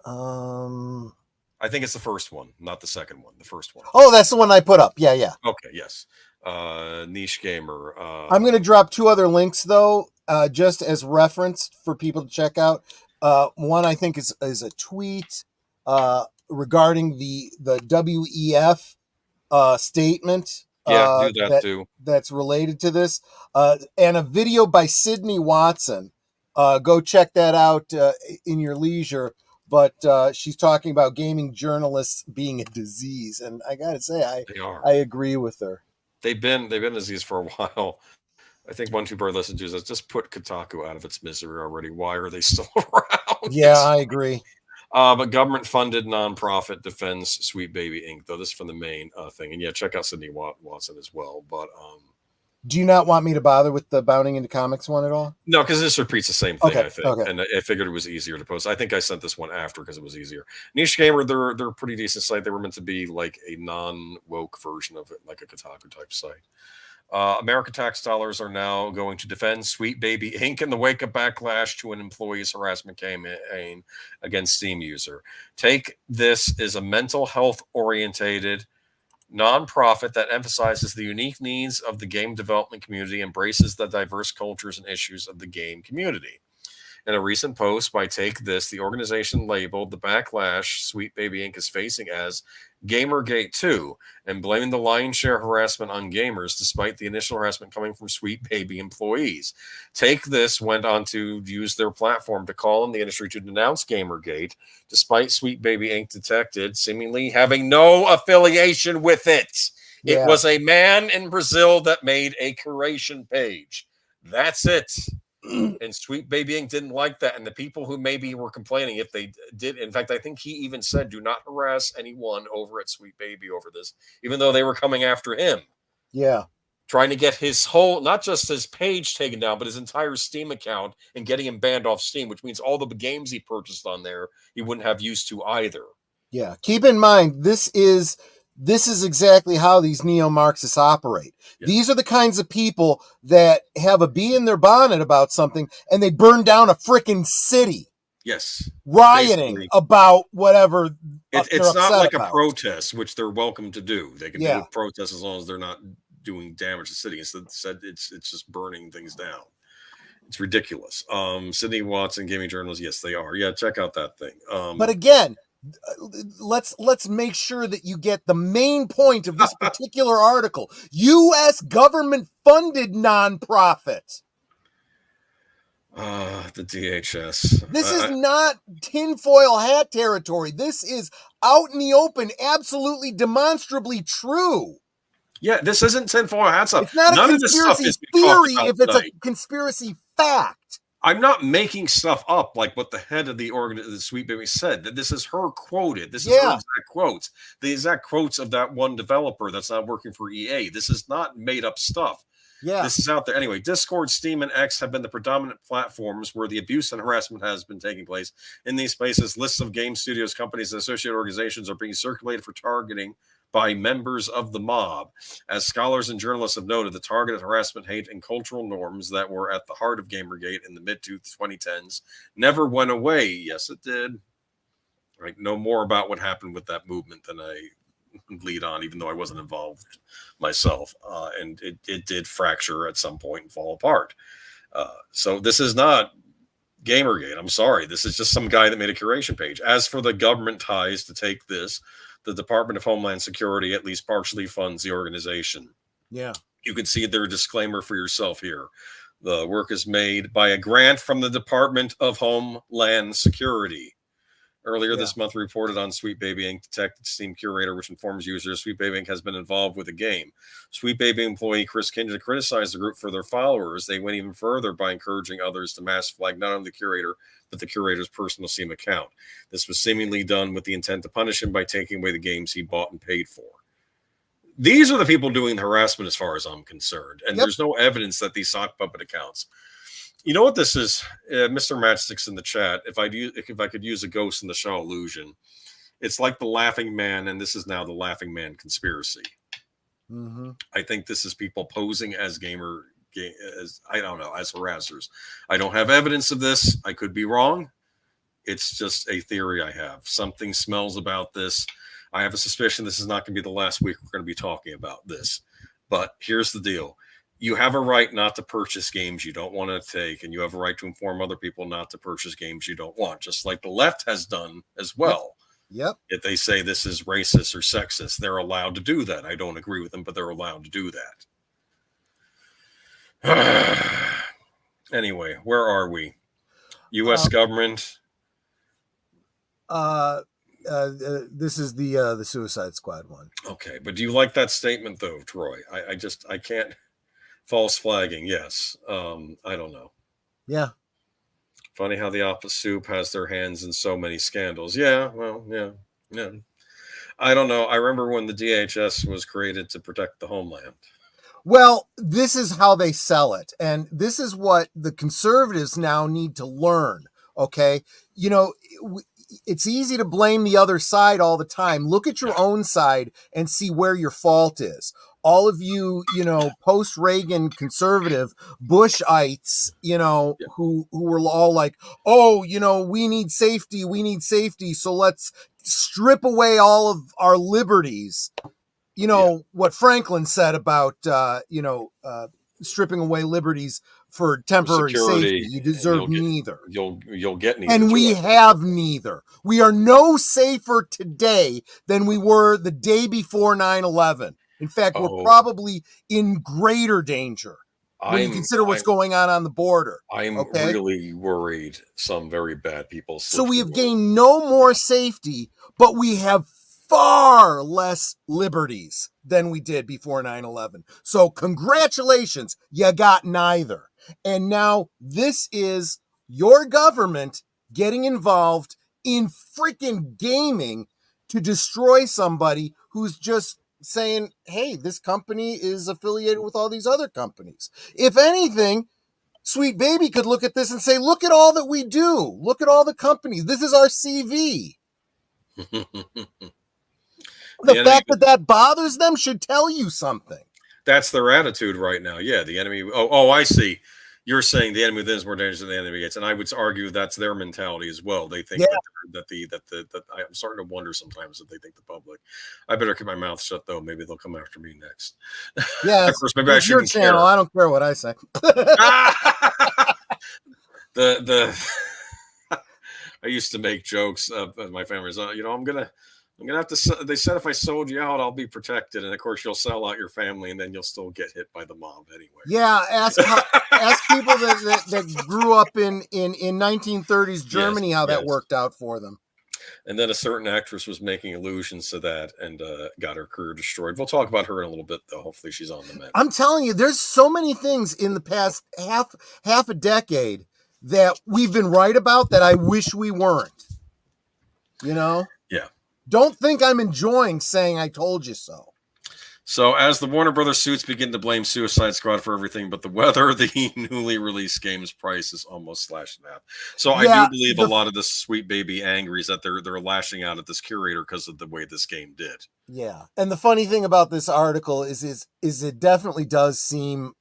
I think it's the first one, not the second one. The first one. Oh, that's the one I put up. Yeah. Okay, yes. Niche gamer. I'm going to drop two other links though, just as reference for people to check out. One I think is a tweet regarding the WEF statement. Yeah, do that too. That's related to this, and a video by Sydney Watson. Go check that out in your leisure. But she's talking about gaming journalists being a disease, and I gotta say, I agree with her. They've been a disease for a while. I think one tuber I listened to says, just put Kotaku out of its misery already. Why are they still around? Yeah, I agree. But government-funded nonprofit defends Sweet Baby Inc. Though this is from the main thing, and yeah, check out Sydney Watson as well. But do you not want me to bother with the Bounding into Comics one at all? No, because this repeats the same thing. Okay, I think, and I figured it was easier to post. I think I sent this one after because it was easier. Niche Gamer, they're a pretty decent site. They were meant to be like a non-woke version of it, like a Kotaku type site. American tax dollars are now going to defend Sweet Baby Inc. in the wake of backlash to an employee's harassment campaign against Steam user. Take This is a mental health orientated nonprofit that emphasizes the unique needs of the game development community, embraces the diverse cultures and issues of the game community. In a recent post by Take This, the organization labeled the backlash Sweet Baby Inc. is facing as Gamergate 2 and blaming the lion's share harassment on gamers, despite the initial harassment coming from Sweet Baby employees. Take This went on to use their platform to call on the industry to denounce Gamergate, despite Sweet Baby Inc. detected seemingly having no affiliation with it. Yeah. It was a man in Brazil that made a curation page. That's it. And Sweet Baby Inc. didn't like that. And the people who maybe were complaining, if they did, in fact, I think he even said, do not harass anyone over at Sweet Baby over this, even though they were coming after him. Yeah. Trying to get his whole, not just his page taken down, but his entire Steam account and getting him banned off Steam, which means all the games he purchased on there, he wouldn't have used to either. Yeah. Keep in mind, this is exactly how these neo-Marxists operate. Yes. These are the kinds of people that have a bee in their bonnet about something and they burn down a freaking city. Yes. Rioting basically about whatever. It's not like a protest, which they're welcome to do. They can do a protest as long as they're not doing damage to the city. Instead, it's just burning things down. It's ridiculous. Sydney Watson, gaming journalist, yes, they are. Yeah, check out that thing. But again, let's make sure that you get the main point of this particular article. U.S. government-funded nonprofit. The DHS. This is not tinfoil hat territory. This is out in the open, absolutely demonstrably true. Yeah, this isn't tinfoil hat stuff. It's not a conspiracy theory if it's a conspiracy fact. I'm not making stuff up like what the head of the Sweet Baby said. That this is her quoted. This is her exact quotes. The exact quotes of that one developer that's not working for EA. This is not made up stuff. Yeah. This is out there. Anyway, Discord, Steam, and X have been the predominant platforms where the abuse and harassment has been taking place. In these spaces, lists of game studios, companies, and associated organizations are being circulated for targeting by members of the mob. As scholars and journalists have noted, the targeted harassment, hate, and cultural norms that were at the heart of Gamergate in the mid-2010s never went away. Yes, it did. I know more about what happened with that movement than I lead on, even though I wasn't involved myself. And it did fracture at some point and fall apart. So this is not Gamergate. I'm sorry. This is just some guy that made a curation page. As for the government ties to Take This, the Department of Homeland Security at least partially funds the organization. Yeah. You can see their disclaimer for yourself here. The work is made by a grant from the Department of Homeland Security. Earlier this month, reported on Sweet Baby Inc. detected Steam curator, which informs users Sweet Baby Inc. has been involved with the game. Sweet Baby employee Chris Kindred criticized the group for their followers. They went even further by encouraging others to mass flag not only the curator, but the curator's personal Steam account. This was seemingly done with the intent to punish him by taking away the games he bought and paid for. These are the people doing the harassment as far as I'm concerned. And there's no evidence that these sock puppet accounts. You know what this is? Mr. Matchstick's in the chat. If I could use a Ghost in the Shell illusion, it's like the Laughing Man, and this is now the Laughing Man conspiracy. Mm-hmm. I think this is people posing as as harassers. I don't have evidence of this. I could be wrong. It's just a theory I have. Something smells about this. I have a suspicion this is not going to be the last week we're going to be talking about this. But here's the deal. You have a right not to purchase games you don't want to take, and you have a right to inform other people not to purchase games you don't want, just like the left has done as well. Yep. If they say this is racist or sexist, they're allowed to do that. I don't agree with them, but they're allowed to do that. Anyway, where are we? U.S. government. This is the Suicide Squad one. Okay, but do you like that statement though, Troy? I can't. False flagging, yes. I don't know. Yeah. Funny how the Alpha Soup has their hands in so many scandals. Yeah, well, yeah. I don't know. I remember when the DHS was created to protect the homeland. Well, this is how they sell it. And this is what the conservatives now need to learn. Okay. You know, it's easy to blame the other side all the time. Look at your own side and see where your fault is. All of you, post-Reagan conservative Bushites, who were all like, oh, we need safety. So let's strip away all of our liberties. What Franklin said about, stripping away liberties for temporary security, safety. You deserve neither. You'll get neither. And we have neither. We are no safer today than we were the day before 9/11. In fact, we're probably in greater danger when you consider what's going on the border. I'm really worried some very bad people. So we have gained no more safety, but we have far less liberties than we did before 9/11. So congratulations, you got neither. And now this is your government getting involved in freaking gaming to destroy somebody who's just saying, hey, this company is affiliated with all these other companies. If anything, Sweet Baby could look at this and say, look at all that we do. Look at all the companies. This is our CV. The fact that bothers them should tell you something. That's their attitude right now. Yeah, the enemy. Oh, I see. You're saying the enemy within is more dangerous than the enemy gets, and I would argue that's their mentality as well. They think that I'm starting to wonder sometimes that they think the public. I better keep my mouth shut though. Maybe they'll come after me next. Yeah, of course, maybe I shouldn't care. Channel. I don't care what I say. I used to make jokes of my family's. I'm gonna have to. They said if I sold you out, I'll be protected, and of course you'll sell out your family, and then you'll still get hit by the mob anyway. Yeah, ask people that grew up in 1930s Germany how that worked out for them. And then a certain actress was making allusions to that and got her career destroyed. We'll talk about her in a little bit, though. Hopefully, she's on the mend. I'm telling you, there's so many things in the past half a decade that we've been right about that I wish we weren't. Yeah. Don't think I'm enjoying saying I told you so. So as the Warner Brothers suits begin to blame Suicide Squad for everything but the weather, the newly released game's price is almost slashed in half. So I do believe a lot of the Sweet Baby angries that they're lashing out at this curator because of the way this game did. Yeah. And the funny thing about this article is it definitely does seem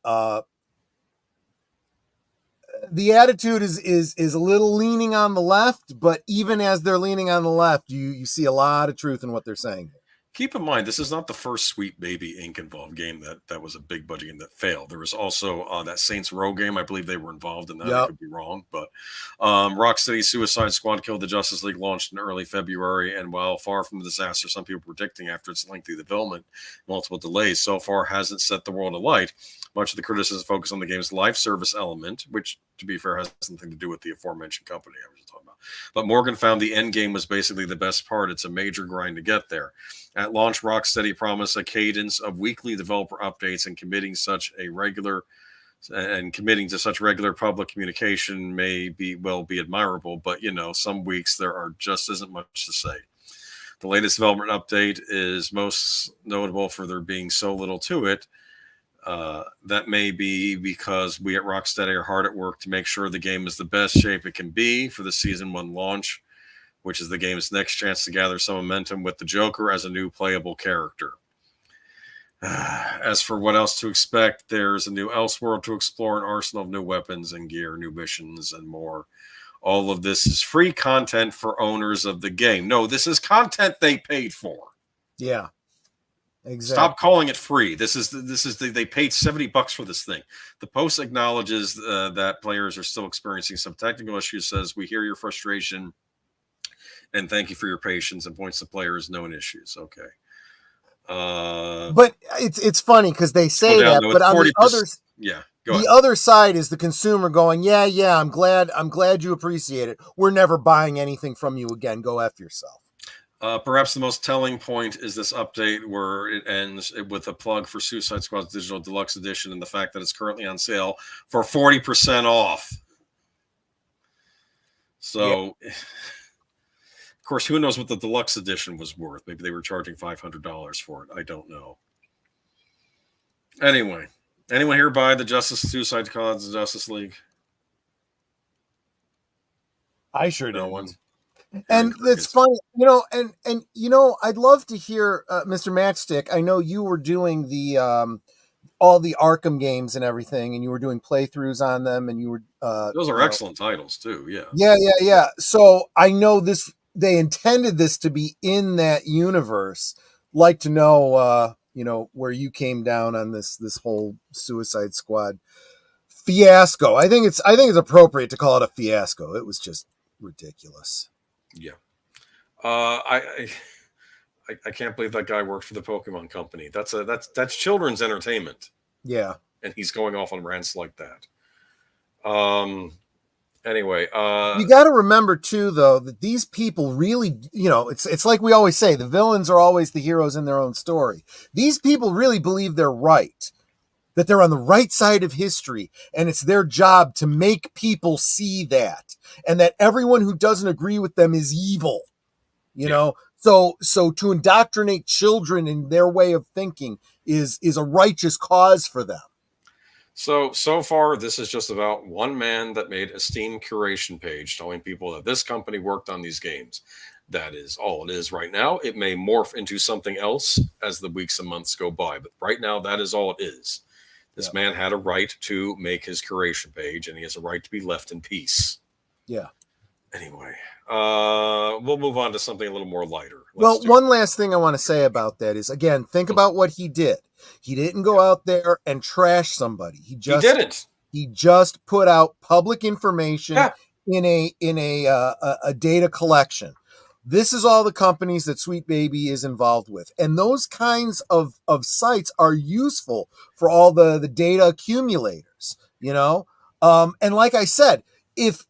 the attitude is a little leaning on the left, but even as they're leaning on the left, you see a lot of truth in what they're saying. Keep in mind, this is not the first Sweet Baby Inc. involved game that was a big budget game that failed. There was also that Saints Row game. I believe they were involved in that. Yep. I could be wrong. But Rocksteady's Suicide Squad Killed the Justice League launched in early February. And while far from the disaster some people were predicting after its lengthy development, multiple delays, so far hasn't set the world alight. Much of the criticism focused on the game's live service element, which, to be fair, has nothing to do with the aforementioned company I was just talking about. But Morgan found the end game was basically the best part. It's a major grind to get there. At launch, Rocksteady promised a cadence of weekly developer updates, and committing to such regular public communication may be admirable, but some weeks there isn't much to say. The latest development update is most notable for there being so little to it. That may be because we at Rocksteady are hard at work to make sure the game is the best shape it can be for the Season 1 launch, which is the game's next chance to gather some momentum with the Joker as a new playable character. As for what else to expect, there's a new Elseworld to explore, an arsenal of new weapons and gear, new missions, and more. All of this is free content for owners of the game. No, this is content they paid for. Yeah. Exactly. Stop calling it free. They paid $70 for this thing. The post acknowledges that players are still experiencing some technical issues, says, we hear your frustration and thank you for your patience, and points to players' known issues. Okay. But it's funny because they say that, but on the other side is the consumer going, yeah, I'm glad you appreciate it. We're never buying anything from you again. Go F yourself. Perhaps the most telling point is this update where it ends with a plug for Suicide Squad's Digital Deluxe Edition and the fact that it's currently on sale for 40% off. So, of course, who knows what the deluxe edition was worth? Maybe they were charging $500 for it. I don't know. Anyway, anyone here buy the Suicide Squad's Justice League? I sure didn't. And it's funny, I'd love to hear Mr. Matchstick. I know you were doing the all the Arkham games and everything, and you were doing playthroughs on them, and you were those are excellent titles too. Yeah. Yeah. So I know they intended this to be in that universe. Like to know where you came down on this whole Suicide Squad fiasco. I think it's appropriate to call it a fiasco. It was just ridiculous. Yeah. I can't believe that guy worked for the Pokemon Company. That's children's entertainment. Yeah. And he's going off on rants like that. Anyway, you got to remember too, though, that these people really, it's like we always say, the villains are always the heroes in their own story. These people really believe they're right, that they're on the right side of history, and it's their job to make people see that, and that everyone who doesn't agree with them is evil. You know, so to indoctrinate children in their way of thinking is a righteous cause for them. So far, this is just about one man that made a Steam curation page telling people that this company worked on these games. That is all it is right now. It may morph into something else as the weeks and months go by, but right now, that is all it is. This man had a right to make his curation page, and he has a right to be left in peace. Yeah. Anyway, we'll move on to something a little more lighter. One last thing I want to say about that is, again, think about what he did. He didn't go out there and trash somebody. He didn't. He just put out public information in a data collection. This is all the companies that Sweet Baby is involved with. And those kinds of sites are useful for all the data accumulators, And like I said, if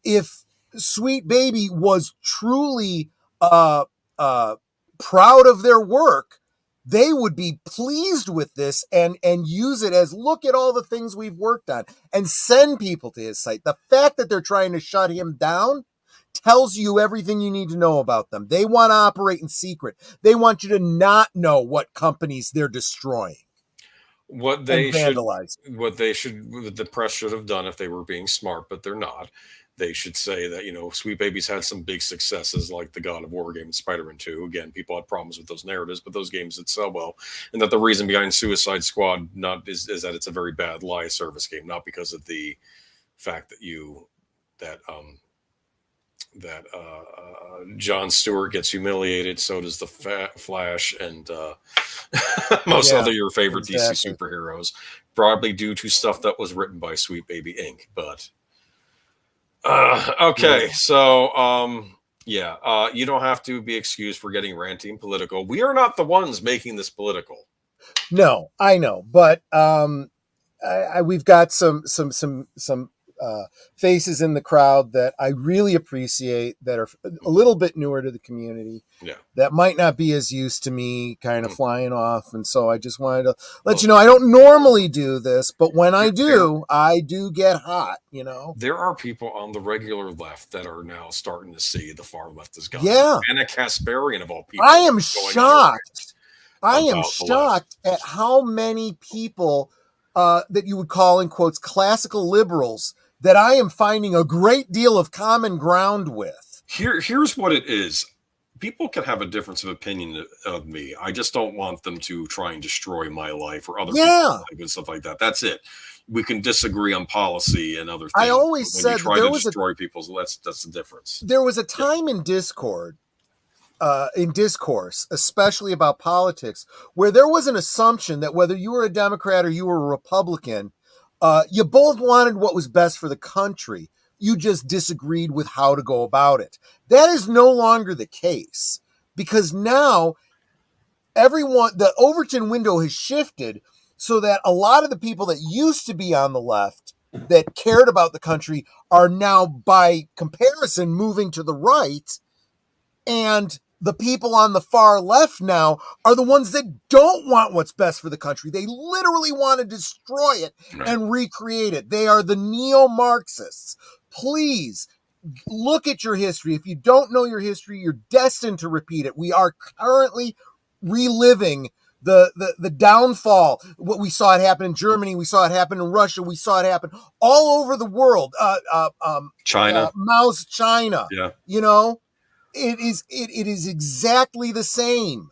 Sweet Baby was truly proud of their work, they would be pleased with this and use it as, look at all the things we've worked on, and send people to his site. The fact that they're trying to shut him down tells you everything you need to know about them. They want to operate in secret. They want you to not know what companies they're destroying. What the press should have done if they were being smart, but they're not. They should say that, Sweet Baby's had some big successes like the God of War game and Spider-Man 2. Again, people had problems with those narratives, but those games did sell well. And that the reason behind Suicide Squad is that it's a very bad live service game, not because of the fact that Jon Stewart gets humiliated, so does the Flash and most other your favorite DC superheroes, probably due to stuff that was written by Sweet Baby Inc. But okay, so you don't have to be excused for getting ranty and political. We are not the ones making this political. No, I know, but we've got some faces in the crowd that I really appreciate, that are a little bit newer to the community, that might not be as used to me kind of flying off. And so I just wanted to let you know, I don't normally do this, but when I do get hot, There are people on the regular left that are now starting to see the far left is gone. Yeah. Anna Kasparian of all people. I am shocked. At how many people that you would call, in quotes, classical liberals that I am finding a great deal of common ground with. Here's what it is. People can have a difference of opinion of me. I just don't want them to try and destroy my life or other people's life and stuff like that. That's it. We can disagree on policy and other things. I always said try to destroy people's. That's the difference. There was a time in discourse, especially about politics, where there was an assumption that whether you were a Democrat or you were a Republican, you both wanted what was best for the country. You just disagreed with how to go about it. That is no longer the case, because now the Overton window has shifted so that a lot of the people that used to be on the left that cared about the country are now, by comparison, moving to the right. And the people on the far left now are the ones that don't want what's best for the country. They literally want to destroy it and recreate it. They are the neo-Marxists. Please look at your history. If you don't know your history, you're destined to repeat it. We are currently reliving the downfall. What we saw it happen in Germany, we saw it happen in Russia, we saw it happen all over the world. China, Mao's China. Yeah, you know, it is exactly the same.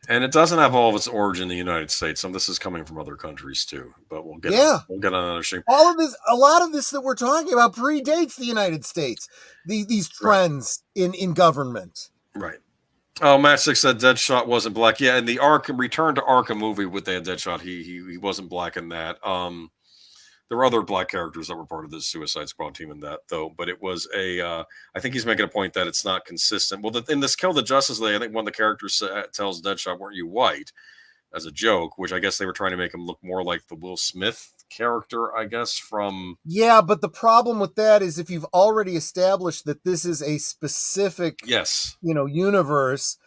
And it doesn't have all of its origin in the United States. Some of this is coming from other countries too. But we'll get on another stream. All of this, a lot of this that we're talking about predates the United States. These trends in government. Right. Oh, Matt Six said Deadshot wasn't black. Yeah, in the Return to Arkham movie with that Deadshot, he wasn't black in that. There were other black characters that were part of the Suicide Squad team in that, though. But it was I think he's making a point that it's not consistent. Well, in this Kill the Justice League, I think one of the characters tells Deadshot, "Weren't you white?" as a joke, which I guess they were trying to make him look more like the Will Smith character, I guess, from... Yeah, but the problem with that is if you've already established that this is a specific, universe...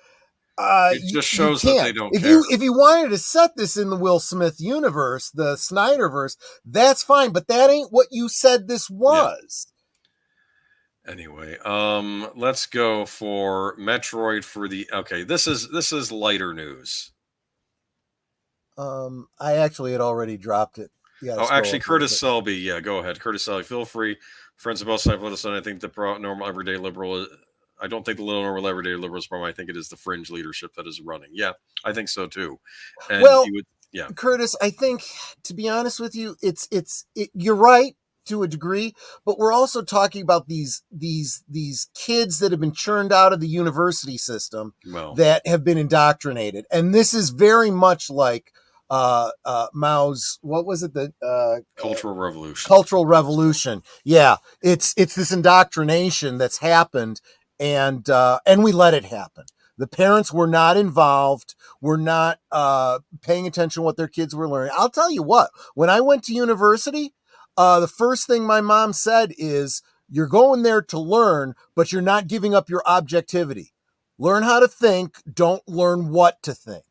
it just shows that they don't care. If you wanted to set this in the Will Smith universe, the Snyderverse, that's fine, but that ain't what you said this was. Yeah. Anyway, let's go for Metroid for the... Okay, this is lighter news. I actually had already dropped it. Yeah. Actually, Curtis Selby. Yeah, go ahead. Curtis Selby, feel free. Friends of both sides, let us know. I think the normal everyday liberal... I don't think the little normal everyday liberal is problem. I think it is the fringe leadership that is running. Yeah, I think so too. And Curtis, I think, to be honest with you, you're right to a degree, but we're also talking about these kids that have been churned out of the university system that have been indoctrinated, and this is very much like Mao's, what was it, the Cultural Revolution. Cultural Revolution. Yeah, it's this indoctrination that's happened. And we let it happen. The parents were not involved, were not paying attention to what their kids were learning. I'll tell you what, when I went to university, the first thing my mom said is, you're going there to learn, but you're not giving up your objectivity. Learn how to think, don't learn what to think.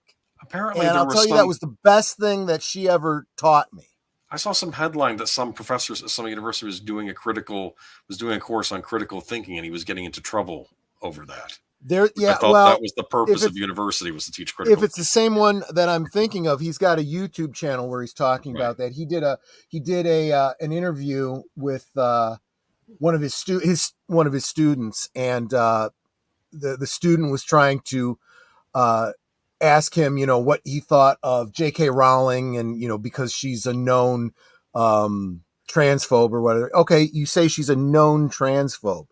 Apparently, and I'll tell you, that was the best thing that she ever taught me. I saw some headline that some professors at some university was doing a course on critical thinking, and he was getting into trouble over that. I thought that was the purpose of university, was to teach critical thinking. If it's the same one that I'm thinking of, he's got a YouTube channel where he's talking about that. He did an interview with one of his students, and the student was trying to ask him, what he thought of J.K. Rowling, and, because she's a known transphobe or whatever. Okay, you say she's a known transphobe.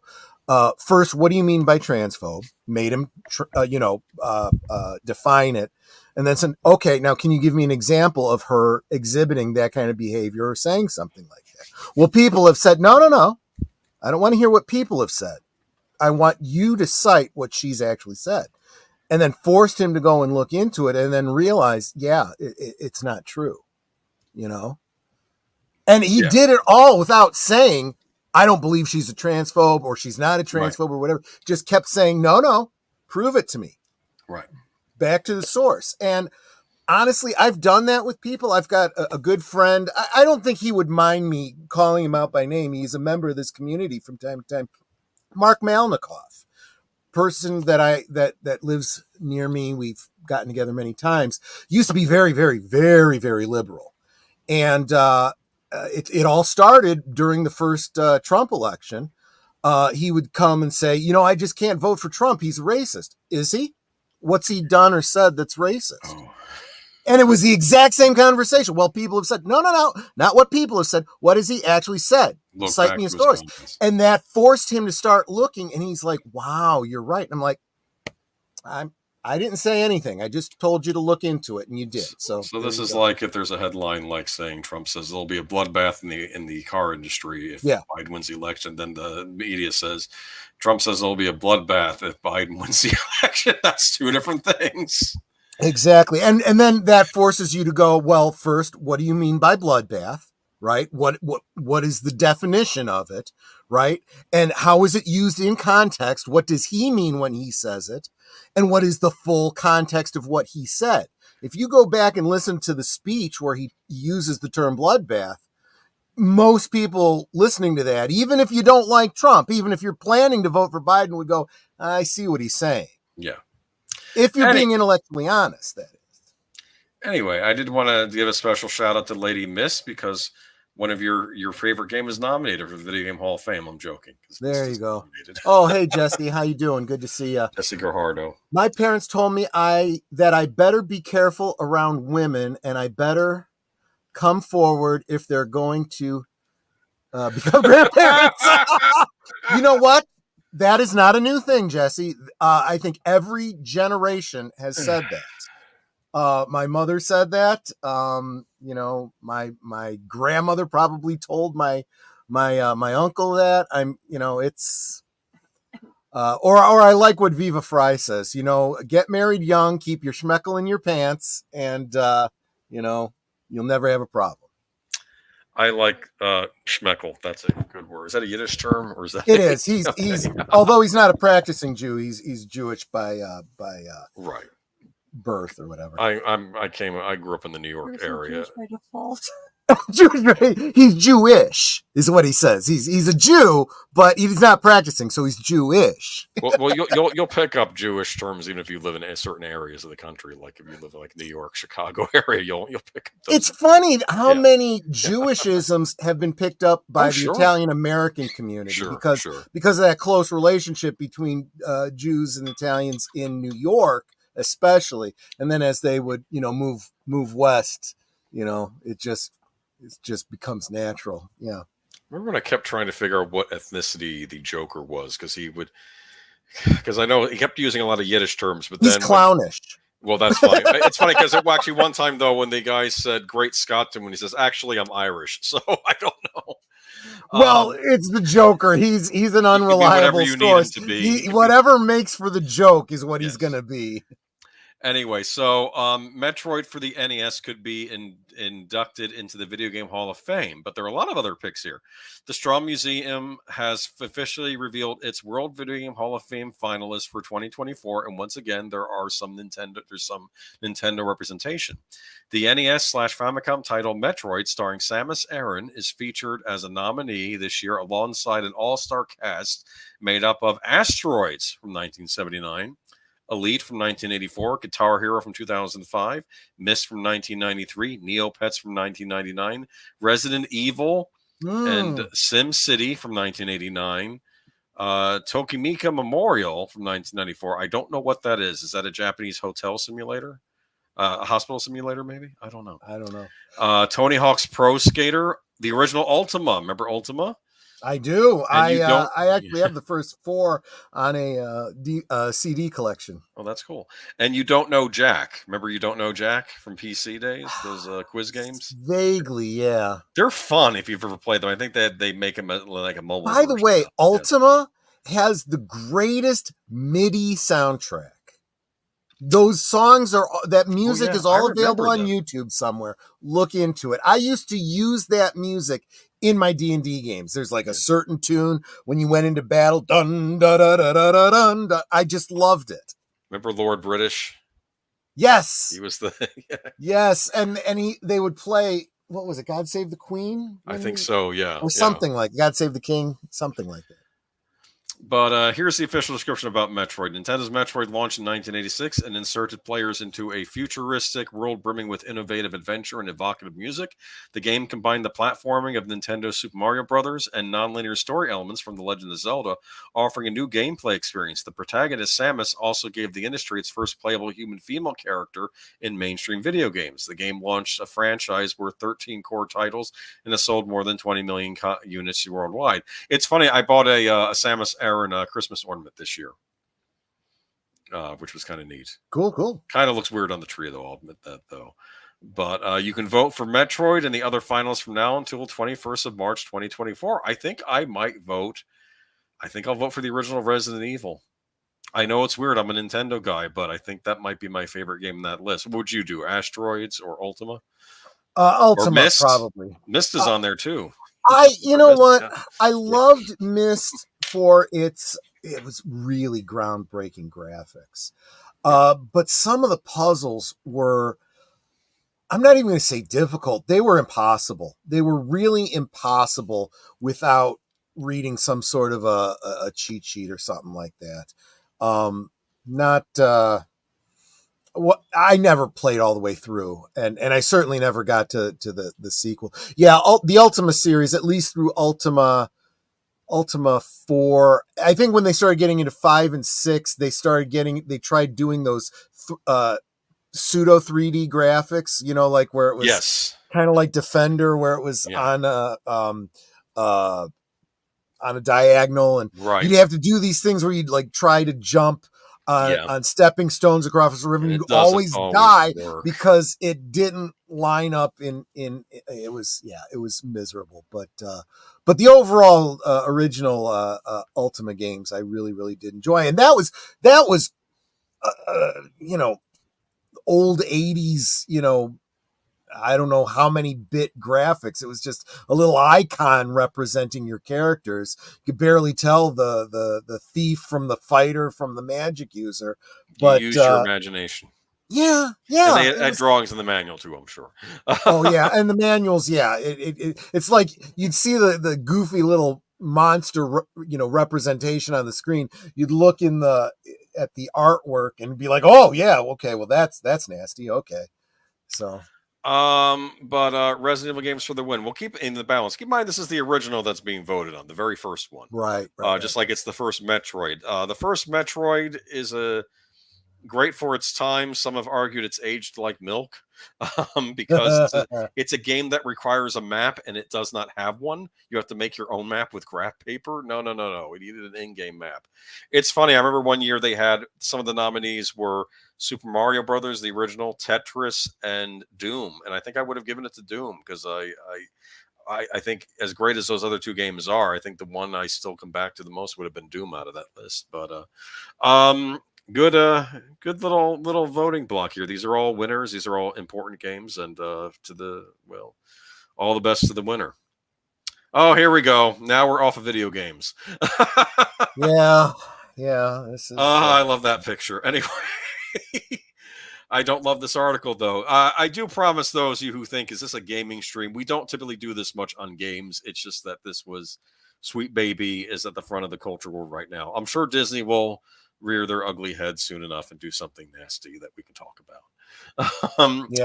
First, what do you mean by transphobe? Made him, define it. And then said, okay, now can you give me an example of her exhibiting that kind of behavior or saying something like that? Well, people have said, no. I don't want to hear what people have said. I want you to cite what she's actually said. And then forced him to go and look into it, and then realized, it's not true, And he did it all without saying, I don't believe she's a transphobe, or she's not a transphobe, or whatever. Just kept saying, no, prove it to me. Right. Back to the source. And honestly, I've done that with people. I've got a good friend. I don't think he would mind me calling him out by name. He's a member of this community from time to time. Mark Malnikoff. Person that lives near me, we've gotten together many times, used to be very, very, very, very liberal. And it all started during the first Trump election. He would come and say, I just can't vote for Trump. He's a racist. Is he? What's he done or said that's racist? Oh. And it was the exact same conversation. Well, people have said, no, not what people have said. What has he actually said? Cite me a story. And that forced him to start looking. And he's like, wow, you're right. And I'm like, I didn't say anything. I just told you to look into it, and you did. So this is like if there's a headline like saying Trump says there'll be a bloodbath in the car industry if Biden wins the election. Then the media says Trump says there'll be a bloodbath if Biden wins the election. That's two different things. Exactly. And then that forces you to go, well, first, what do you mean by bloodbath? Right? What is the definition of it? Right? And how is it used in context? What does he mean when he says it? And what is the full context of what he said? If you go back and listen to the speech where he uses the term bloodbath, most people listening to that, even if you don't like Trump, even if you're planning to vote for Biden, would go, I see what he's saying. Yeah. If you're being intellectually honest, that is. Anyway, I did want to give a special shout out to Lady Miss because one of your favorite game is nominated for the Video Game Hall of Fame. I'm joking. There you go. Oh, hey, Jesse. How you doing? Good to see you. Jesse Garhardo. My parents told me that I better be careful around women and I better come forward if they're going to become grandparents. You know what? That is not a new thing, Jesse. I think every generation has said that. My mother said that. You know, my grandmother probably told my uncle that. It's or I like what Viva Fry says. You know, get married young, keep your schmeckle in your pants, and you know, you'll never have a problem. I like schmeckle. That's a good word. Is that a Yiddish term, or is that? It is. He's although he's not a practicing Jew, he's Jewish by right birth or whatever. I grew up in the New York area. Jewish by default. He's Jewish, is what he says. He's a Jew, but he's not practicing, so he's Jewish. well, you'll pick up Jewish terms even if you live in certain areas of the country. Like if you live in like New York, Chicago area, you'll pick up those. It's funny how many Jewishisms have been picked up by the Italian American community because of that close relationship between Jews and Italians in New York, especially. And then as they would, move west, it just becomes natural. Yeah. Remember when I kept trying to figure out what ethnicity the Joker was? Because I know he kept using a lot of Yiddish terms, but he's clownish. Well, that's funny. It's funny because actually one time though, when the guy said "Great Scott" to him, when he says, "Actually, I'm Irish," so I don't know. Well, it's the Joker. He's an unreliable source. Whatever makes for the joke is what he's gonna be. Anyway, so Metroid for the NES could be inducted into the Video Game Hall of Fame, but there are a lot of other picks here. The Straw Museum has officially revealed its World Video Game Hall of Fame finalists for 2024, and once again, there's some Nintendo representation. The NES/Famicom title Metroid, starring Samus Aran, is featured as a nominee this year alongside an all-star cast made up of Asteroids from 1979. Elite from 1984, Guitar Hero from 2005, Myst from 1993, Neopets from 1999, Resident Evil and SimCity from 1989, Tokimika Memorial from 1994. I don't know what that is. Is that a Japanese hotel simulator? A hospital simulator, maybe? I don't know. Tony Hawk's Pro Skater, the original Ultima. Remember Ultima? I do. I actually have the first 4 on a CD collection. Oh, that's cool. And you don't know Jack. Remember You Don't Know Jack from PC days? Those quiz games? Vaguely, yeah. They're fun if you've ever played them. I think that they make them like a mobile By the way, Ultima has the greatest MIDI soundtrack. Those songs that music is all available on YouTube somewhere. Look into it. I used to use that music in my D&D games. There's like a certain tune when you went into battle. Dun, da, da, da, da, da, dun, da. I just loved it. Remember Lord British? Yes. He was the Yes, and they would play, what was it? God Save the Queen? I think so, yeah. Or something like God Save the King, something like that. But here's the official description about Metroid. Nintendo's Metroid launched in 1986 and inserted players into a futuristic world brimming with innovative adventure and evocative music. The game combined the platforming of Nintendo's Super Mario Bros. And nonlinear story elements from The Legend of Zelda, offering a new gameplay experience. The protagonist, Samus, also gave the industry its first playable human female character in mainstream video games. The game launched a franchise worth 13 core titles and has sold more than 20 million units worldwide. It's funny, I bought a Samus Aran Christmas ornament this year, which was kind of neat. Cool. Kind of looks weird on the tree, though. I'll admit that, though. But you can vote for Metroid and the other finalists from now until 21st of March, 2024. I think I might vote. I think I'll vote for the original Resident Evil. I know it's weird. I'm a Nintendo guy, but I think that might be my favorite game in that list. What would you do? Asteroids or Ultima? Ultima, or Myst? Probably. Myst is on there, too. I loved Myst for it was really groundbreaking graphics. But some of the puzzles were I'm not even going to say difficult. They were impossible. They were really impossible without reading some sort of a cheat sheet or something like that. Not what I never played all the way through, and I certainly never got to the sequel. Yeah, the Ultima series, at least through Ultima 4. I think when they started getting into 5 and 6, they tried doing those pseudo 3D graphics, like where it was kind of like Defender, where it was on a diagonal, and you'd have to do these things where you'd like try to jump on stepping stones across the river, and you'd always die because it didn't line up in it was miserable. But the overall original Ultima games I really did enjoy, and that was old 80s, I don't know how many bit graphics. It was just a little icon representing your characters. You could barely tell the thief from the fighter from the magic user. But you use your imagination. Yeah. And they had drawings in the manual too, I'm sure. Oh yeah, and the manuals, it's like you'd see the goofy little monster, representation on the screen. You'd look at the artwork and be like, oh yeah, okay, well that's nasty. Okay, so. But Resident Evil games for the win. We'll keep it in the balance. Keep in mind, this is the original that's being voted on, the very first one. Right. Just like it's the first Metroid. The first Metroid is great for its time. Some have argued it's aged like milk, because it's a game that requires a map and it does not have one. You have to make your own map with graph paper. No. It needed an in-game map. It's funny. I remember one year they had some of the nominees were Super Mario Brothers, the original, Tetris, and Doom. And I think I would have given it to Doom because I think as great as those other two games are, I think the one I still come back to the most would have been Doom out of that list. But good little voting block here. These are all winners. These are all important games, and all the best to the winner. Oh, here we go. Now we're off of video games. Yeah. This is. I love that picture. Anyway. I don't love this article, though. I do promise those of you who think, is this a gaming stream? We don't typically do this much on games. It's just that this was Sweet Baby is at the front of the culture world right now. I'm sure Disney will rear their ugly head soon enough and do something nasty that we can talk about.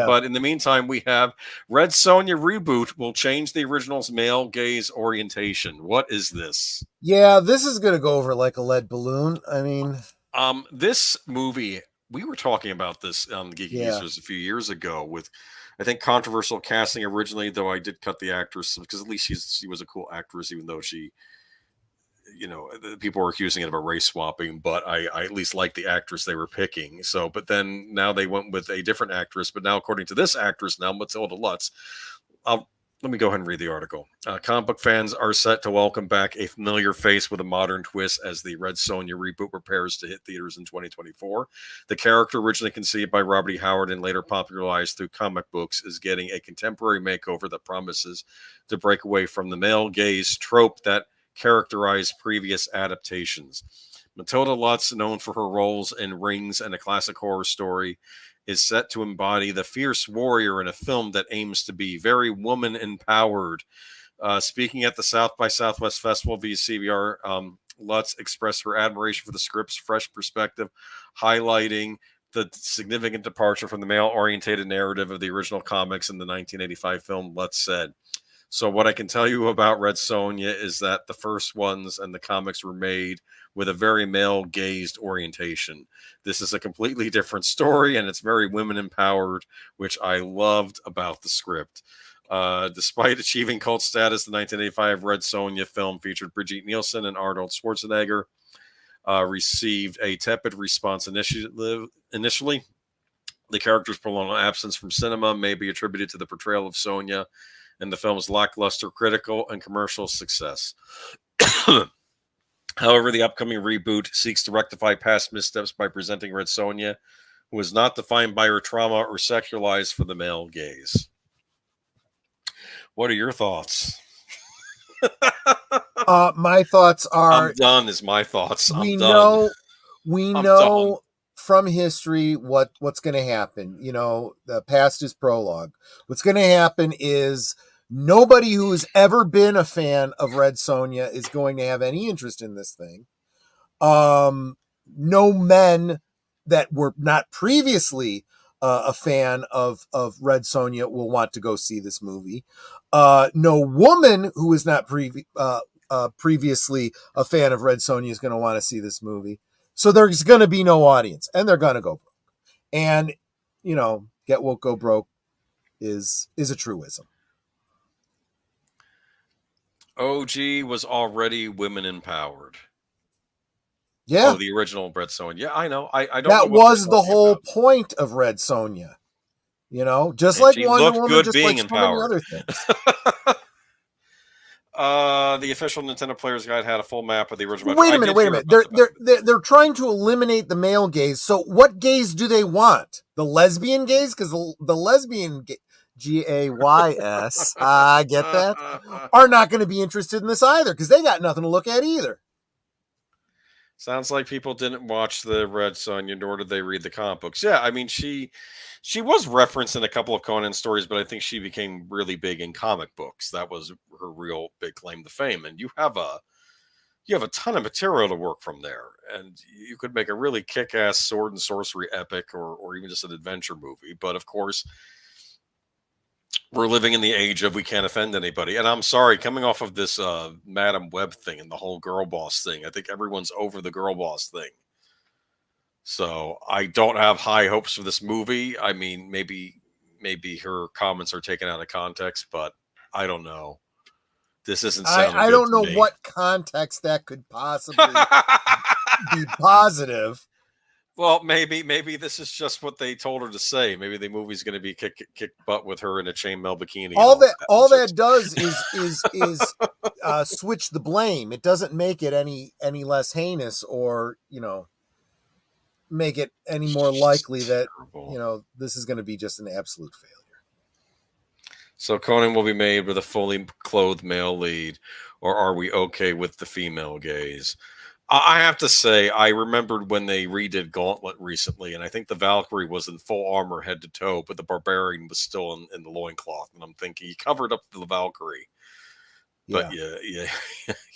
But in the meantime, we have Red Sonja reboot will change the original's male gaze orientation. What is this? Yeah, this is going to go over like a lead balloon. I mean, this movie, we were talking about this on Geeky Geezers a few years ago with, I think, controversial casting originally, though I did cut the actress because at least she was a cool actress, even though she, people were accusing it of a race swapping, but I at least liked the actress they were picking. So, but then now they went with a different actress, but now according to this actress, now Matilda Lutz, let me go ahead and read the article. Comic book fans are set to welcome back a familiar face with a modern twist as the Red Sonja reboot prepares to hit theaters in 2024. The character, originally conceived by Robert E. Howard and later popularized through comic books, is getting a contemporary makeover that promises to break away from the male gaze trope that characterized previous adaptations. Matilda Lutz, known for her roles in Rings and A Classic Horror Story, is set to embody the fierce warrior in a film that aims to be very woman empowered. Speaking at the South by Southwest Festival via CBR, Lutz expressed her admiration for the script's fresh perspective, highlighting the significant departure from the male-orientated narrative of the original comics in the 1985 film. Lutz said, "So what I can tell you about Red Sonja is that the first ones and the comics were made with a very male-gazed orientation. This is a completely different story, and it's very women-empowered, which I loved about the script." Despite achieving cult status, the 1985 Red Sonja film featured Brigitte Nielsen and Arnold Schwarzenegger. Received a tepid response initially. The character's prolonged absence from cinema may be attributed to the portrayal of Sonja and the film's lackluster critical and commercial success. However, the upcoming reboot seeks to rectify past missteps by presenting Red Sonja, who is not defined by her trauma or sexualized for the male gaze. What are your thoughts? My thoughts are... I'm done is my thoughts. We know from history what's going to happen. You know, the past is prologue. What's going to happen is nobody who's ever been a fan of Red Sonja is going to have any interest in this thing. No men that were not previously a fan of Red Sonja will want to go see this movie. No woman who is not previously a fan of Red Sonja is going to want to see this movie. So there's going to be no audience, and they're going to go broke. And, you know, get woke, go broke is a truism. OG was already women empowered. Yeah. Oh, the original Red Sonja. Yeah, I know. I don't. That was the whole point of Red Sonja. You know, just like Wonder Woman, just like so many other things. The official Nintendo Player's Guide had a full map of the original. Wait a minute. They're trying to eliminate the male gaze. So what gaze do they want? The lesbian gaze? Because the lesbian GAYS, I get that, are not going to be interested in this either because they got nothing to look at either. Sounds like people didn't watch the Red Sonja, nor did they read the comic books. Yeah, I mean, she was referenced in a couple of Conan stories, but I think she became really big in comic books. That was her real big claim to fame. And you have a ton of material to work from there, and you could make a really kick-ass sword and sorcery epic, or even just an adventure movie. But of course, we're living in the age of we can't offend anybody. And I'm sorry, coming off of this Madam Web thing and the whole girl boss thing, I think everyone's over the girl boss thing. So I don't have high hopes for this movie. I mean, maybe her comments are taken out of context, but I don't know. This isn't sounding I don't know me. what context that could possibly be positive. Well, maybe this is just what they told her to say. Maybe the movie's going to be kick butt with her in a chainmail bikini. All that does is switch the blame. It doesn't make it any less heinous, or, you know, make it any more likely that, you know, this is going to be just an absolute failure. So Conan will be made with a fully clothed male lead, or are we okay with the female gaze? I have to say, I remembered when they redid Gauntlet recently, and I think the Valkyrie was in full armor head to toe, but the Barbarian was still in the loincloth. And I'm thinking, he covered up the Valkyrie. But yeah,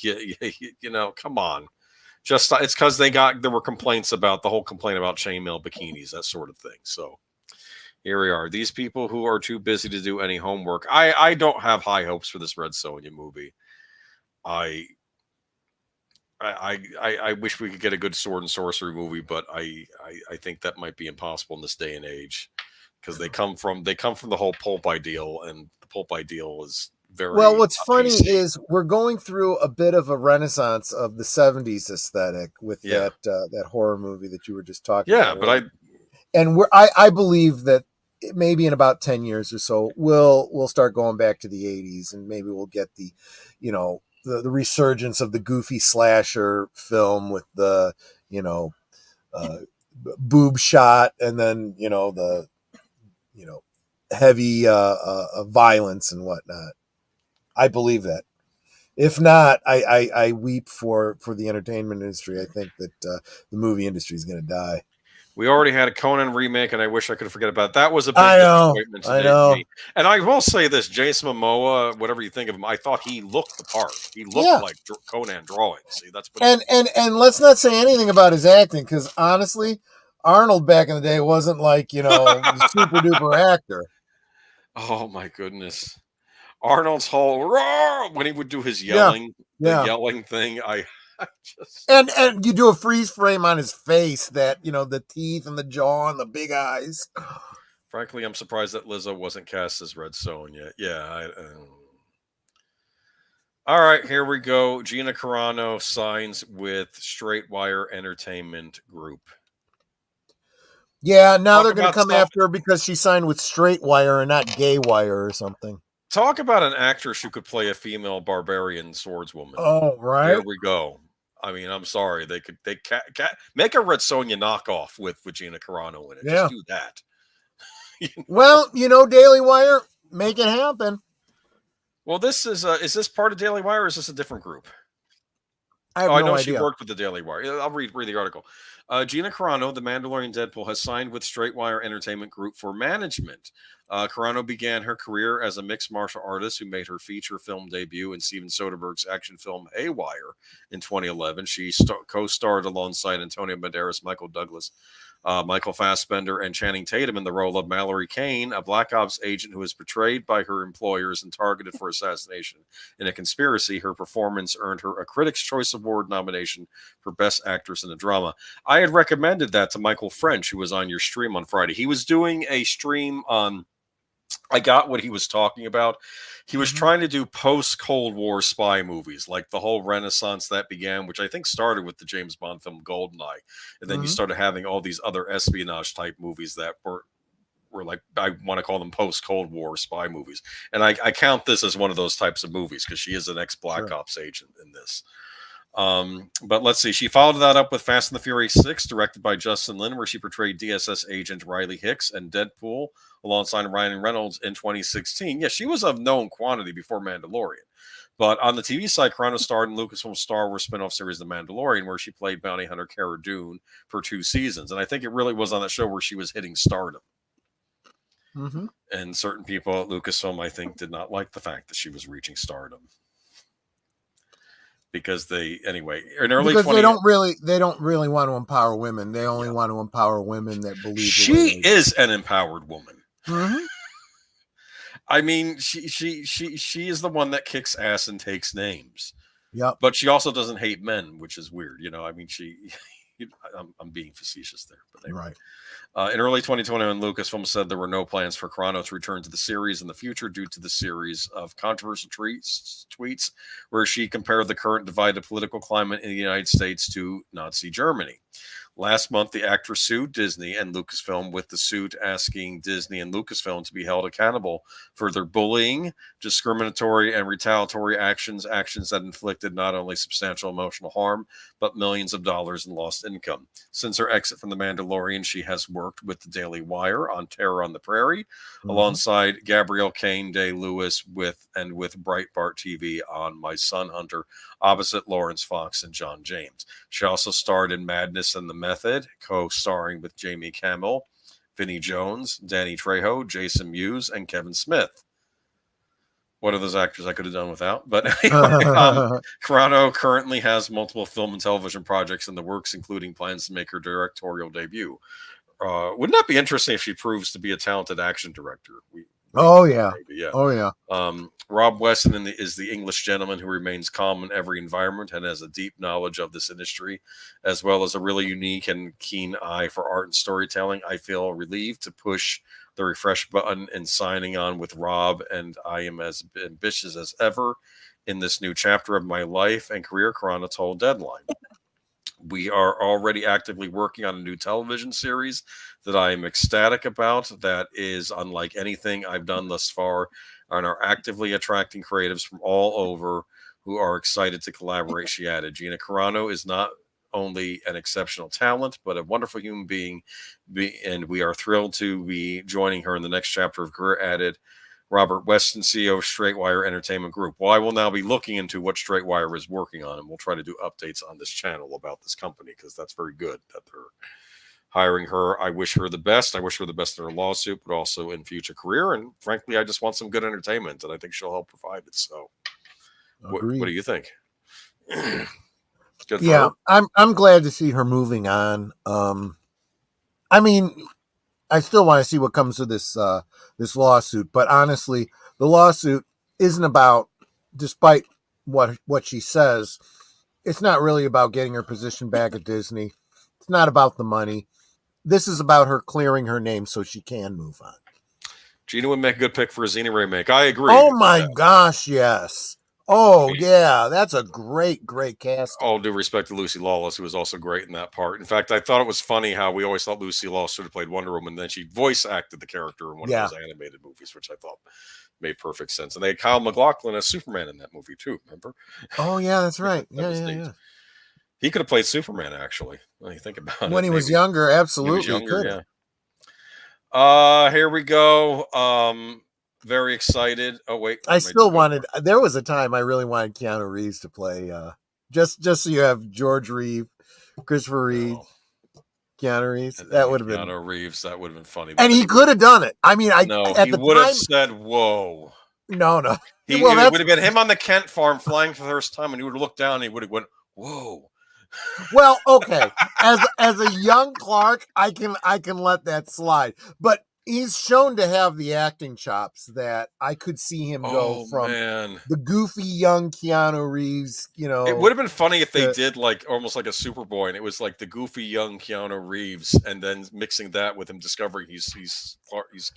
you know, come on. Just it's because there were complaints about the whole complaint about chainmail bikinis, that sort of thing. So here we are. These people who are too busy to do any homework. I don't have high hopes for this Red Sonja movie. I wish we could get a good sword and sorcery movie, but I think that might be impossible in this day and age, because they come from the whole pulp ideal, and the pulp ideal is very well. What's funny is we're going through a bit of a renaissance of the 70s aesthetic with that horror movie that you were just talking about. Yeah, but I believe that maybe in about 10 years or so we'll start going back to the 80s, and maybe we'll get the, you know, the resurgence of the goofy slasher film with the, you know, boob shot, and then, you know, the, you know, heavy violence and whatnot. I believe that. If not, I weep for the entertainment industry. I think that the movie industry is going to die. We already had a Conan remake, and I wish I could forget about it. That was a big disappointment today for me. And I will say this, Jason Momoa, whatever you think of him, I thought he looked the part. He looked like Conan drawing. See, that's what and let's not say anything about his acting, because honestly, Arnold back in the day wasn't like, you know, super duper actor. Oh my goodness. Arnold's whole when he would do his yelling, the yelling thing, I just... and you do a freeze frame on his face, that, you know, the teeth and the jaw and the big eyes. Frankly, I'm surprised that Lizzo wasn't cast as Red Sonja. Yeah. All right, here we go. Gina Carano signs with Straight Wire Entertainment Group. Yeah, now they're going to come after her because she signed with Straight Wire and not Gay Wire or something. Talk about an actress who could play a female barbarian swordswoman. Oh, right. There we go. I mean, I'm sorry. They make a Red Sonja knockoff with Gina Carano in it. Yeah. Just do that. Well, you know, Daily Wire, make it happen. Well, this is this part of Daily Wire, or is this a different group? I have I no know she idea. worked with the Daily Wire. I'll read the article. Gina Carano, the Mandalorian Deadpool, has signed with Straightwire Entertainment Group for management. Carano began her career as a mixed martial artist who made her feature film debut in Steven Soderbergh's action film Haywire in 2011. She co-starred alongside Antonio Banderas, Michael Douglas, Michael Fassbender, and Channing Tatum in the role of Mallory Kane, a Black Ops agent who is betrayed by her employers and targeted for assassination in a conspiracy. Her performance earned her a Critics' Choice Award nomination for Best Actress in a Drama. I had recommended that to Michael French, who was on your stream on Friday. He was doing a stream on. I got what he was talking about. He was trying to do post-Cold War spy movies, like the whole renaissance that began, which I think started with the James Bond film Goldeneye. And then you started having all these other espionage type movies that were like, I want to call them post-Cold War spy movies. And I count this as one of those types of movies because she is an ex-Black Ops agent in this. But let's see. She followed that up with Fast and the Furious 6, directed by Justin Lin, where she portrayed DSS agent Riley Hicks, and Deadpool alongside Ryan Reynolds in 2016. Yeah, she was of known quantity before Mandalorian. But on the TV side, Carano starred in Lucasfilm's Star Wars spin-off series The Mandalorian, where she played bounty hunter Cara Dune for 2 seasons. And I think it really was on that show where she was hitting stardom. And certain people at Lucasfilm, I think, did not like the fact that she was reaching stardom. Because they they don't really want to empower women. They only want to empower women that believe she is an empowered woman. Mm-hmm. I mean, she is the one that kicks ass and takes names. Yep. But she also doesn't hate men, which is weird. I mean, I'm being facetious there, but anyway. Right. In early 2021, Lucasfilm said there were no plans for Carano to return to the series in the future due to the series of controversial tweets where she compared the current divided political climate in the United States to Nazi Germany. Last month, the actress sued Disney and Lucasfilm, with the suit asking Disney and Lucasfilm to be held accountable for their bullying, discriminatory, and retaliatory actions that inflicted not only substantial emotional harm, but millions of dollars in lost income. Since her exit from The Mandalorian, she has worked with the Daily Wire on Terror on the Prairie, alongside Gabrielle Kane Day-Lewis with Breitbart TV on My Son Hunter, opposite Lawrence Fox and John James. She also starred in Madness and the Method, co-starring with Jamie Campbell, Vinnie Jones, Danny Trejo, Jason Mewes, and Kevin Smith. What are those actors I could have done without? But anyway, Carano currently has multiple film and television projects in the works, including plans to make her directorial debut. Wouldn't that be interesting if she proves to be a talented action director? Oh yeah. Rob Weston is the English gentleman who remains calm in every environment and has a deep knowledge of this industry, as well as a really unique and keen eye for art and storytelling. I feel relieved to push the refresh button in signing on with Rob, and I am as ambitious as ever in this new chapter of my life and career, Carano told Deadline. We are already actively working on a new television series that I am ecstatic about, that is unlike anything I've done thus far, and are actively attracting creatives from all over who are excited to collaborate, she added. Gina Carano is not only an exceptional talent, but a wonderful human being, and we are thrilled to be joining her in the next chapter of career, added Robert Weston, CEO of Straightwire Entertainment Group. Well, I will now be looking into what Straightwire is working on, and we'll try to do updates on this channel about this company, because that's very good that they're hiring her. I wish her the best. I wish her the best in her lawsuit, but also in future career. And frankly, I just want some good entertainment, and I think she'll help provide it. So, what do you think? Good for her. I'm glad to see her moving on. I mean, I still want to see what comes of this this lawsuit, but honestly, the lawsuit isn't about, despite what she says, it's not really about getting her position back at Disney. It's not about the money. This is about her clearing her name so she can move on. Gina would make a good pick for a Xena remake. I agree. Oh my gosh, yes. Oh yeah, that's a great cast. All due respect to Lucy Lawless, who was also great in that part. In fact, I thought it was funny how we always thought Lucy Lawless should have played Wonder Woman, and then she voice acted the character in one of those animated movies, which I thought made perfect sense. And they had Kyle MacLachlan as Superman in that movie too. Remember? Oh yeah, that's right. Yeah. He could have played Superman, actually, when you think about it. When he was younger, absolutely. Here we go. Very excited. Oh, wait. There was a time I really wanted Keanu Reeves to play Just so you have George Reeve, Christopher Reeve, Keanu Reeves. That would have been Keanu Reeves. That would have been funny. And he could have done it. I mean, no, at he the would time, have said, "Whoa." No. It would have been him on the Kent farm flying for the first time, and he would have looked down and he would have went, "Whoa." Well, okay. As a young Clark, I can let that slide. But he's shown to have the acting chops that I could see him go from the goofy young Keanu Reeves, It would have been funny if they did like almost like a Superboy, and it was like the goofy young Keanu Reeves, and then mixing that with him discovering he's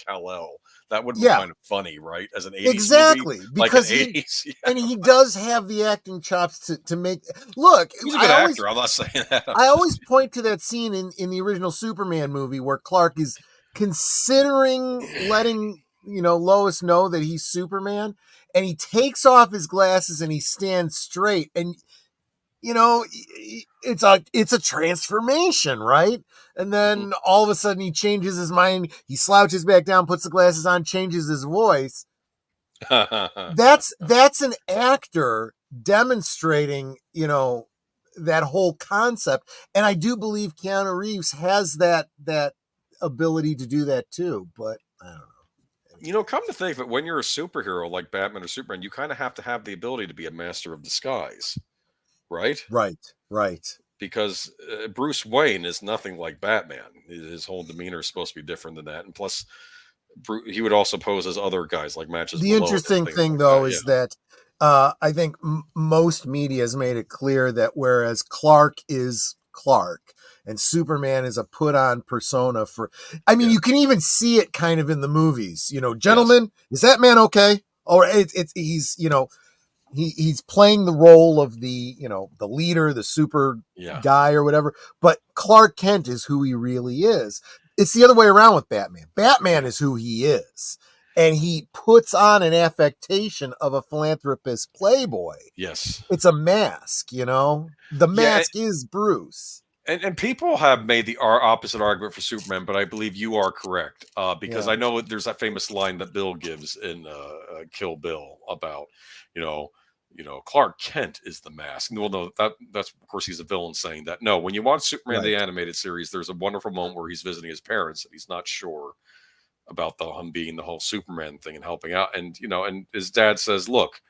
Kal-El. That would have been kind of funny, right? As an 80s movie, because like an 80s, and he does have the acting chops to make. Look, he's a good actor. I'm not saying that. I always point to that scene in the original Superman movie where Clark is considering letting Lois know that he's Superman, and he takes off his glasses and he stands straight, and it's a transformation, right? And then all of a sudden he changes his mind, he slouches back down, puts the glasses on, changes his voice. That's an actor demonstrating that whole concept, and I do believe Keanu Reeves has that ability to do that too, but I don't know. Come to think of it, when you're a superhero like Batman or Superman, you kind of have to have the ability to be a master of disguise, right? Right. Because Bruce Wayne is nothing like Batman. His whole demeanor is supposed to be different than that, and plus, he would also pose as other guys like Matches. The interesting thing, though, is that I think most media has made it clear that whereas Clark is Clark and Superman is a put-on persona for, I mean, you can even see it kind of in the movies. Gentlemen, is that man okay? Or he's he's playing the role of the the leader, the super guy or whatever. But Clark Kent is who he really is. It's the other way around with Batman. Batman is who he is. And he puts on an affectation of a philanthropist playboy. Yes. It's a mask, The mask is Bruce. And people have made the opposite argument for Superman, but I believe you are correct. Because I know there's that famous line that Bill gives in Kill Bill about, Clark Kent is the mask. Well, no, that's of course he's a villain saying that. No, when you watch Superman the animated series, there's a wonderful moment where he's visiting his parents and he's not sure about him being the whole Superman thing and helping out. And and his dad says, "Look,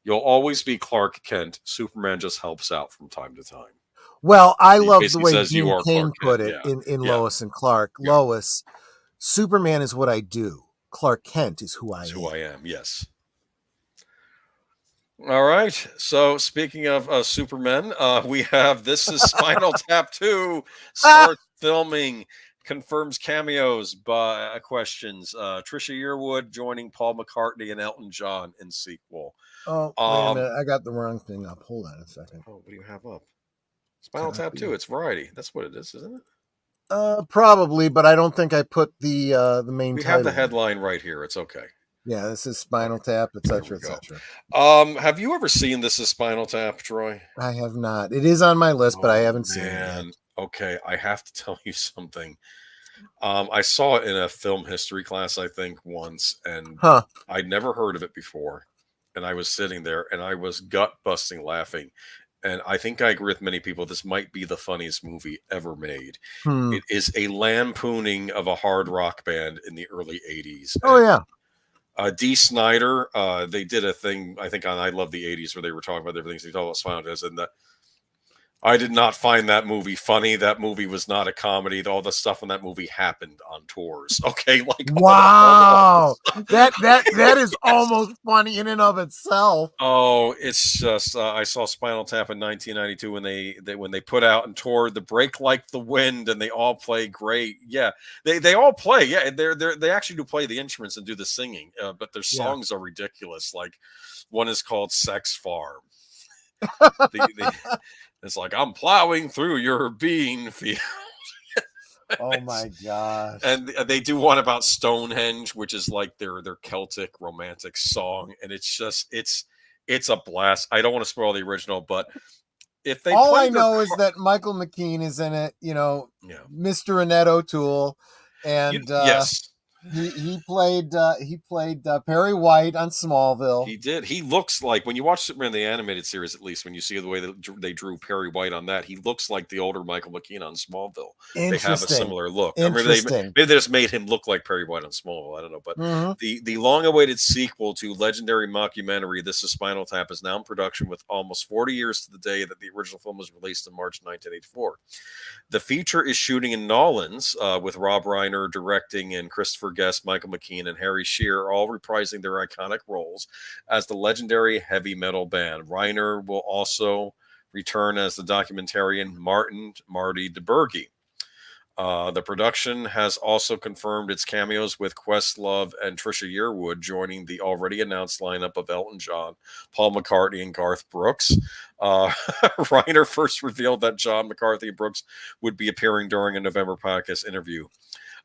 you'll always be Clark Kent. Superman just helps out from time to time." Well, I love the way Gene Kane put it in Lois and Clark. Yeah. Lois, Superman is what I do. Clark Kent is who I am. Who I am, yes. All right. So speaking of Superman, we have This Is Spinal Tap 2 starts filming, confirms cameos by questions. Trisha Yearwood joining Paul McCartney and Elton John in sequel. Oh, wait a minute. I got the wrong thing up. Hold on a second. Oh, what do you have up? Spinal Tap 2. It's Variety. That's what it is, isn't it? Probably, but I don't think I put the main title. We have the headline right here. It's okay. Yeah, this is Spinal Tap, etc., etc. Have you ever seen This Is Spinal Tap, Troy? I have not. It is on my list, but I haven't seen it yet. Okay, I have to tell you something. I saw it in a film history class, I think, once, and I'd never heard of it before. And I was sitting there, and I was gut-busting laughing. And I think I agree with many people. This might be the funniest movie ever made. It is a lampooning of a hard rock band in the early 80s. Oh, yeah. Dee Snider, they did a thing, I think, on I Love the 80s where they were talking about everything. So they talked about Spinal Tap, and I did not find that movie funny. That movie was not a comedy. All the stuff in that movie happened on tours. Okay, wow, that is almost funny in and of itself. Oh, it's just I saw Spinal Tap in 1992 when they put out and toured the Break Like the Wind, and they all play great. Yeah, they all play. Yeah, they actually do play the instruments and do the singing, but their songs are ridiculous. Like one is called Sex Farm. It's like, I'm plowing through your bean field. Oh my gosh. And they do one about Stonehenge, which is like their Celtic romantic song. And it's just, it's a blast. I don't want to spoil the original, but if they all I know is that Michael McKean is in it, Mr. Annette O'Toole. And yes. He played Perry White on Smallville. He did. He looks like, when you watch Superman the animated series, at least when you see the way that they drew Perry White on that, he looks like the older Michael McKean on Smallville. They have a similar look. Or maybe they just made him look like Perry White on Smallville. I don't know. But the long-awaited sequel to legendary mockumentary This Is Spinal Tap is now in production, with almost 40 years to the day that the original film was released in March 1984. The feature is shooting in Nolans, with Rob Reiner directing, and Christopher Guest, Michael McKean, and Harry Shearer all reprising their iconic roles as the legendary heavy metal band. Reiner will also return as the documentarian Marty DeBurgi. The production has also confirmed its cameos, with Questlove and Trisha Yearwood joining the already announced lineup of Elton John, Paul McCartney, and Garth Brooks. Reiner first revealed that John, McCarthy, and Brooks would be appearing during a November podcast interview.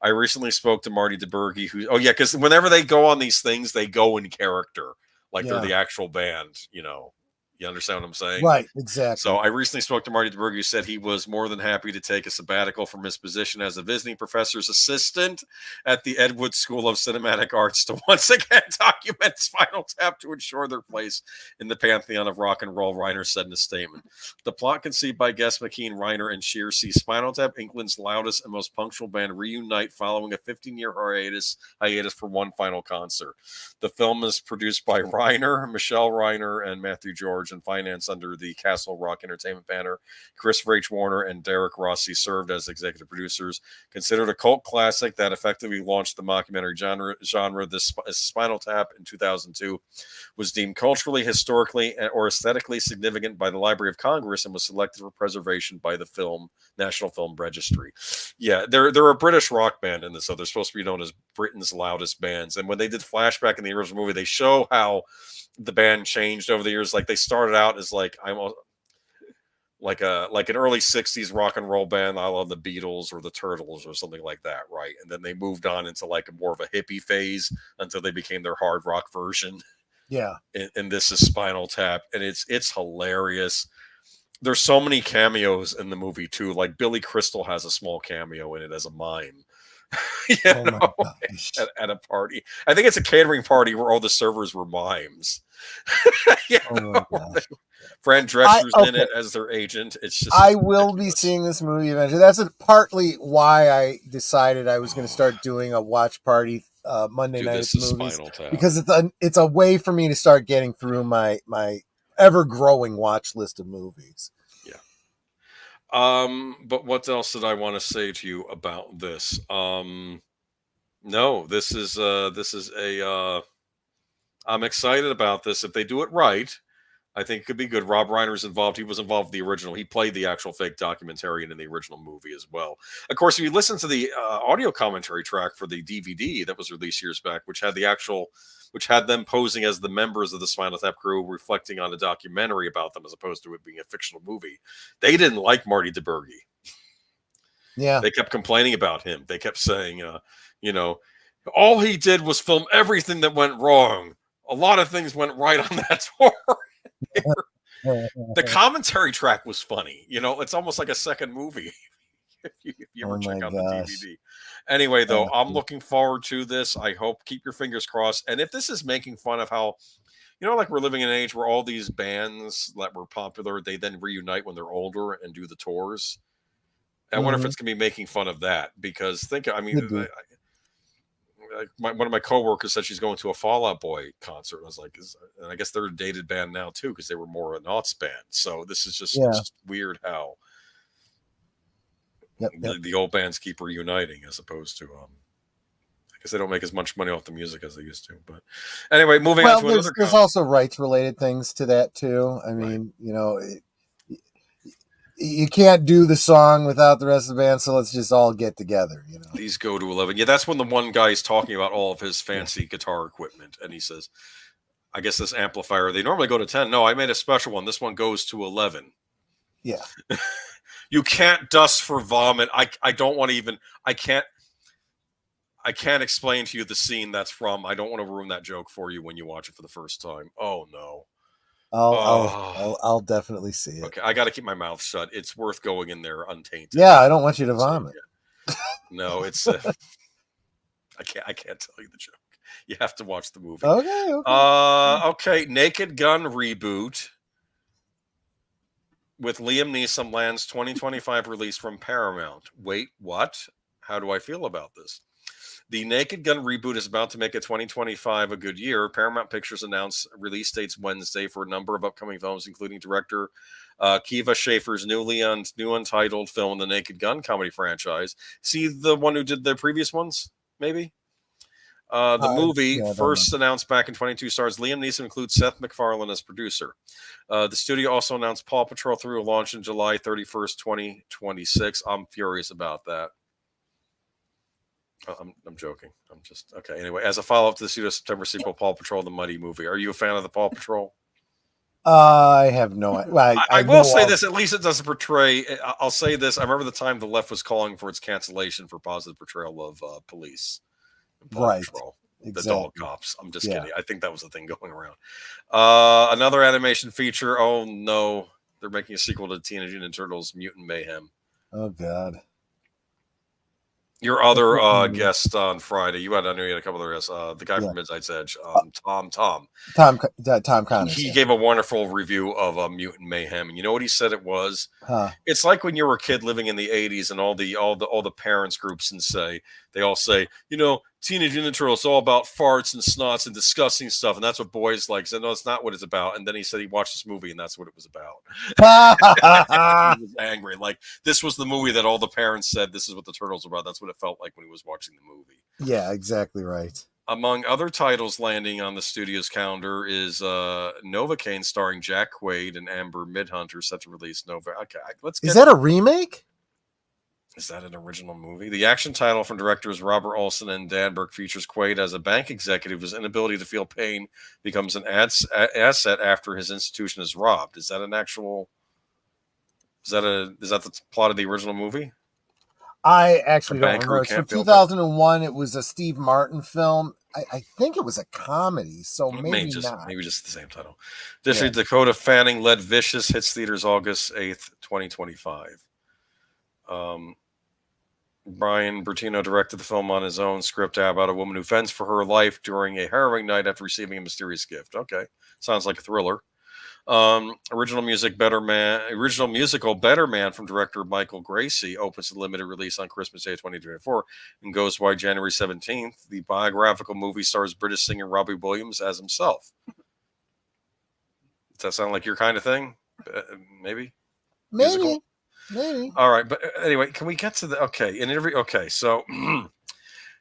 I recently spoke to Marty DeBurgi, because whenever they go on these things, they go in character, like they're the actual band, You understand what I'm saying? Right, exactly. So I recently spoke to Marty DeBurgi, who said he was more than happy to take a sabbatical from his position as a visiting professor's assistant at the Edwood School of Cinematic Arts to once again document Spinal Tap to ensure their place in the pantheon of rock and roll, Reiner said in a statement. The plot conceived by Guest, McKean, Reiner, and Shear sees Spinal Tap, England's loudest and most punctual band, reunite following a 15-year hiatus for one final concert. The film is produced by Reiner, Michelle Reiner, and Matthew George, and financed under the Castle Rock Entertainment banner. Christopher H. Warner and Derek Rossi served as executive producers. Considered a cult classic that effectively launched the mockumentary genre, this Spinal Tap in 2002 was deemed culturally, historically, or aesthetically significant by the Library of Congress and was selected for preservation by the National Film Registry. Yeah, they're a British rock band in this, so they're supposed to be known as Britain's loudest bands. And when they did flashback in the original movie, they show how the band changed over the years. Like, they started out as like an early 60s rock and roll band, I love the Beatles or the Turtles or something like that, right? And then they moved on into like more of a hippie phase until they became their hard rock version. Yeah. And this is Spinal Tap, and it's hilarious. There's so many cameos in the movie too. Like Billy Crystal has a small cameo in it as a mime. At a party. I think it's a catering party where all the servers were mimes. Fran Drescher's in it as their agent. It's just I will be seeing this movie eventually. That's partly why I decided I was going to start doing a watch party Monday night movies, because it's a way for me to start getting through my ever growing watch list of movies. But what else did I want to say to you about this? No, this is I'm excited about this. If they do it right, I think it could be good. Rob Reiner's involved. He was involved in the original. He played the actual fake documentarian in the original movie as well. Of course, if you listen to the audio commentary track for the DVD that was released years back, which had them posing as the members of the Spinal Tap crew, reflecting on a documentary about them as opposed to it being a fictional movie, they didn't like Marty DeBurgi. Yeah. They kept complaining about him. They kept saying, all he did was film everything that went wrong. A lot of things went right on that tour. The commentary track was funny. It's almost like a second movie. if you ever check out the DVD. Anyway, though, I'm looking forward to this. I hope, keep your fingers crossed. And if this is making fun of how, like we're living in an age where all these bands that were popular, they then reunite when they're older and do the tours. I wonder if it's going to be making fun of that, because one of my coworkers said she's going to a Fall Out Boy concert. I was like, and I guess they're a dated band now too, because they were more an aughts band. So this is just weird how the old bands keep reuniting as opposed to I guess they don't make as much money off the music as they used to. But anyway, moving on to another. There's also rights related things to that too. I mean, you can't do the song without the rest of the band, so let's just all get together. These go to 11. Yeah, that's when the one guy's talking about all of his fancy guitar equipment, and he says, I guess this amplifier, they normally go to 10. No, I made a special one. This one goes to 11. Yeah. You can't dust for vomit. I don't want to even, I can't explain to you the scene that's from. I don't want to ruin that joke for you when you watch it for the first time. Oh, no. I'll definitely see it. Okay, I got to keep my mouth shut. It's worth going in there untainted. Yeah, I don't want you to vomit. No, it's I can't tell you the joke. You have to watch the movie. Okay. Okay. Naked Gun reboot with Liam Neeson lands 2025 release from Paramount. Wait, what? How do I feel about this? The Naked Gun reboot is about to make a 2025 a good year. Paramount Pictures announced release dates Wednesday for a number of upcoming films, including director Kiva Schaffer's new untitled film, the Naked Gun comedy franchise. See the one who did the previous ones, maybe? The movie, first announced back in 22, stars Liam Neeson, includes Seth MacFarlane as producer. The studio also announced Paw Patrol 3 will launch on July 31st, 2026. I'm furious about that. I'm joking. I'm just okay. Anyway, as a follow-up to the studio September sequel, Paw Patrol: The Muddy Movie. Are you a fan of the Paw Patrol? I have no idea. Well, I will say this. At least it doesn't portray. I'll say this. I remember the time the left was calling for its cancellation for positive portrayal of police and Paw Patrol. Exactly. The dog cops. I'm just kidding. I think that was the thing going around. Another animation feature. Oh no, they're making a sequel to Teenage Mutant Ninja Turtles: Mutant Mayhem. Oh God. Your other guest on Friday, you had a couple of guests. The guy from Midnight's Edge, Tom Connors. He gave a wonderful review of Mutant Mayhem, and you know what he said it was? It's like when you were a kid living in the '80s, and all the parents groups they all say, you know, Teenage Mutant Ninja Turtles all about farts and snots and disgusting stuff, and that's what boys like. So no, it's not what it's about. And then he said he watched this movie, and that's what it was about. He was angry. Like, this was the movie that all the parents said this is what the Turtles are about. That's what it felt like when he was watching the movie. Yeah, exactly right. Among other titles landing on the studio's calendar is Novocaine, starring Jack Quaid and Amber Midhunter, set to release November. Okay, Is that a remake? Is that an original movie? The action title from directors Robert Olson and Dan Burke features Quaid as a bank executive whose inability to feel pain becomes an asset after his institution is robbed. Is that an actual? Is that the plot of the original movie? I actually don't remember. It's from 2001. It was a Steve Martin film. I think it was a comedy, so maybe not. Maybe just the same title. District Dakota Fanning led Vicious, hits theaters August 8th, 2025. Brian Bertino directed the film on his own script about a woman who fends for her life during a harrowing night after receiving a mysterious gift. Okay, sounds like a thriller. Original musical Better Man from director Michael Gracie opens the limited release on Christmas Day 2024 and goes wide January 17th. The biographical movie stars British singer Robbie Williams as himself. Does that sound like your kind of thing? Maybe. Maybe. All right, but anyway, can we get to the interview? Okay, so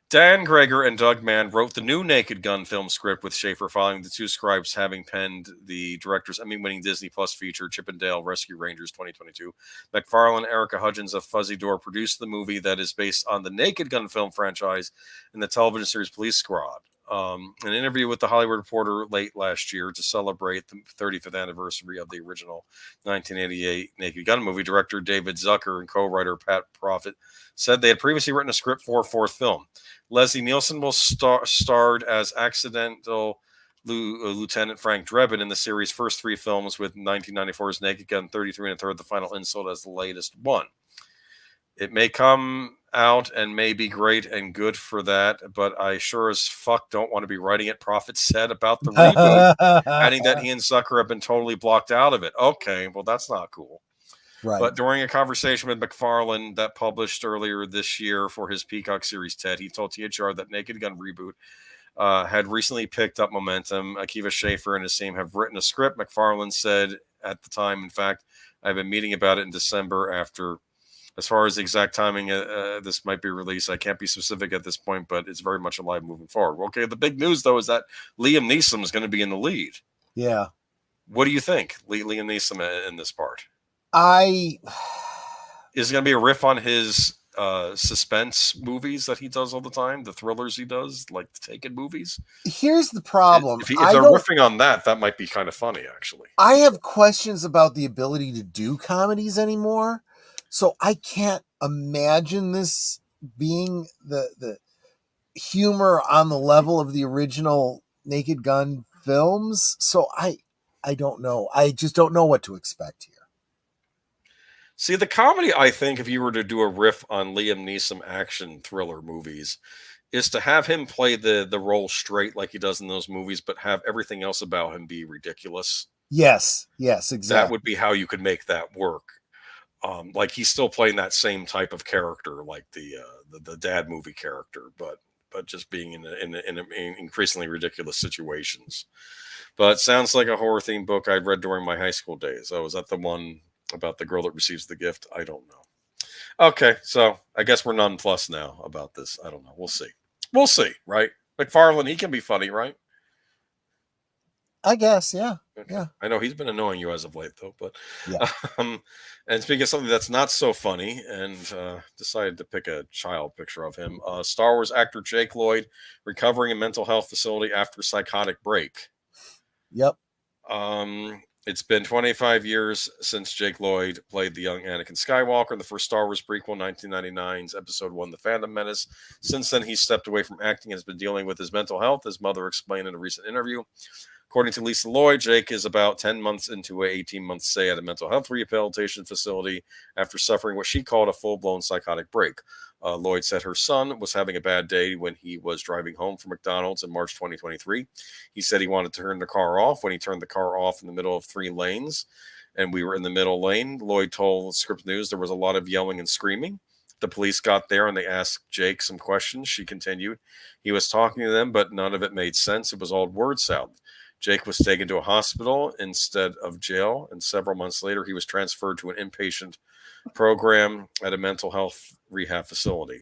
Dan Greger and Doug Mann wrote the new Naked Gun film script with Schaffer, following the two scribes having penned the director's Emmy-winning Disney Plus feature Chippendale Rescue Rangers 2022. MacFarlane, Erica Hudgens of Fuzzy Door produced the movie that is based on the Naked Gun film franchise and the television series Police Squad. An interview with the Hollywood Reporter late last year to celebrate the 35th anniversary of the original 1988 Naked Gun movie, director David Zucker and co-writer Pat Profit said they had previously written a script for a fourth film. Leslie Nielsen will starred as accidental Lieutenant Frank Drebin in the series' first three films, with 1994's Naked Gun 33 and a third, the final insult, as the latest one. It may come out and may be great and good for that, but I sure as fuck don't want to be writing it, Prophet said about the reboot, adding that he and Zucker have been totally blocked out of it. Okay, well, that's not cool. Right. But during a conversation with MacFarlane that published earlier this year for his Peacock series TED, he told THR that Naked Gun reboot had recently picked up momentum. Akiva Schaffer and his team have written a script. MacFarlane said at the time, in fact, I've been meeting about it in December after. As far as the exact timing this might be released, I can't be specific at this point, but it's very much alive moving forward. Okay, the big news, though, is that Liam Neeson is going to be in the lead. Yeah. What do you think, Liam Neeson, in this part? Is it going to be a riff on his suspense movies that he does all the time, the thrillers he does, like the Taken movies? Here's the problem. If they're riffing on that, that might be kind of funny, actually. I have questions about the ability to do comedies anymore. So I can't imagine this being the humor on the level of the original Naked Gun films. So I don't know. I just don't know what to expect here. See, the comedy, I think, if you were to do a riff on Liam Neeson action thriller movies, is to have him play the role straight like he does in those movies, but have everything else about him be ridiculous. Yes, exactly. That would be how you could make that work. Like he's still playing that same type of character, like the dad movie character, but just being in increasingly ridiculous situations. But it sounds like a horror themed book I'd read during my high school days. Oh, is that the one about the girl that receives the gift? I don't know. Okay, so I guess we're nonplussed now about this. I don't know. We'll see. We'll see, right? McFarlane, he can be funny, right? I guess, yeah. Okay. Yeah. I know he's been annoying you as of late, though. But yeah. And speaking of something that's not so funny, and decided to pick a child picture of him, Star Wars actor Jake Lloyd recovering in mental health facility after psychotic break. Yep. It's been 25 years since Jake Lloyd played the young Anakin Skywalker in the first Star Wars prequel, 1999's Episode 1, The Phantom Menace. Since then, he's stepped away from acting and has been dealing with his mental health, his mother explained in a recent interview. According to Lisa Lloyd, Jake is about 10 months into an 18-month stay at a mental health rehabilitation facility after suffering what she called a full-blown psychotic break. Lloyd said her son was having a bad day when he was driving home from McDonald's in March 2023. He said he wanted to turn the car off. When he turned the car off in the middle of 3 lanes, and we were in the middle lane, Lloyd told Scripps News there was a lot of yelling and screaming. The police got there and they asked Jake some questions. She continued. He was talking to them, but none of it made sense. It was all word salad. Jake was taken to a hospital instead of jail, and several months later, he was transferred to an inpatient program at a mental health rehab facility.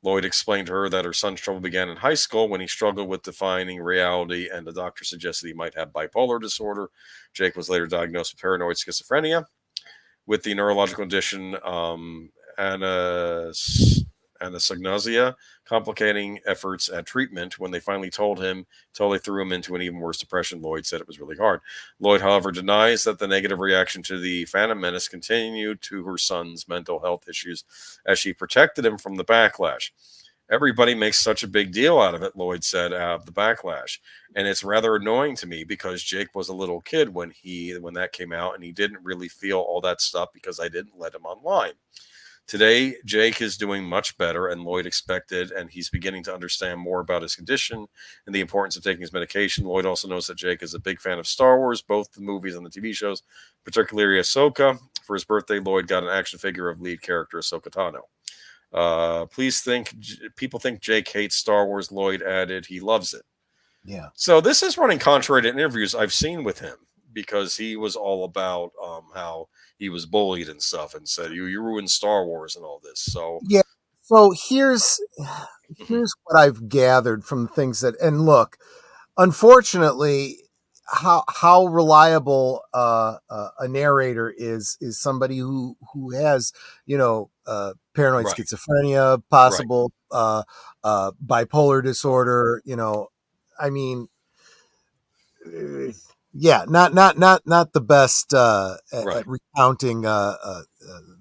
Lloyd explained to her that her son's trouble began in high school when he struggled with defining reality, and the doctor suggested he might have bipolar disorder. Jake was later diagnosed with paranoid schizophrenia with the neurological condition anosognosia, complicating efforts at treatment. When they finally told him, totally threw him into an even worse depression. Lloyd said it was really hard. Lloyd, however, denies that the negative reaction to the Phantom Menace continued to her son's mental health issues as she protected him from the backlash. Everybody makes such a big deal out of it, Lloyd said, out of the backlash. And it's rather annoying to me because Jake was a little kid when that came out, and he didn't really feel all that stuff because I didn't let him online. Today, Jake is doing much better, and Lloyd expected, and he's beginning to understand more about his condition and the importance of taking his medication. Lloyd also knows that Jake is a big fan of Star Wars, both the movies and the TV shows, particularly Ahsoka. For his birthday, Lloyd got an action figure of lead character Ahsoka Tano. People think Jake hates Star Wars. Lloyd added, he loves it. Yeah. So this is running contrary to interviews I've seen with him, because he was all about how he was bullied and stuff, and said you ruined Star Wars and all this. So yeah. So here's what I've gathered from things that, and look, unfortunately, how reliable a narrator is somebody who has paranoid schizophrenia, possible bipolar disorder. I mean, yeah, not the best at recounting the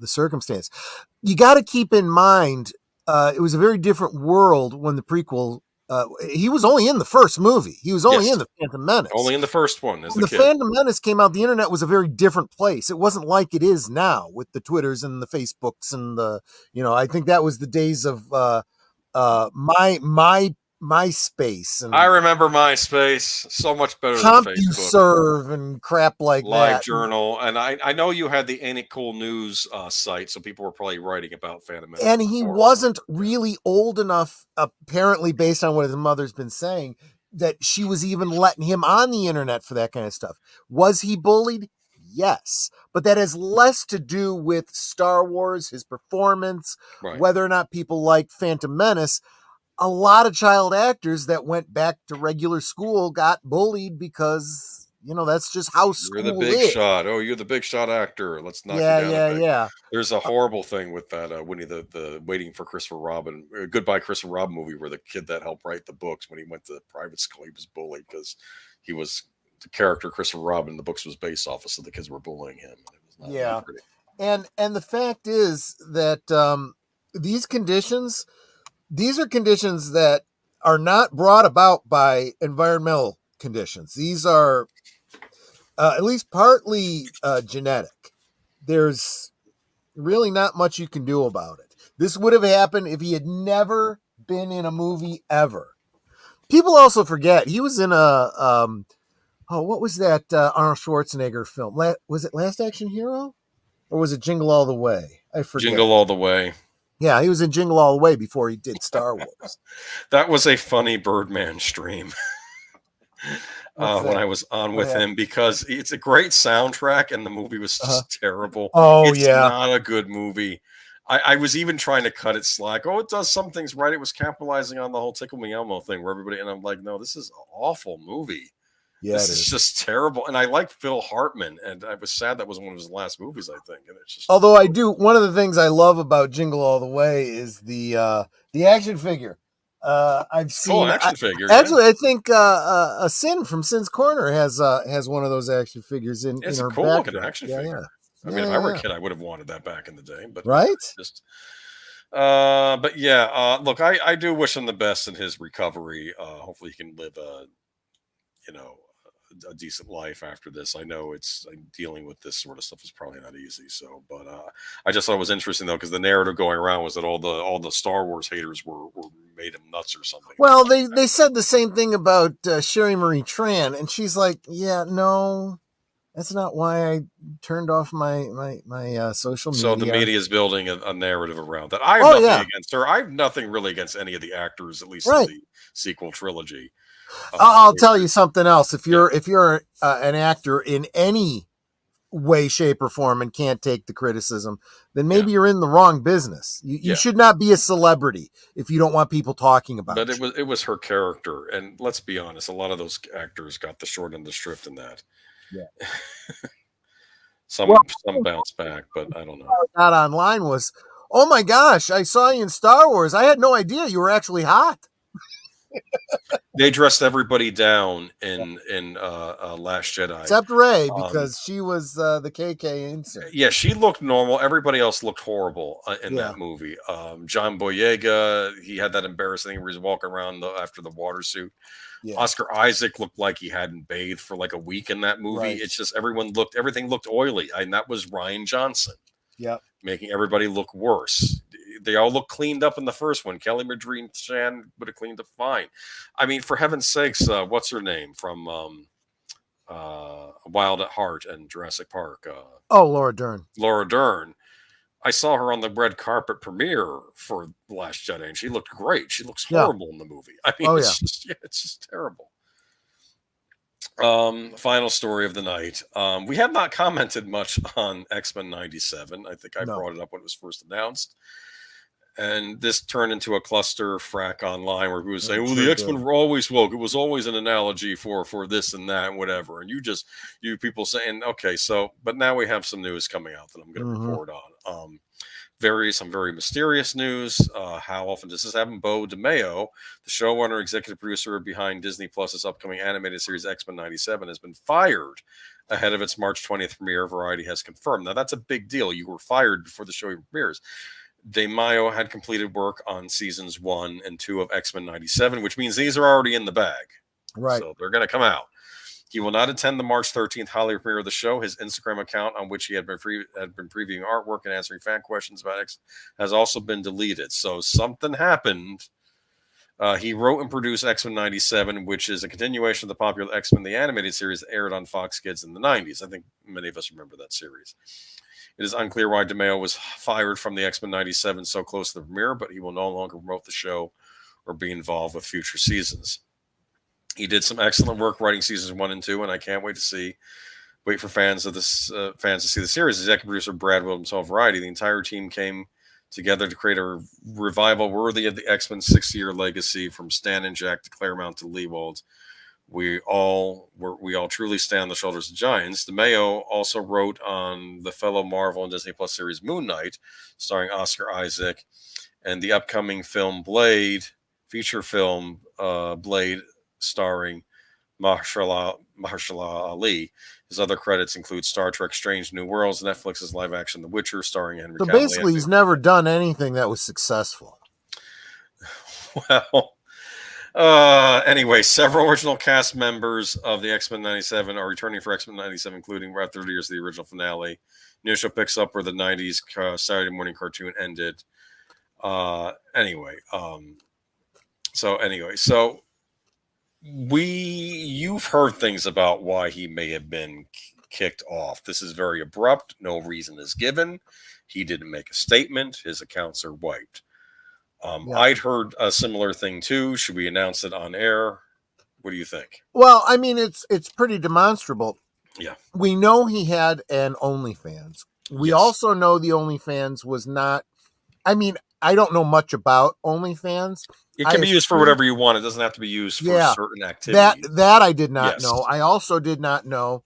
circumstance. You got to keep in mind it was a very different world when the prequel. He was only in the first movie. He was only in the Phantom Menace. Only in the first one. As when the Phantom Menace came out, the internet was a very different place. It wasn't like it is now with the Twitters and the Facebooks and the. I think that was the days of MySpace. And I remember MySpace so much better than Facebook. CompuServe and crap like that. LiveJournal. And I know you had the Ain't It Cool News site, so people were probably writing about Phantom Menace. And he wasn't really old enough, apparently, based on what his mother's been saying, that she was even letting him on the internet for that kind of stuff. Was he bullied? Yes. But that has less to do with Star Wars, his performance, whether or not people like Phantom Menace. A lot of child actors that went back to regular school got bullied because, that's just how school is. You're the big shot. Oh, you're the big shot actor. Let's knock you down. Yeah. There's a horrible thing with that Winnie the Waiting for Christopher Robin, Goodbye Christopher Robin movie, where the kid that helped write the books, when he went to private school, he was bullied because he was the character Christopher Robin the books was based off of, so the kids were bullying him. It was not really pretty. And the fact is that these are conditions that are not brought about by environmental conditions. These are at least partly genetic. There's really not much you can do about it. This would have happened if he had never been in a movie ever. People also forget he was in a what was that Arnold Schwarzenegger film? Was it Last Action Hero, or was it Jingle All the Way? I forget. Jingle All the Way. Yeah, he was in Jingle All the Way before he did Star Wars. That was a funny Birdman stream. When I was on with him, because it's a great soundtrack and the movie was just terrible. Oh, it's not a good movie. I was even trying to cut it slack. Oh, it does some things right. It was capitalizing on the whole Tickle Me Elmo thing where everybody, and I'm like, no, this is an awful movie. Yeah, this is just terrible. And I like Phil Hartman, and I was sad that was one of his last movies, I think. And it's just, although I do, one of the things I love about Jingle All the Way is the action figure. I've seen action figure. Actually, I think a Sin from Sin's Corner has one of those action figures in it's her a cool looking action figure. I mean, if I were a kid, I would have wanted that back in the day. But right, just but yeah, look, I do wish him the best in his recovery. Hopefully, he can live a decent life after this. I know it's dealing with this sort of stuff is probably not easy. So, but I just thought it was interesting though, because the narrative going around was that all the Star Wars haters were made him nuts or something. Well, they said the same thing about Sherry Marie Tran, and she's like, yeah, no, that's not why I turned off my social media. So the media is building a narrative around that. I have nothing against her. I have nothing really against any of the actors, at least in the sequel trilogy. I'll tell you something else. If you're an actor in any way, shape, or form and can't take the criticism, then maybe you're in the wrong business. You should not be a celebrity if you don't want people talking about it. But it was her character, and let's be honest, a lot of those actors got the short end of the stick in that. Yeah. Some bounce back, but I don't know. Not online was, oh my gosh, I saw you in Star Wars. I had no idea you were actually hot. They dressed everybody down in Last Jedi, except Rey, because she was the KK insert. Yeah, she looked normal. Everybody else looked horrible in that movie. John Boyega, he had that embarrassing thing where he's walking around after the water suit. Yeah. Oscar Isaac looked like he hadn't bathed for like a week in that movie. Right. It's just everything looked oily, and that was Rian Johnson. Yeah, making everybody look worse. They all look cleaned up in the first one. Kelly Marie Tran would have cleaned up fine. I mean, for heaven's sakes, what's her name from Wild at Heart and Jurassic Park? Laura Dern. Laura Dern. I saw her on the red carpet premiere for The Last Jedi, and she looked great. She looks horrible in the movie. I mean, it's just terrible. Final story of the night. We have not commented much on X-Men 97. I think I brought it up when it was first announced. And this turned into a cluster frack online where we were saying, well, the X-Men were always woke. It was always an analogy for this and that and whatever. And you people saying, okay, so, but now we have some news coming out that I'm going to report on. Some very mysterious news. How often does this happen? Bo DeMeo, the showrunner, executive producer behind Disney Plus's upcoming animated series X-Men 97, has been fired ahead of its March 20th premiere. Variety has confirmed. Now, that's a big deal. You were fired before the show premieres. DeMeo had completed work on seasons 1 and 2 of X-Men 97, which means these are already in the bag. Right. So they're going to come out. He will not attend the March 13th holiday premiere of the show. His Instagram account, on which he had been previewing artwork and answering fan questions about X, has also been deleted. So something happened. He wrote and produced X-Men 97, which is a continuation of the popular X-Men the animated series that aired on Fox Kids in the 90s. I think many of us remember that series. It is unclear why DeMeo was fired from the X-Men 97 so close to the premiere, but he will no longer promote the show or be involved with future seasons. He did some excellent work writing seasons 1 and 2, and I can't wait for fans to see the series. Executive producer Brad Williams of Variety. The entire team came together to create a revival worthy of the X-Men 60-year legacy, from Stan and Jack to Claremont to Leewald. We all truly stand on the shoulders of giants. DeMeo also wrote on the fellow Marvel and Disney Plus series Moon Knight, starring Oscar Isaac, and the upcoming film Blade, feature film Blade, starring Mahershala Ali. His other credits include Star Trek: Strange New Worlds, Netflix's live action The Witcher, starring Henry Cavill. So basically, he's never done anything that was successful. Well. Anyway, several original cast members of the X-Men 97 are returning for X-Men 97, including about 30 years of the original finale. New show picks up where the 90s Saturday morning cartoon ended. So anyway, so you've heard things about why he may have been kicked off. This is very abrupt. No reason is given. He didn't make a statement. His accounts are wiped. I'd heard a similar thing too. Should we announce it on air? What do you think? Well, I mean, it's pretty demonstrable. Yeah. We know he had an OnlyFans. We also know the OnlyFans was not, I mean, I don't know much about OnlyFans. It can be used for whatever you want. It doesn't have to be used for certain activities. That I did not know. I also did not know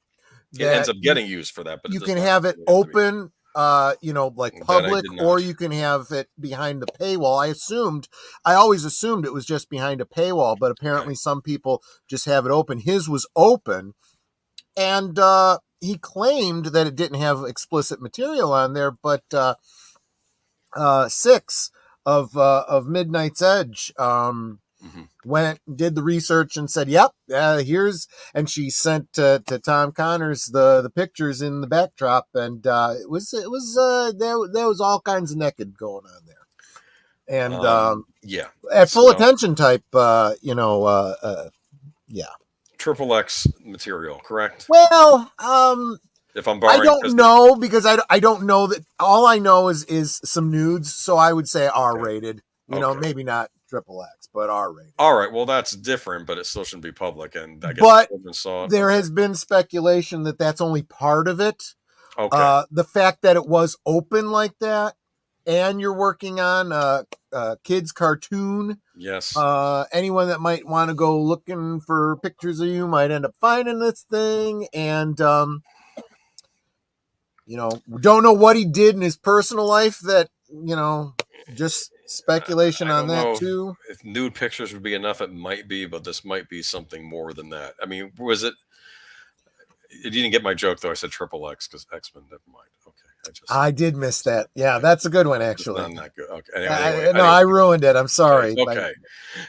that it ends up getting used for that, but you can have it open, like public, or you can have it behind the paywall. I always assumed it was just behind a paywall, but apparently some people just have it open. His was open, and he claimed that it didn't have explicit material on there, but 6 of Midnight's Edge went, did the research and said, yep, here's, and she sent to Tom Connors the pictures in the backdrop, and there was all kinds of naked going on there, and at full attention type, Triple X material, correct? Well, if I'm borrowing, I don't know, because I don't know that. All I know is some nudes, so I would say R-rated. Maybe not triple X, but R-rated. All right, well that's different, but it still shouldn't be public. And I guess but there has been speculation that that's only part of it. Okay. The fact that it was open like that, and you're working on a kids cartoon. Yes. Anyone that might want to go looking for pictures of you might end up finding this thing, and we don't know what he did in his personal life. That just speculation on that too. If nude pictures would be enough, it might be, but this might be something more than that. I mean, was it? You didn't get my joke though. I said triple X because X-Men. Never mind. Okay. I did miss that. Yeah, that's a good one, actually. It's not that good. Okay. Anyway, I ruined it. I'm sorry. It's okay.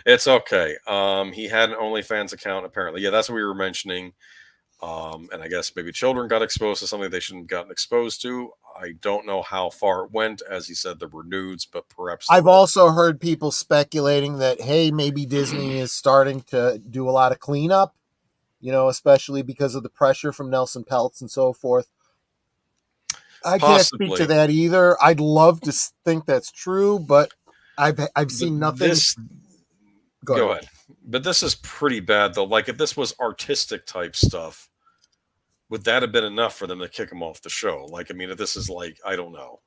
It's okay. He had an OnlyFans account, apparently. Yeah, that's what we were mentioning. And I guess maybe children got exposed to something they shouldn't have gotten exposed to. I don't know how far it went. As he said, there were nudes, but perhaps... I've also heard people speculating that, hey, maybe Disney is starting to do a lot of cleanup, especially because of the pressure from Nelson Peltz and so forth. I can't speak to that either. I'd love to think that's true, but I've seen nothing. Go ahead. But this is pretty bad, though. Like, if this was artistic type stuff, would that have been enough for them to kick him off the show? Like, I mean, if this is like, I don't know.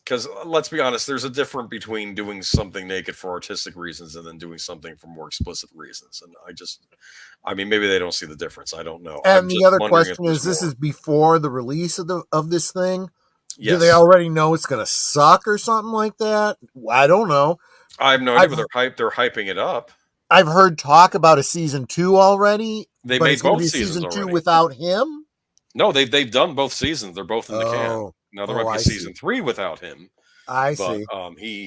Because let's be honest, there's a difference between doing something naked for artistic reasons and then doing something for more explicit reasons. And I mean, maybe they don't see the difference. I don't know. And the other question is, this is before the release of this thing. Yes. Do they already know it's going to suck or something like that? I don't know. I have no idea, but they're hyping it up. I've heard talk about a season 2 already. They made both seasons season 2 already. Without him? No, they've done both seasons. They're both in the can. Now there might be season 3 without him. I see.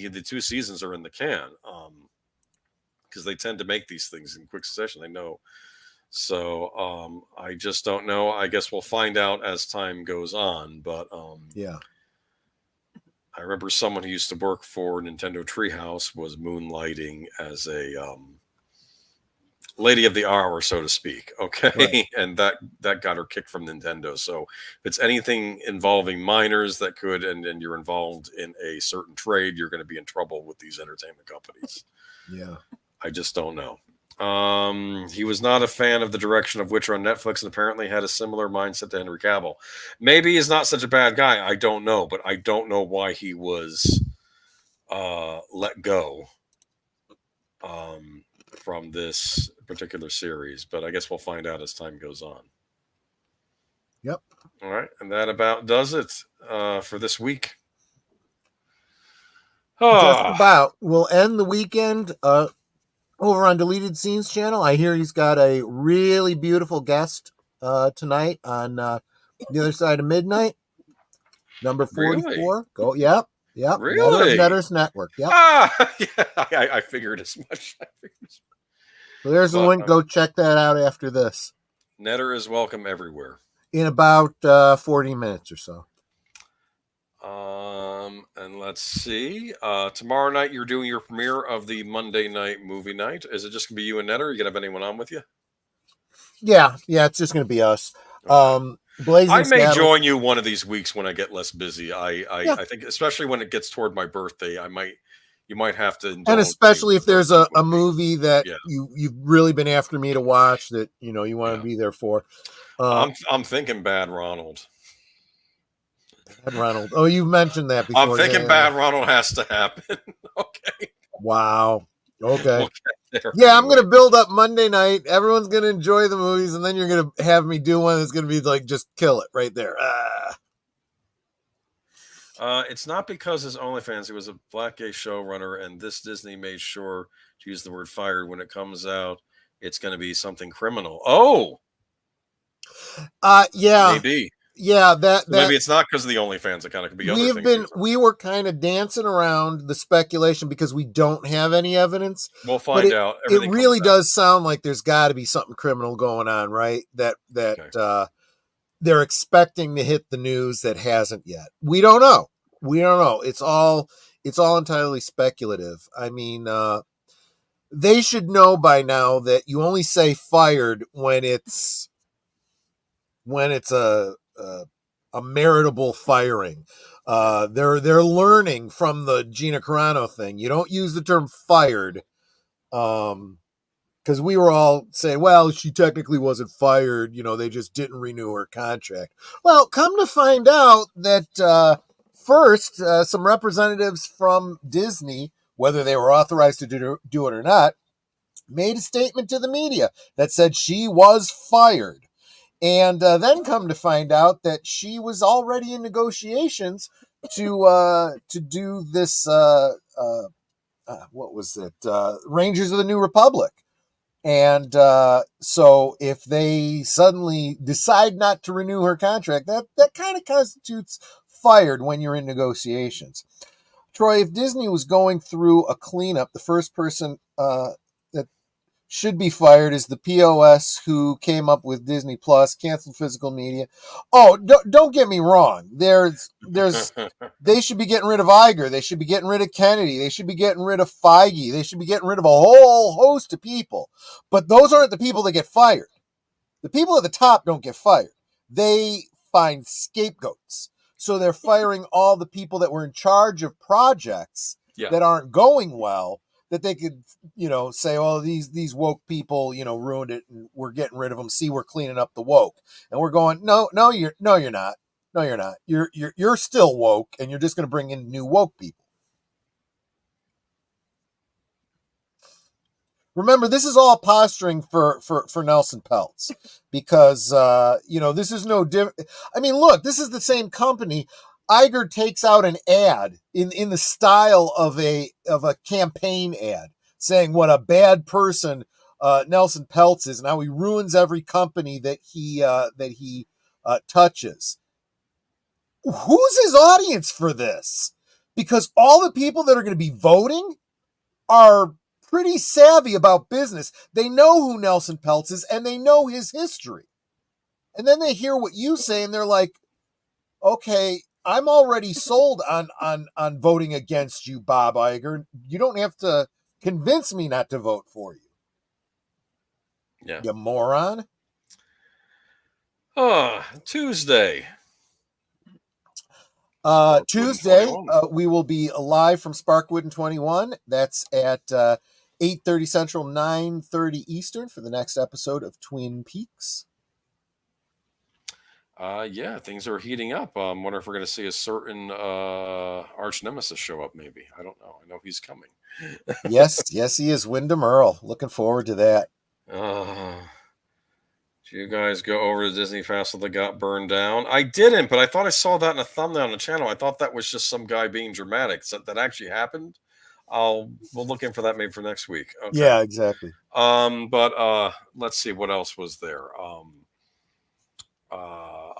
The 2 seasons are in the can. Because they tend to make these things in quick succession. They know. So I just don't know. I guess we'll find out as time goes on. But yeah. I remember someone who used to work for Nintendo Treehouse was moonlighting as a lady of the hour, so to speak. Okay. Right. And that got her kicked from Nintendo. So if it's anything involving minors that could, and you're involved in a certain trade, you're going to be in trouble with these entertainment companies. Yeah. I just don't know. He was not a fan of the direction of Witcher on Netflix and apparently had a similar mindset to Henry Cavill. Maybe he's not such a bad guy. I don't know, but I don't know why he was let go from this particular series, but I guess we'll find out as time goes on. Yep. All right. And that about does it for this week. Just about. We'll end the weekend over on Deleted Scenes channel. I hear he's got a really beautiful guest tonight on the other side of midnight. Number 44. Really? Go. Yep. Really? Netter's Network. Yep. Yeah. I figured as much. So there's a link. Go check that out after this. Netter is welcome everywhere. In about 40 minutes or so. And let's see. Tomorrow night you're doing your premiere of the Monday night movie night. Is it just gonna be you and Ned, or are you gonna have anyone on with you? Yeah, it's just gonna be us. Okay. Blazing I may Saddles. join you one of these weeks when I get less busy. Yeah. I think, especially when it gets toward my birthday, you might have to indulge And me especially if for there's week a with me. movie that Yeah, you've really been after me to watch that you want to yeah. be there for. Uh, I'm thinking Bad Ronald. Bad Ronald. Oh, you've mentioned that I'm before. thinking Yeah. Bad Ronald has to happen. Okay, Wow. Okay. we'll get there Yeah, I'm anyway. gonna build up Monday night. Everyone's gonna enjoy the movies, and then you're gonna have me do one that's gonna be like just kill it right there. It's not because his OnlyFans. He was a black gay showrunner, and this Disney made sure to use the word "fired" when it comes out. It's going to be something criminal. Oh, Yeah, maybe. yeah. So maybe it's not because of the OnlyFans. It kind of could be other things he's on. We were kind of dancing around the speculation because we don't have any evidence. We'll But find out. it Everything really comes out. does sound like there's got to be something criminal going on, right? Okay. They're expecting to hit the news that hasn't yet. We don't know. It's all entirely speculative. I mean, they should know by now that you only say fired when it's a meritable firing. They're learning from the Gina Carano thing. You don't use the term fired. Because we were all saying, well, she technically wasn't fired. They just didn't renew her contract. Well, come to find out that first, some representatives from Disney, whether they were authorized to do it or not, made a statement to the media that said she was fired. And then come to find out that she was already in negotiations to do this. What was it? Rangers of the New Republic. And so if they suddenly decide not to renew her contract, that kind of constitutes fired when you're in negotiations. Troy, if Disney was going through a cleanup, the first person that should be fired is the POS who came up with Disney Plus, canceled physical media. Oh, don't get me wrong. They should be getting rid of Iger. They should be getting rid of Kennedy. They should be getting rid of Feige. They should be getting rid of a whole host of people. But those aren't the people that get fired. The people at the top don't get fired. They find scapegoats. So they're firing all the people that were in charge of projects that aren't going well, that they could, say, oh, these woke people, ruined it, and we're getting rid of them. See, we're cleaning up the woke. And we're going, no, you're not. No, you're not. You're still woke, and you're just going to bring in new woke people. Remember, this is all posturing for Nelson Peltz, because this is no different. I mean, look, this is the same company. Iger takes out an ad in the style of a campaign ad, saying what a bad person Nelson Peltz is, and how he ruins every company that he touches. Who's his audience for this? Because all the people that are going to be voting are pretty savvy about business. They know who Nelson Peltz is, and they know his history. And then they hear what you say, and they're like, okay, I'm already sold on voting against you, Bob Iger. You don't have to convince me not to vote for you. Yeah. You moron. Tuesday. Tuesday, we will be live from Sparkwood and 21. That's at 8:30 Central, 9:30 Eastern for the next episode of Twin Peaks. Yeah, things are heating up. I wonder if we're going to see a certain arch nemesis show up. Maybe, I don't know. I know he's coming. yes, he is. Wyndham Earl. Looking forward to that. Did you guys go over to Disney Castle that got burned down? I didn't, but I thought I saw that in a thumbnail on the channel. I thought that was just some guy being dramatic. So that actually happened. We'll look in for that maybe for next week. Okay. Yeah, exactly. But let's see what else was there.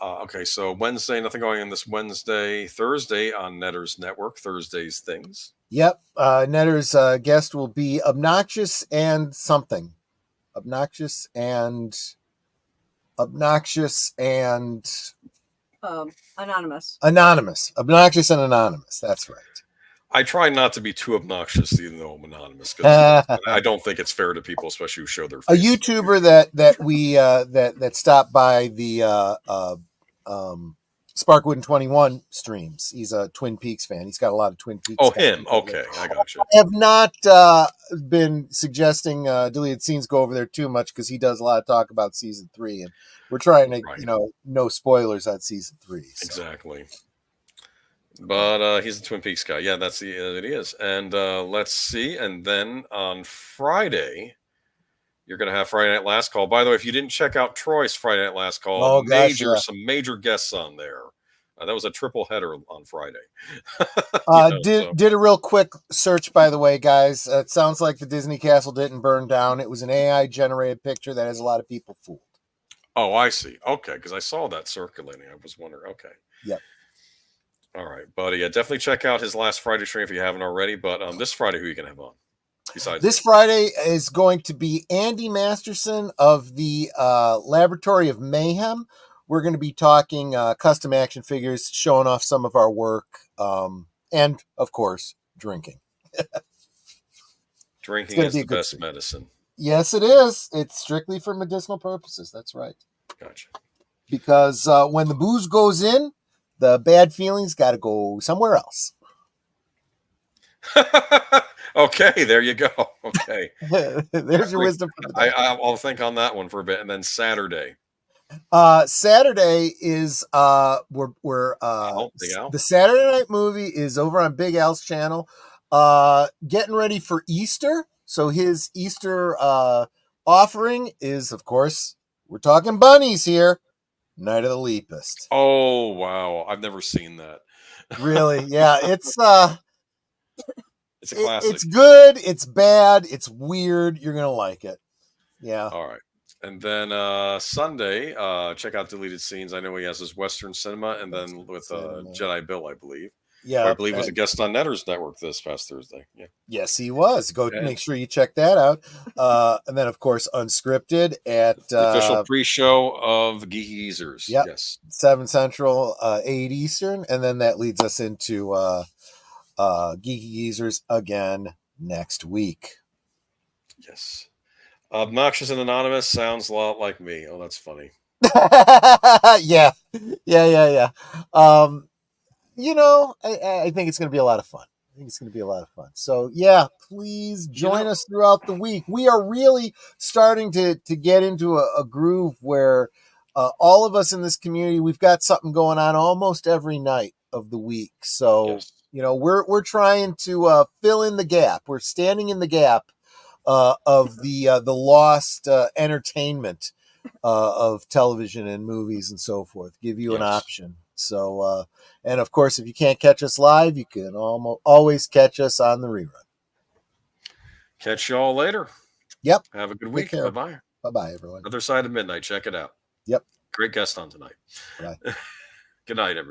Okay, so Wednesday, nothing going on this Wednesday. Thursday on Netter's Network, Thursday's Things. Yep. Netter's guest will be Obnoxious and something. Obnoxious and Anonymous. Obnoxious and anonymous. That's right. I try not to be too obnoxious, even though I'm anonymous, because I don't think it's fair to people, especially who show their face. A YouTuber that stopped by the Sparkwood 21 streams. He's a Twin Peaks fan. He's got a lot of Twin Peaks. Oh, him. Okay, I got you. I have not been suggesting deleted scenes go over there too much because he does a lot of talk about season 3, and we're trying to, no spoilers on season 3. So. Exactly. But he's a Twin Peaks guy. Yeah, it is. And let's see. And then on Friday, you're going to have Friday Night Last Call. By the way, if you didn't check out Troy's Friday Night Last Call, some major guests on there. That was a triple header on Friday. Did a real quick search, by the way, guys. It sounds like the Disney Castle didn't burn down. It was an AI generated picture that has a lot of people fooled. Oh, I see. Okay, because I saw that circulating. I was wondering. Okay. Yep. All right, buddy. Yeah, definitely check out his last Friday stream if you haven't already. But this Friday, who are you going to have on? Besides this Friday is going to be Andy Masterson of the Laboratory of Mayhem. We're going to be talking custom action figures, showing off some of our work, and, of course, drinking. Drinking is the best medicine. Yes, it is. It's strictly for medicinal purposes. That's right. Gotcha. Because when the booze goes in, the bad feelings got to go somewhere else. Okay, there you go. Okay. There's your wisdom. I'll think on that one for a bit. And then Saturday. Saturday is the Saturday Night Movie is over on Big Al's channel. Getting ready for Easter. So his Easter offering is, of course, we're talking bunnies here. Night of the Leapist. Oh wow, I've never seen that. Really? Yeah, it's a classic. It's good, it's bad, it's weird. You're gonna like it. Yeah. All right. And then Sunday, check out Deleted Scenes. I know he has his Western Cinema, and then with Jedi Bill, I believe. Yeah, who I believe was a guest on Netter's Network this past Thursday. Yeah. Yes, he was. Make sure you check that out. And then, of course, Unscripted at the official pre-show of Geeky Geezers. Yep. Yes, 7 Central, 8 Eastern, and then that leads us into Geeky Geezers again next week. Yes. Obnoxious and Anonymous sounds a lot like me. Oh, that's funny. Yeah. I think it's going to be a lot of fun. So, yeah, please join us throughout the week. We are really starting to get into a groove where all of us in this community, we've got something going on almost every night of the week. So, we're trying to fill in the gap. We're standing in the gap of the lost entertainment of television and movies and so forth. Give you an option. So, and of course, if you can't catch us live, you can always catch us on the rerun. Catch y'all later. Yep. Have a good week. Bye-bye. Bye-bye, everyone. Other Side of Midnight. Check it out. Yep. Great guest on tonight. Bye. Good night, everybody.